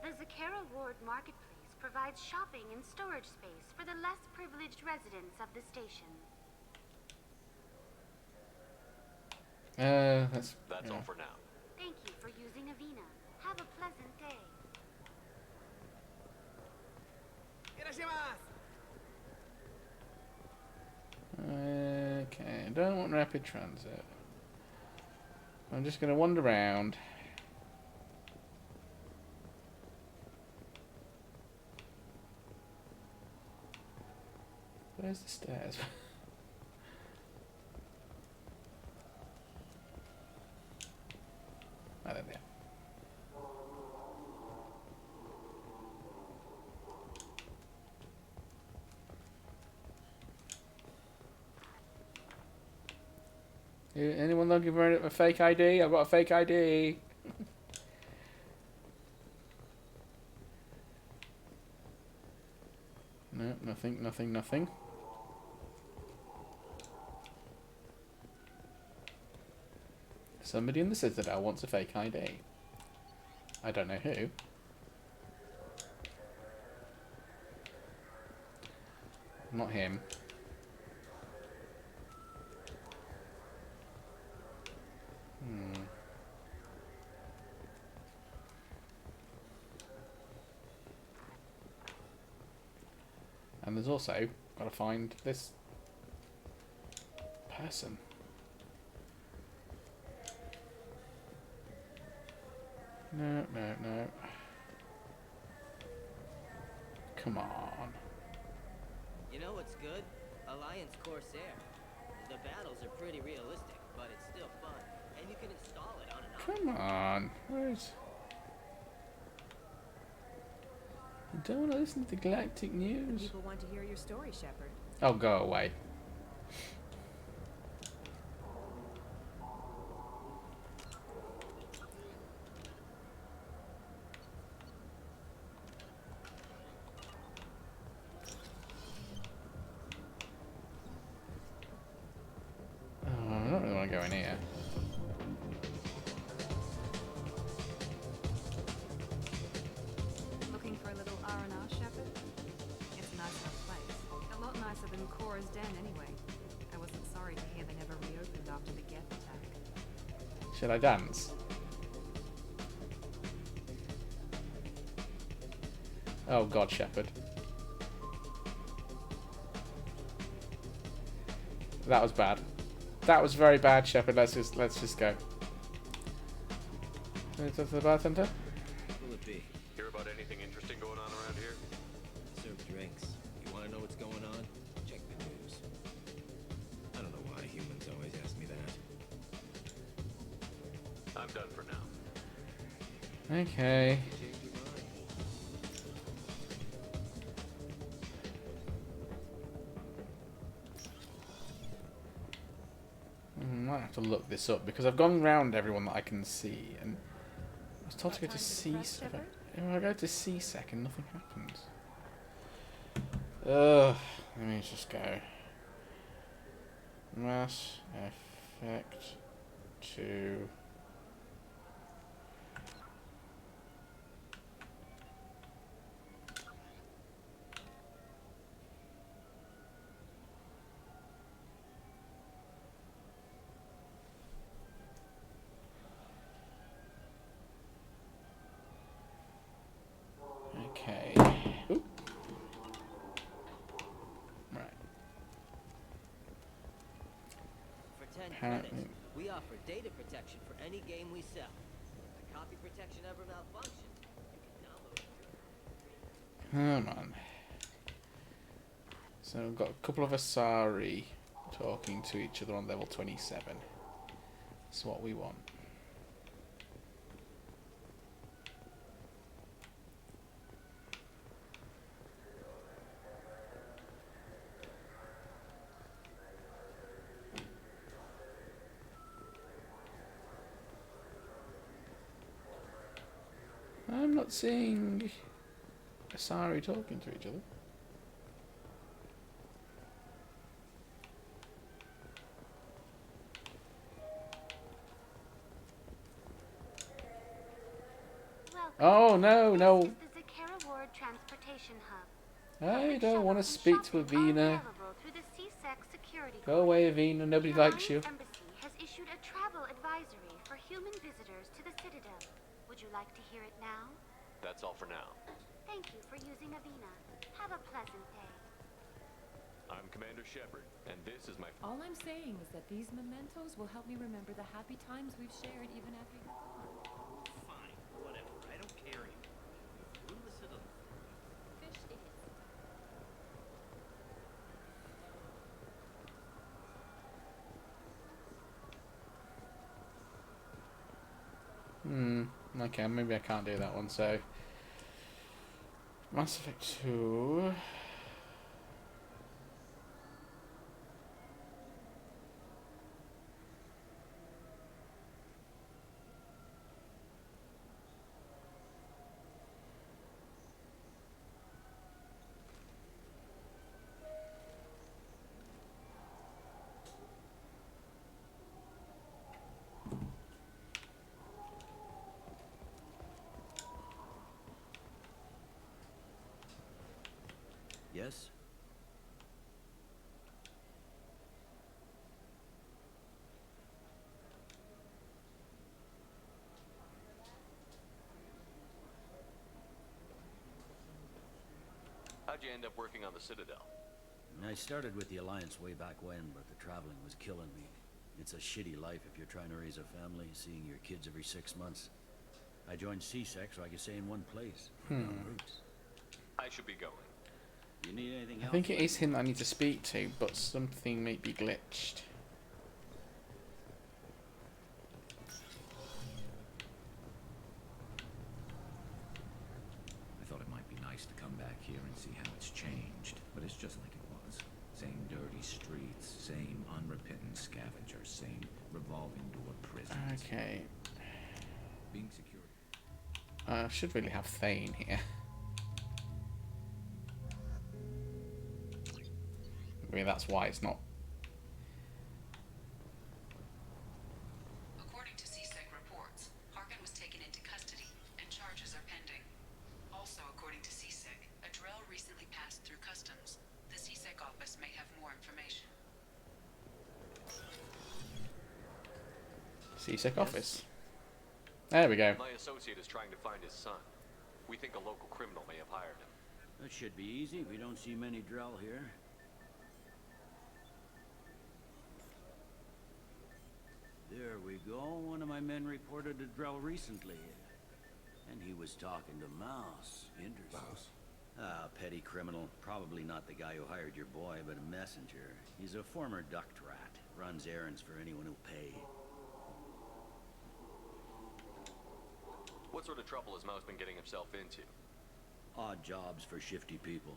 The Zakera Ward Marketplace provides shopping and storage space for the less privileged residents of the station. That's yeah. All for now. Thank you for using Avena. Have a pleasant day. Okay, I don't want rapid transit. I'm just going to wander around. Where's the stairs? Oh, there they are. Anyone looking for a fake ID? I've got a fake ID. No, nothing, nothing, nothing. Somebody in the Citadel wants a fake ID. I don't know who. Not him. And there's also got to find this person. No, no, no. Come on. You know what's good? Alliance Corsair. The battles are pretty realistic, but it's still fun. And you can install it on an Come on. Where's... I don't want to listen to the Galactic News. People want to hear your story, Shepard. Oh, go away. Oh, I don't really want to go in here. Looking for a little R&R, Shepard? It's a nice enough place. A lot nicer than Cora's den, anyway. I wasn't sorry to hear they never reopened after the Geth attack. Should I dance? Oh God, Shepard. That was bad. That was very bad, Shepard. Let's just go. Can we talk to the bartender? Will it be? Hear about anything interesting going on around here? Serve drinks. You want to know what's going on? Check the news. I don't know why humans always ask me that. I'm done for now. Okay. I might have to look this up because I've gone round everyone that I can see, and I was told to go to C-Sec. If I go to C-Sec and nothing happens. Ugh. Let me just go. Mass Effect 2. Okay. Oop. Right. For 10 Apparently. credits, we offer data protection for any game we sell. If the copy protection ever malfunctions, you can download it. Come on. So we've got a couple of Asari talking to each other on level 27. That's what we want. I'm not seeing Asari talking to each other. Oh no, no. This is the Zakera Ward Transportation Hub. I don't want to speak to Avina. Through the C-Sec security Go away, Avina. Nobody likes you. Embassy has issued a travel advisory for human visitors to the Citadel. Would you like to hear it now? That's all for now. Thank you for using Avina. Have a pleasant day. I'm Commander Shepard, and this is my... All I'm saying is that these mementos will help me remember the happy times we've shared even after you're gone. Fine, whatever. I don't care anymore. We'll listen to Fish it. Okay, maybe I can't do that one, so... Mass Effect 2... guess. How'd you end up working on the Citadel? I started with the Alliance way back when, but the traveling was killing me. It's a shitty life if you're trying to raise a family, seeing your kids every 6 months. I joined CSEC so I could stay in one place. I should be going. You need anything I else? think it is him I need to speak to, but something may be glitched. I thought it might be nice to come back here and see how it's changed, but it's just like it was. Same dirty streets, same unrepentant scavengers, same revolving door prisons. Okay. Being secure. I should really have Thane here. Maybe that's why it's not. According to CSEC reports, Harkin was taken into custody and charges are pending. Also, according to CSEC, a drill recently passed through customs. The CSEC office may have more information. CSEC office. There we go. My associate is trying to find his son. We think a local criminal may have hired him. That should be easy. We don't see many Drell here. There we go. One of my men reported a Drell recently. And he was talking to Mouse. Interesting. Mouse? Ah, petty criminal. Probably not the guy who hired your boy, but a messenger. He's a former duct rat. Runs errands for anyone who'll pay. What sort of trouble has Mouse been getting himself into? Odd jobs for shifty people.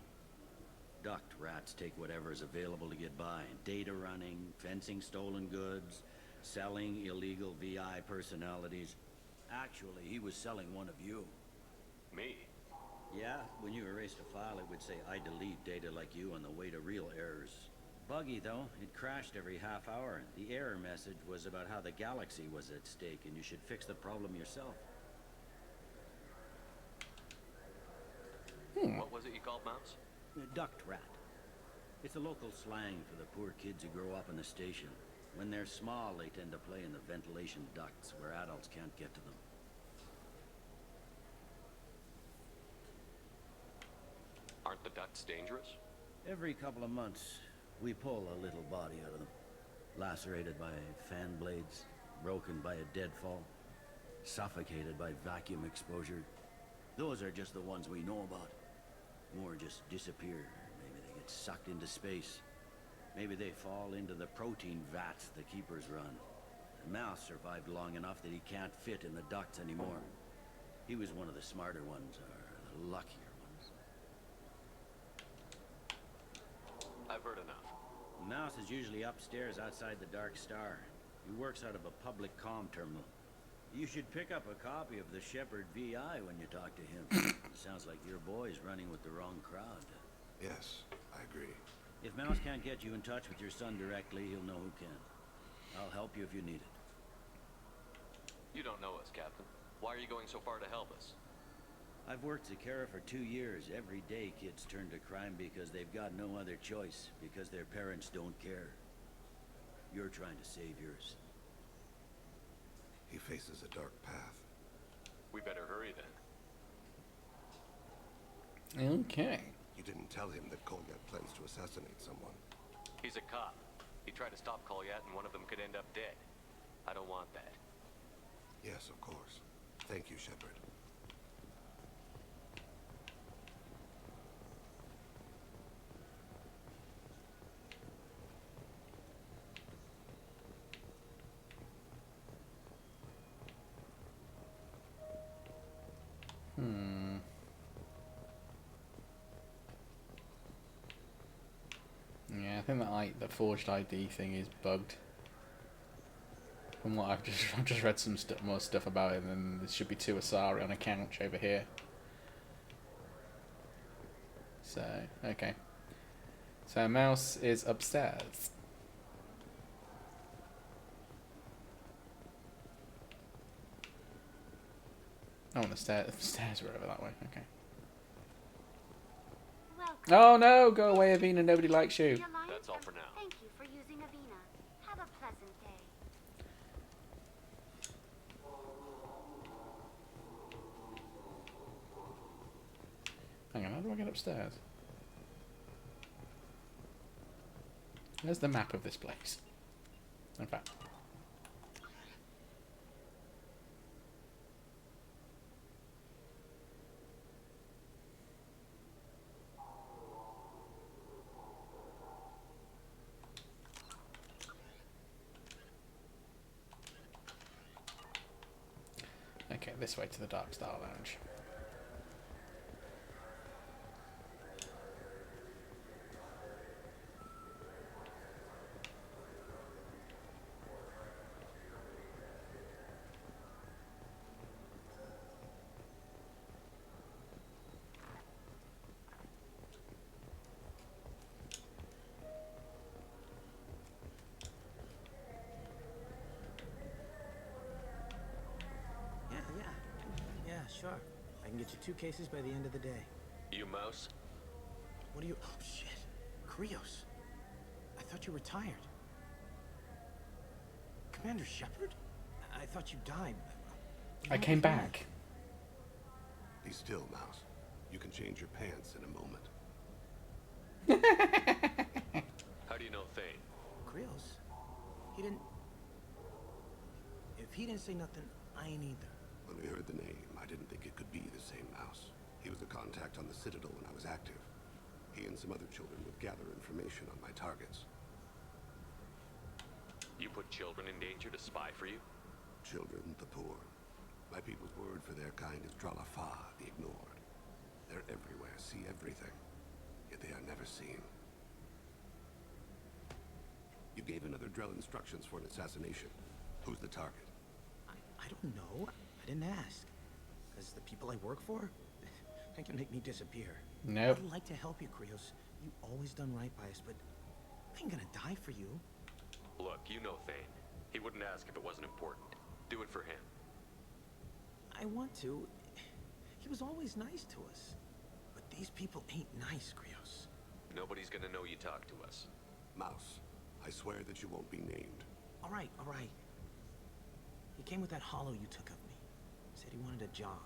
Duct rats take whatever is available to get by. Data running, fencing stolen goods, selling illegal VI personalities. Actually, he was selling one of you. Me? Yeah, when you erased a file, it would say, I delete data like you on the way to real errors. Buggy, though. It crashed every half hour. The error message was about how the galaxy was at stake, and you should fix the problem yourself. What was it you called Mouse? Duct rat. It's a local slang for the poor kids who grow up in the station. When they're small, they tend to play in the ventilation ducts where adults can't get to them. Aren't the ducts dangerous? Every couple of months, we pull a little body out of them. Lacerated by fan blades, broken by a deadfall, suffocated by vacuum exposure. Those are just the ones we know about. More just disappear. Maybe they get sucked into space. Maybe they fall into the protein vats the keepers run. Mouse survived long enough that he can't fit in the ducts anymore. He was one of the smarter ones, or the luckier ones. I've heard enough. Mouse is usually upstairs outside the Dark Star. He works out of a public comm terminal. You should pick up a copy of the Shepherd VI when you talk to him. Sounds like your boy's running with the wrong crowd. Yes, I agree. If Mouse can't get you in touch with your son directly, he'll know who can. I'll help you if you need it. You don't know us, Captain. Why are you going so far to help us? I've worked Zakera for 2 years. Every day kids turn to crime because they've got no other choice, because their parents don't care. You're trying to save yours. He faces a dark path. We better hurry then. Okay. You didn't tell him that Kolyat plans to assassinate someone. He's a cop. He tried to stop Kolyat and one of them could end up dead. I don't want that. Yes, of course. Thank you, Shepard. Yeah, I think that the forged ID thing is bugged. From what I've just read some more stuff about it, and then there should be 2 Asari on a couch over here. So, okay. So Mouse is upstairs. Oh, on the stairs are over that way. Okay. Welcome. Oh no, go away, Avina, nobody likes you. That's all for now. Thank you for using Avina. Have a pleasant day. Hang on, how do I get upstairs? There's the map of this place. In fact. Okay, this way to the Dark Star Lounge. Yeah, sure. I can get you 2 cases by the end of the day. You mouse? What are you... Oh, shit. Krios. I thought you retired. Commander Shepard? I thought you died. I came back. Be still, Mouse. You can change your pants in a moment. How do you know Thane? Krios? He didn't... If he didn't say nothing, I ain't either. When we heard the name, I didn't think it could be the same Mouse. He was a contact on the Citadel when I was active. He and some other children would gather information on my targets. You put children in danger to spy for you? Children, the poor. My people's word for their kind is Dralafa, the ignored. They're everywhere, see everything. Yet they are never seen. You gave another Drell instructions for an assassination. Who's the target? I don't know. I didn't ask. As the people I work for, they can make me disappear. Nope. I'd like to help you, Krios. You always done right by us, but I ain't gonna die for you. Look, you know Thane. He wouldn't ask if it wasn't important. Do it for him. I want to. He was always nice to us. But these people ain't nice, Krios. Nobody's gonna know you talk to us. Mouse, I swear that you won't be named. All right, all right. He came with that hollow you took of me. Said he wanted a job.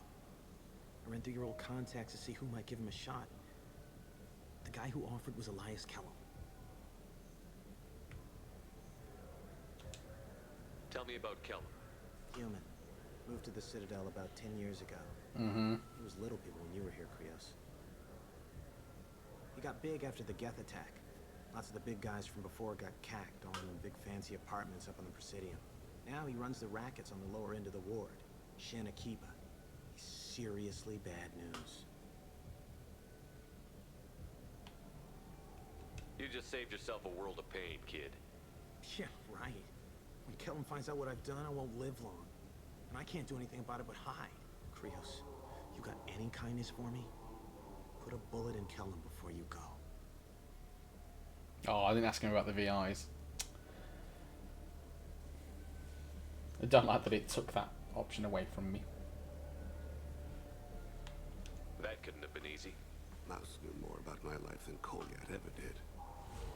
I ran through your old contacts to see who might give him a shot. The guy who offered was Elias Kellum. Tell me about Kellum. Human. Moved to the Citadel about 10 years ago. Mm-hmm. He was little people when you were here, Krios. He got big after the Geth attack. Lots of the big guys from before got cacked, all in big fancy apartments up on the Presidium. Now he runs the rackets on the lower end of the ward. Shanakiba. He's seriously bad news. You just saved yourself a world of pain, kid. Yeah, right. When Kellum finds out what I've done, I won't live long. And I can't do anything about it but hide. Krios, you got any kindness for me? Put a bullet in Kellum before you go. Oh, I didn't ask him about the VIs. I don't like that it took that option away from me. That couldn't have been easy. Mouse knew more about my life than Kolyat ever did.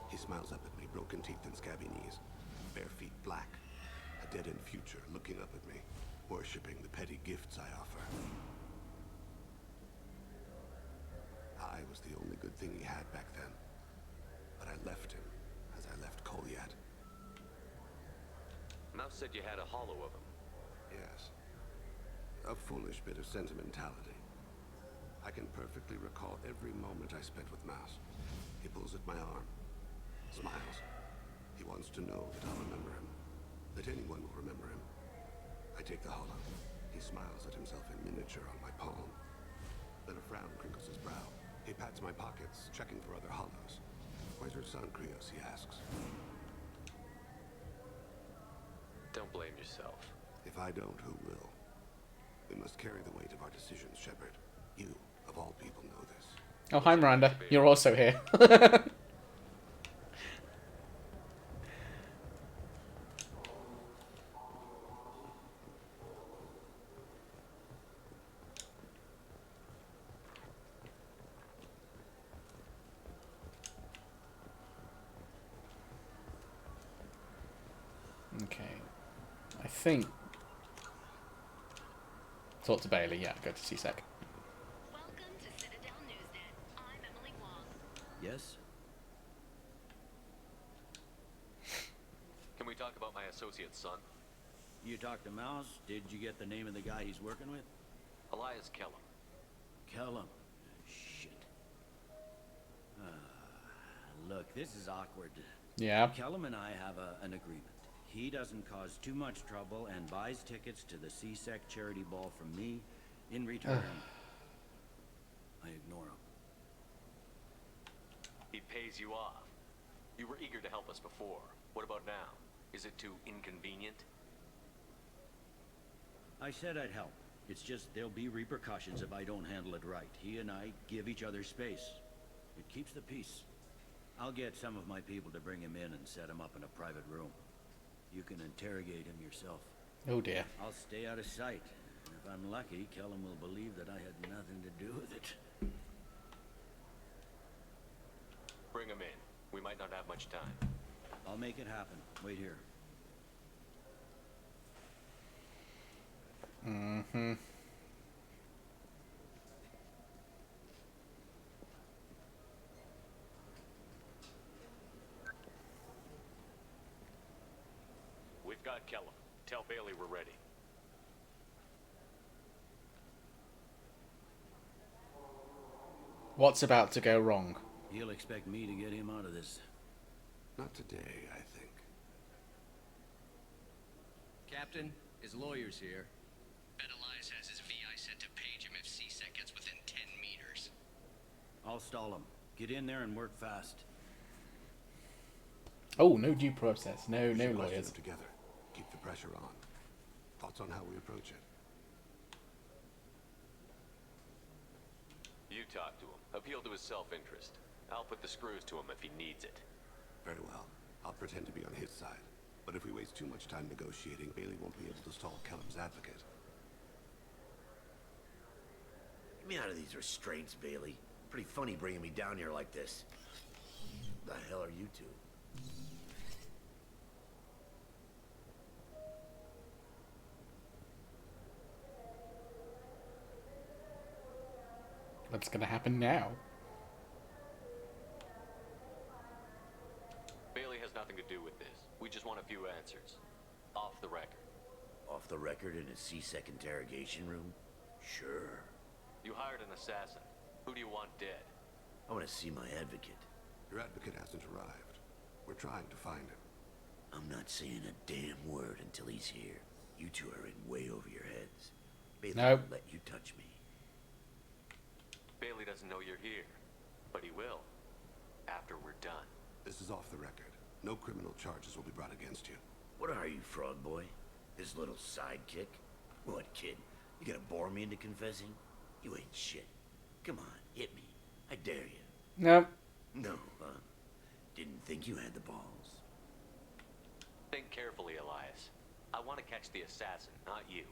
He smiles up at me, broken teeth and scabby knees, bare feet black, a dead-end future looking up at me, worshipping the petty gifts I offer. I was the only good thing he had back then, but I left him as I left Kolyat. Mouse said you had a hollow of him. Yes. A foolish bit of sentimentality. I can perfectly recall every moment I spent with Mouse. He pulls at my arm, smiles. He wants to know that I'll remember him, that anyone will remember him. I take the hollow. He smiles at himself in miniature on my palm. Then a frown crinkles his brow. He pats my pockets, checking for other hollows. Where's your son, Krios? He asks. Don't blame yourself. If I don't, who will? We must carry the weight of our decisions, Shepard. You, of all people, know this. Oh, hi Miranda. You're also here. think... Talk to Bailey, yeah, go to CSEC. Yes? Can we talk about my associate's son? You talked to Mouse? Did you get the name of the guy he's working with? Elias Kellum. Kellum. Shit. Look, this is awkward. Yeah. Kellum and I have an agreement. He doesn't cause too much trouble and buys tickets to the CSEC charity ball from me. In return, I ignore him. He pays you off. You were eager to help us before. What about now? Is it too inconvenient? I said I'd help. It's just there'll be repercussions if I don't handle it right. He and I give each other space. It keeps the peace. I'll get some of my people to bring him in and set him up in a private room. You can interrogate him yourself. Oh dear. I'll stay out of sight. And if I'm lucky, Kellum will believe that I had nothing to do with it. Bring him in. We might not have much time. I'll make it happen. Wait here. Mm-hmm. We've got Kellum. Tell Bailey we're ready. What's about to go wrong? He'll expect me to get him out of this. Not today, I think. Captain, his lawyer's here. Bet Elias has his VI set to page him if CSEC gets within 10 meters. I'll stall him. Get in there and work fast. Oh, no due process. No We should question lawyers. them together. Keep the pressure on. Thoughts on how we approach it? You talk to him. Appeal to his self-interest. I'll put the screws to him if he needs it. Very well. I'll pretend to be on his side. But if we waste too much time negotiating, Bailey won't be able to stall Kellum's advocate. Get me out of these restraints, Bailey. Pretty funny bringing me down here like this. The hell are you two? What's gonna happen now? Bailey has nothing to do with this. We just want a few answers. Off the record. Off the record in a CSEC interrogation room? Sure. You hired an assassin. Who do you want dead? I want to see my advocate. Your advocate hasn't arrived. We're trying to find him. I'm not saying a damn word until he's here. You two are in way over your heads. Bailey won't let you touch me. Bailey doesn't know you're here. But he will. After we're done. This is off the record. No criminal charges will be brought against you. What are you, frog boy? His little sidekick? What, kid? You gonna bore me into confessing? You ain't shit. Come on, hit me. I dare you. No. No, huh? Didn't think you had the balls. Think carefully, Elias. I want to catch the assassin, not you.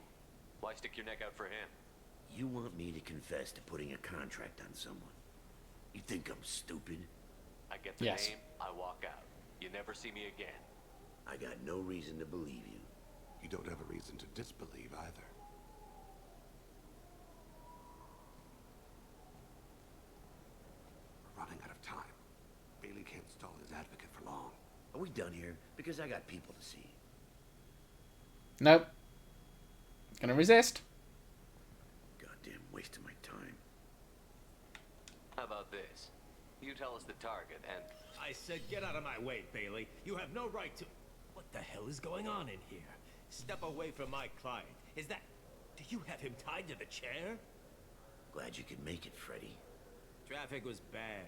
Why stick your neck out for him? You want me to confess to putting a contract on someone? You think I'm stupid? I get the name, I walk out. You never see me again. I got no reason to believe you. You don't have a reason to disbelieve either. We're running out of time. Bailey can't stall his advocate for long. Are we done here? Because I got people to see. Nope. Gonna resist. Goddamn waste of my time. How about this? You tell us the target and... I said get out of my way, Bailey. You have no right to... What the hell is going on in here? Step away from my client. Is that... Do you have him tied to the chair? Glad you could make it, Freddy. Traffic was bad.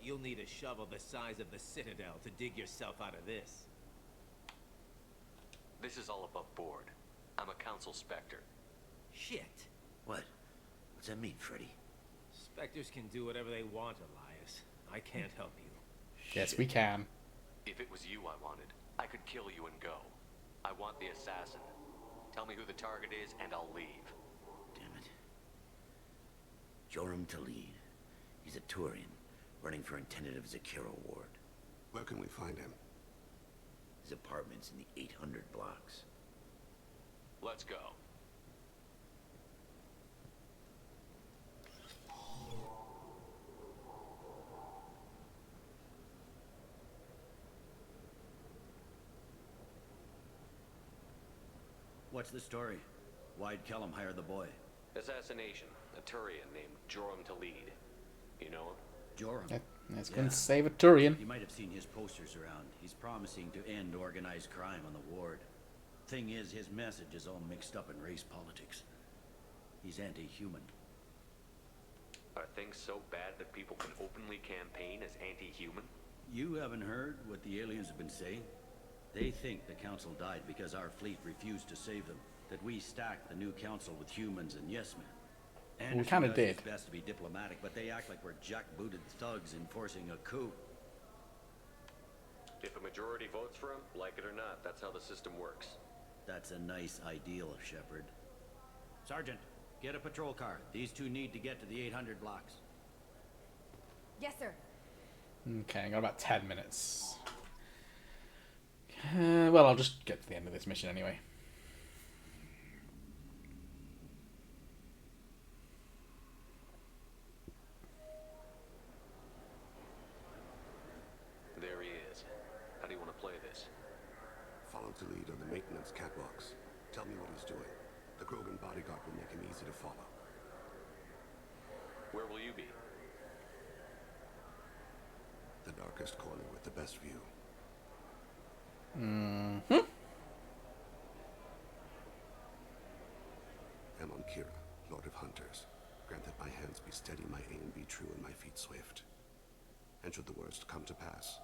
You'll need a shovel the size of the Citadel to dig yourself out of this. This is all above board. I'm a council specter. Shit. What? What's that mean, Freddy? Spectres can do whatever they want, Elias. I can't help you. Yes, we can. If it was you I wanted, I could kill you and go. I want the assassin. Tell me who the target is and I'll leave. Damn it. Joram Talid. He's a Turian, running for intendant of Zakira Ward. Where can we find him? His apartment's in the 800 blocks. Let's go. What's the story? Why'd Kellum hire the boy? Assassination. A Turian named Joram to lead. You know him? Joram? That's going to save a Turian. You might have seen his posters around. He's promising to end organized crime on the ward. Thing is, his message is all mixed up in race politics. He's anti-human. Are things so bad that people can openly campaign as anti-human? You haven't heard what the aliens have been saying? They think the council died because our fleet refused to save them. That we stacked the new council with humans and yes-men. We kind of did. It's best to be diplomatic, but they act like we're jackbooted thugs enforcing a coup. If a majority votes for him, like it or not, that's how the system works. That's a nice ideal, Shepard. Sergeant, get a patrol car. These two need to get to the 800 blocks. Yes, sir. Okay, I got about 10 minutes. Well, I'll just get to the end of this mission anyway. There he is. How do you want to play this? Follow to lead on the maintenance catwalks. Tell me what he's doing. The Krogan bodyguard will make him easy to follow. Where will you be? The darkest corner with the best view. Mm-hmm. I'm on Kira, Lord of Hunters. Grant that my hands be steady, my aim be true, and my feet swift. And should the worst come to pass,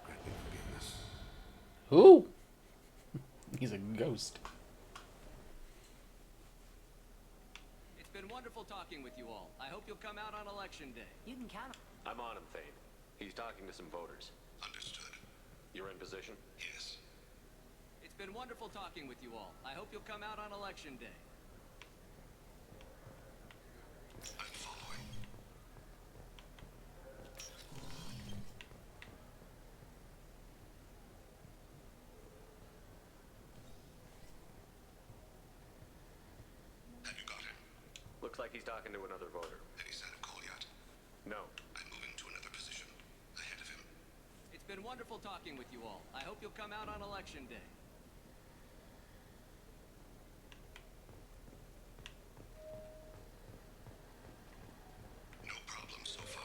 grant me forgiveness. Who? He's a ghost. It's been wonderful talking with you all. I hope you'll come out on election day. You can count on. I'm on him, Thane. He's talking to some voters. Understood. You're in position? Yes. It's been wonderful talking with you all. I hope you'll come out on election day. I'm following. Have you got him? Looks like he's talking to another voter. Any sign of call yet? No. I'm moving to another position. Ahead of him. It's been wonderful talking with you all. I hope you'll come out on election day. No problem so far.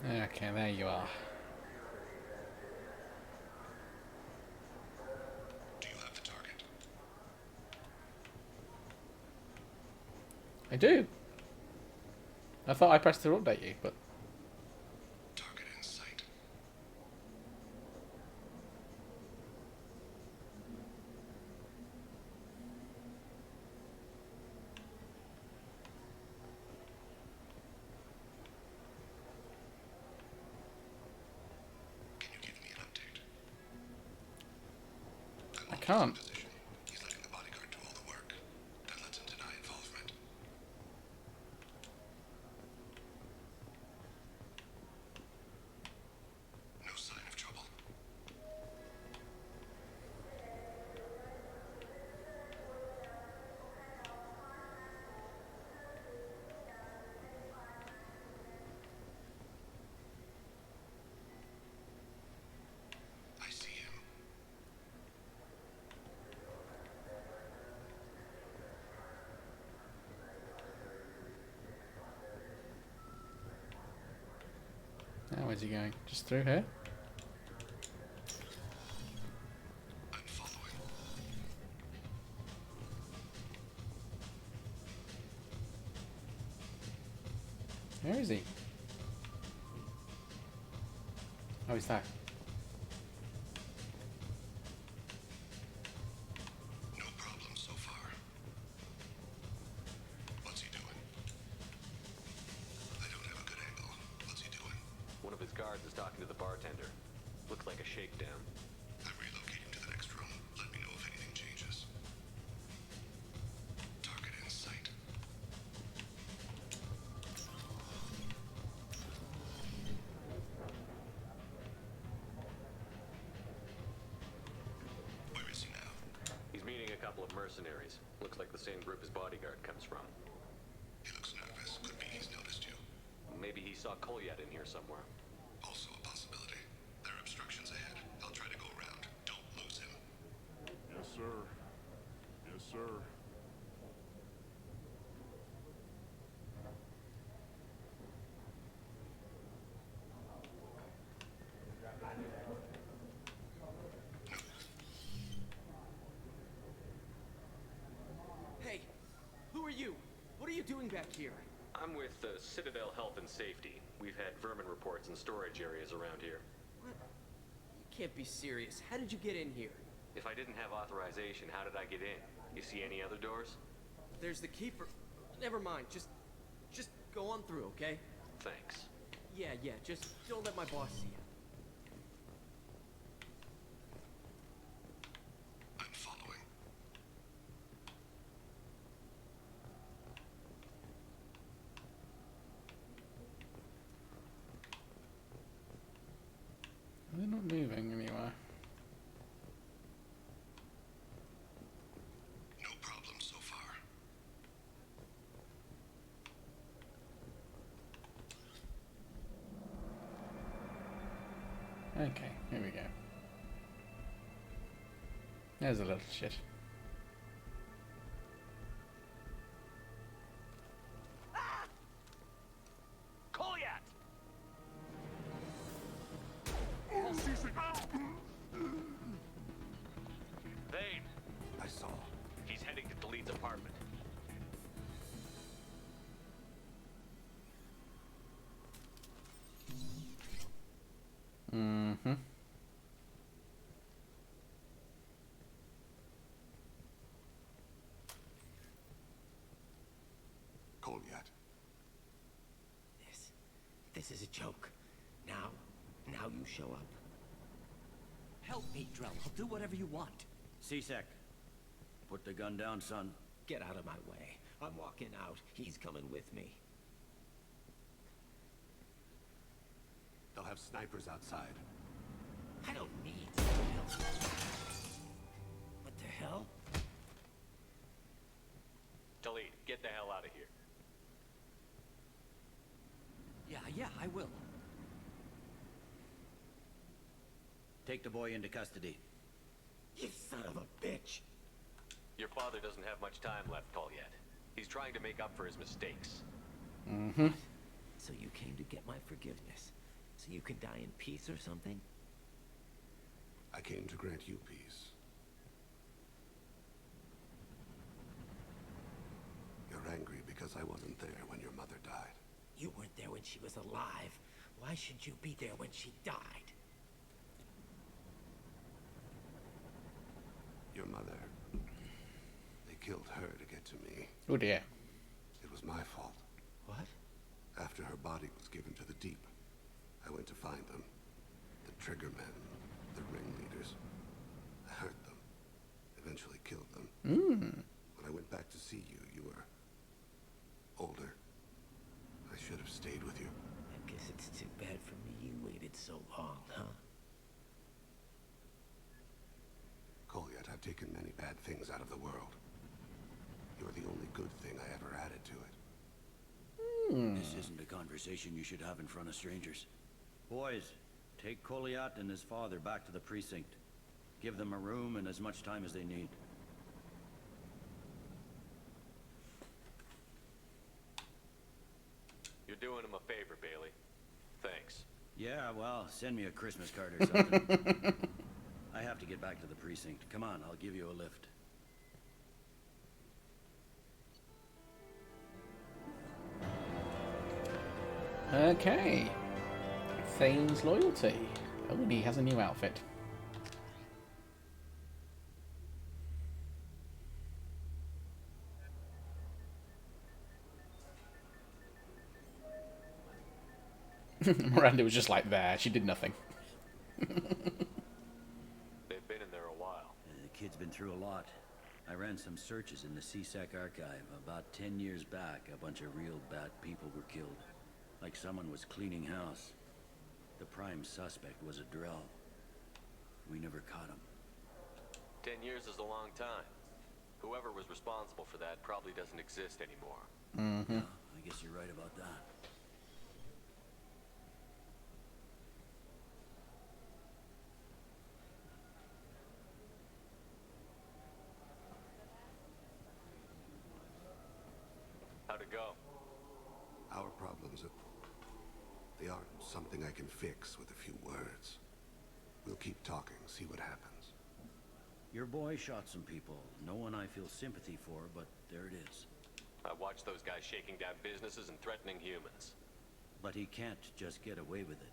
Okay, there you are. Do you have the target? I do. I thought I pressed to update you, but... Target in sight. Can you give me an update? I can't. He's letting the bodyguard do all the work. That lets him deny involvement. No sign of trouble. I see him. Now where's he going? Just through here? I'm following. Where is he? Oh, he's there. No problem so far. What's he doing? I don't have a good angle. What's he doing? One of his guards is talking to the bartender. Looks like a shakedown. I'm relocating to the next room. mercenaries. Looks like the same group his bodyguard comes from. He looks nervous. Could be he's noticed you. Maybe he saw Kolyat in here somewhere. Also a possibility. There are obstructions ahead. I'll try to go around. Don't lose him. Yes, sir. Yes, sir. Hey, who are you? What are you doing back here? I'm with Citadel Health and Safety. We've had vermin reports in storage areas around here. What? You can't be serious. How did you get in here? If I didn't have authorization, how did I get in? You see any other doors? There's the keeper. Never mind. Just go on through, okay? Thanks. Yeah, just don't let my boss see you. I'm following. They're not moving anywhere. No problem so far. Okay, here we go. There's a little shit. Kolyat! Vane! I saw. He's heading to Delete's apartment. Mm-hmm. Kolyat. This is a joke. Now you show up. Help me, Drell. I'll do whatever you want. C-Sec. Put the gun down, son. Get out of my way. I'm walking out. He's coming with me. They'll have snipers outside. I don't need help. What the hell? Delete, get the hell out of here. Yeah, I will. Take the boy into custody. You son of a bitch! Your father doesn't have much time left, Kolyat. He's trying to make up for his mistakes. Mm-hmm. So you came to get my forgiveness? So you can die in peace or something? I came to grant you peace. You're angry because I wasn't there when your mother died. You weren't there when she was alive. Why should you be there when she died? Your mother. They killed her to get to me. Oh dear. It was my fault. What? After her body was given to the deep, I went to find them. The triggermen, the ringleaders. I hurt them. Eventually killed them. When I went back to see you, you were older. I should have stayed with you. I guess it's too bad for me you waited so long, huh? Kolyat, I've taken many bad things out of the world. You're the only good thing I ever added to it. This isn't a conversation you should have in front of strangers. Boys, take Kolyat and his father back to the precinct. Give them a room and as much time as they need. You're doing him a favor, Bailey. Thanks. Yeah, well, send me a Christmas card or something. I have to get back to the precinct. Come on, I'll give you a lift. Okay. Thane's loyalty. Oh, and he has a new outfit. Miranda was just like there. She did nothing. They've been in there a while. The kid's been through a lot. I ran some searches in the C-Sec archive. About 10 years back, a bunch of real bad people were killed. Like someone was cleaning house. The prime suspect was a Drell. We never caught him. 10 years is a long time. Whoever was responsible for that probably doesn't exist anymore. Mm-hmm. Yeah, I guess you're right about that. How'd it go? Our problems they aren't something I can fix with a few words. We'll keep talking, see what happens. Your boy shot some people. No one I feel sympathy for, but there it is. I watched those guys shaking down businesses and threatening humans. But he can't just get away with it.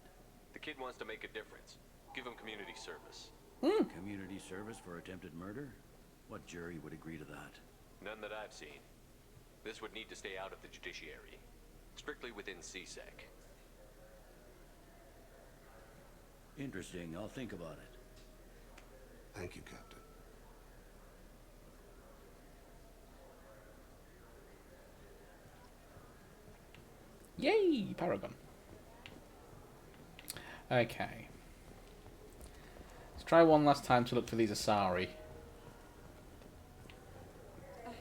The kid wants to make a difference. Give him community service. Community service for attempted murder? What jury would agree to that? None that I've seen. This would need to stay out of the judiciary. Strictly within CSEC. Interesting. I'll think about it. Thank you, Captain. Yay, Paragon. Okay. Let's try one last time to look for these Asari. I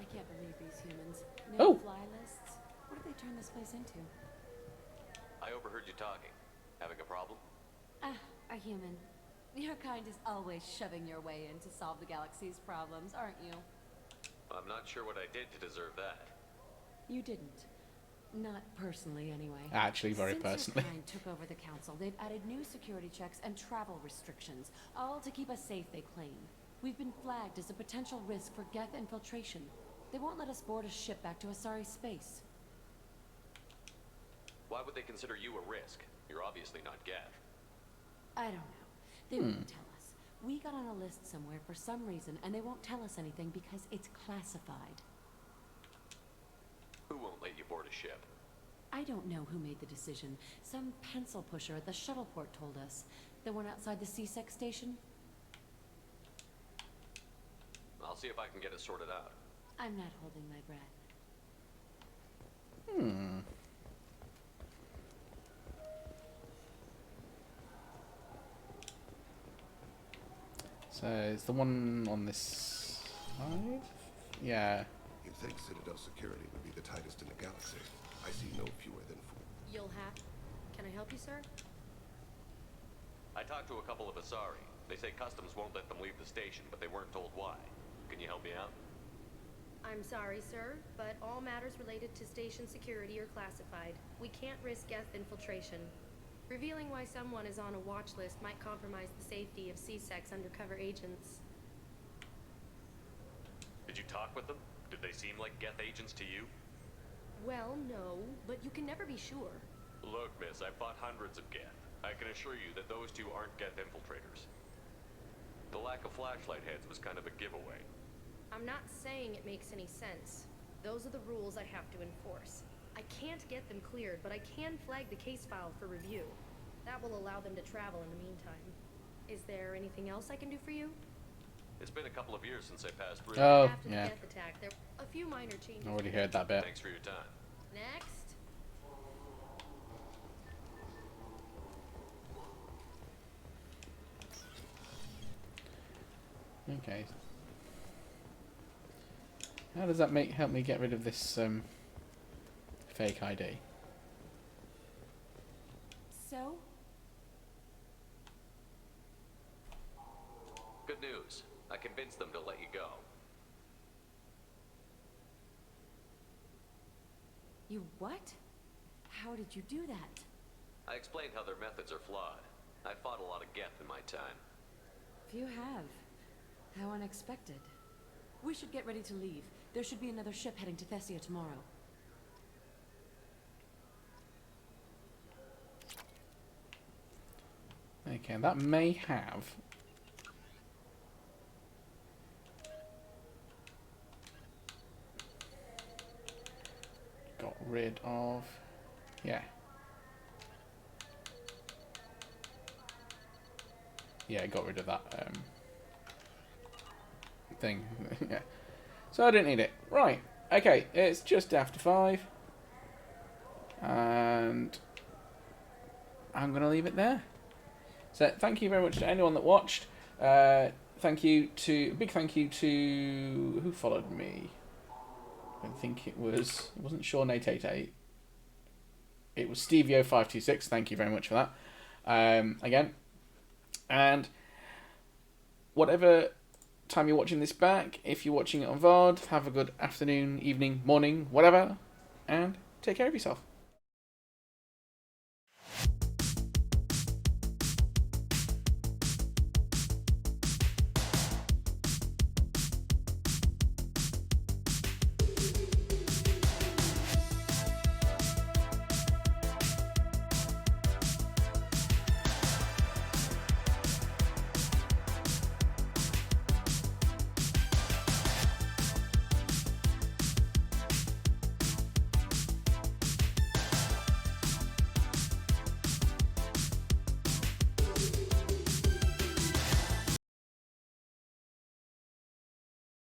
can't believe these humans. Oh. No fly lists. What did they turn this place into? I overheard you talking. Having a problem? A human. Your kind is always shoving your way in to solve the galaxy's problems, aren't you? I'm not sure what I did to deserve that. You didn't. Not personally, anyway. Actually, very personally. Since your kind took over the council, they've added new security checks and travel restrictions, all to keep us safe, they claim. We've been flagged as a potential risk for Geth infiltration. They won't let us board a ship back to Asari space. Why would they consider you a risk? You're obviously not Geth. I don't know. They won't tell us. We got on a list somewhere for some reason, and they won't tell us anything because it's classified. Who won't let you board a ship? I don't know who made the decision. Some pencil pusher at the shuttle port told us. The one outside the CSEC station? I'll see if I can get it sorted out. I'm not holding my breath. So, is the one on this side? Yeah. You'd think Citadel security would be the tightest in the galaxy. I see no fewer than 4. You'll have. Can I help you, sir? I talked to a couple of Asari. They say customs won't let them leave the station, but they weren't told why. Can you help me out? I'm sorry, sir, but all matters related to station security are classified. We can't risk Geth infiltration. Revealing why someone is on a watch list might compromise the safety of CSEC's undercover agents. Did you talk with them? Did they seem like Geth agents to you? Well, no, but you can never be sure. Look, miss, I've fought hundreds of Geth. I can assure you that those two aren't Geth infiltrators. The lack of flashlight heads was kind of a giveaway. I'm not saying it makes any sense. Those are the rules I have to enforce. I can't get them cleared, but I can flag the case file for review. That will allow them to travel in the meantime. Is there anything else I can do for you? It's been a couple of years since I passed through. Oh, After yeah. the Geth attack, there were a few minor changes. I already heard that bit. Thanks for your time. Next. Okay. How does that help me get rid of this fake ID? So? Good news. I convinced them to let you go. You what? How did you do that? I explained how their methods are flawed. I fought a lot of Geth in my time. You have. How unexpected. We should get ready to leave. There should be another ship heading to Thessia tomorrow. Okay, that may have... got rid of... Yeah. Yeah, got rid of that thing. Yeah. So I didn't need it. Right. Okay, it's just after 5. And I'm going to leave it there. So thank you very much to anyone that watched. big thank you to who followed me. I don't think it wasn't Sean888. It was Stevio526. Thank you very much for that. Again, and whatever time you're watching this back, if you're watching it on VOD, have a good afternoon, evening, morning, whatever, and take care of yourself.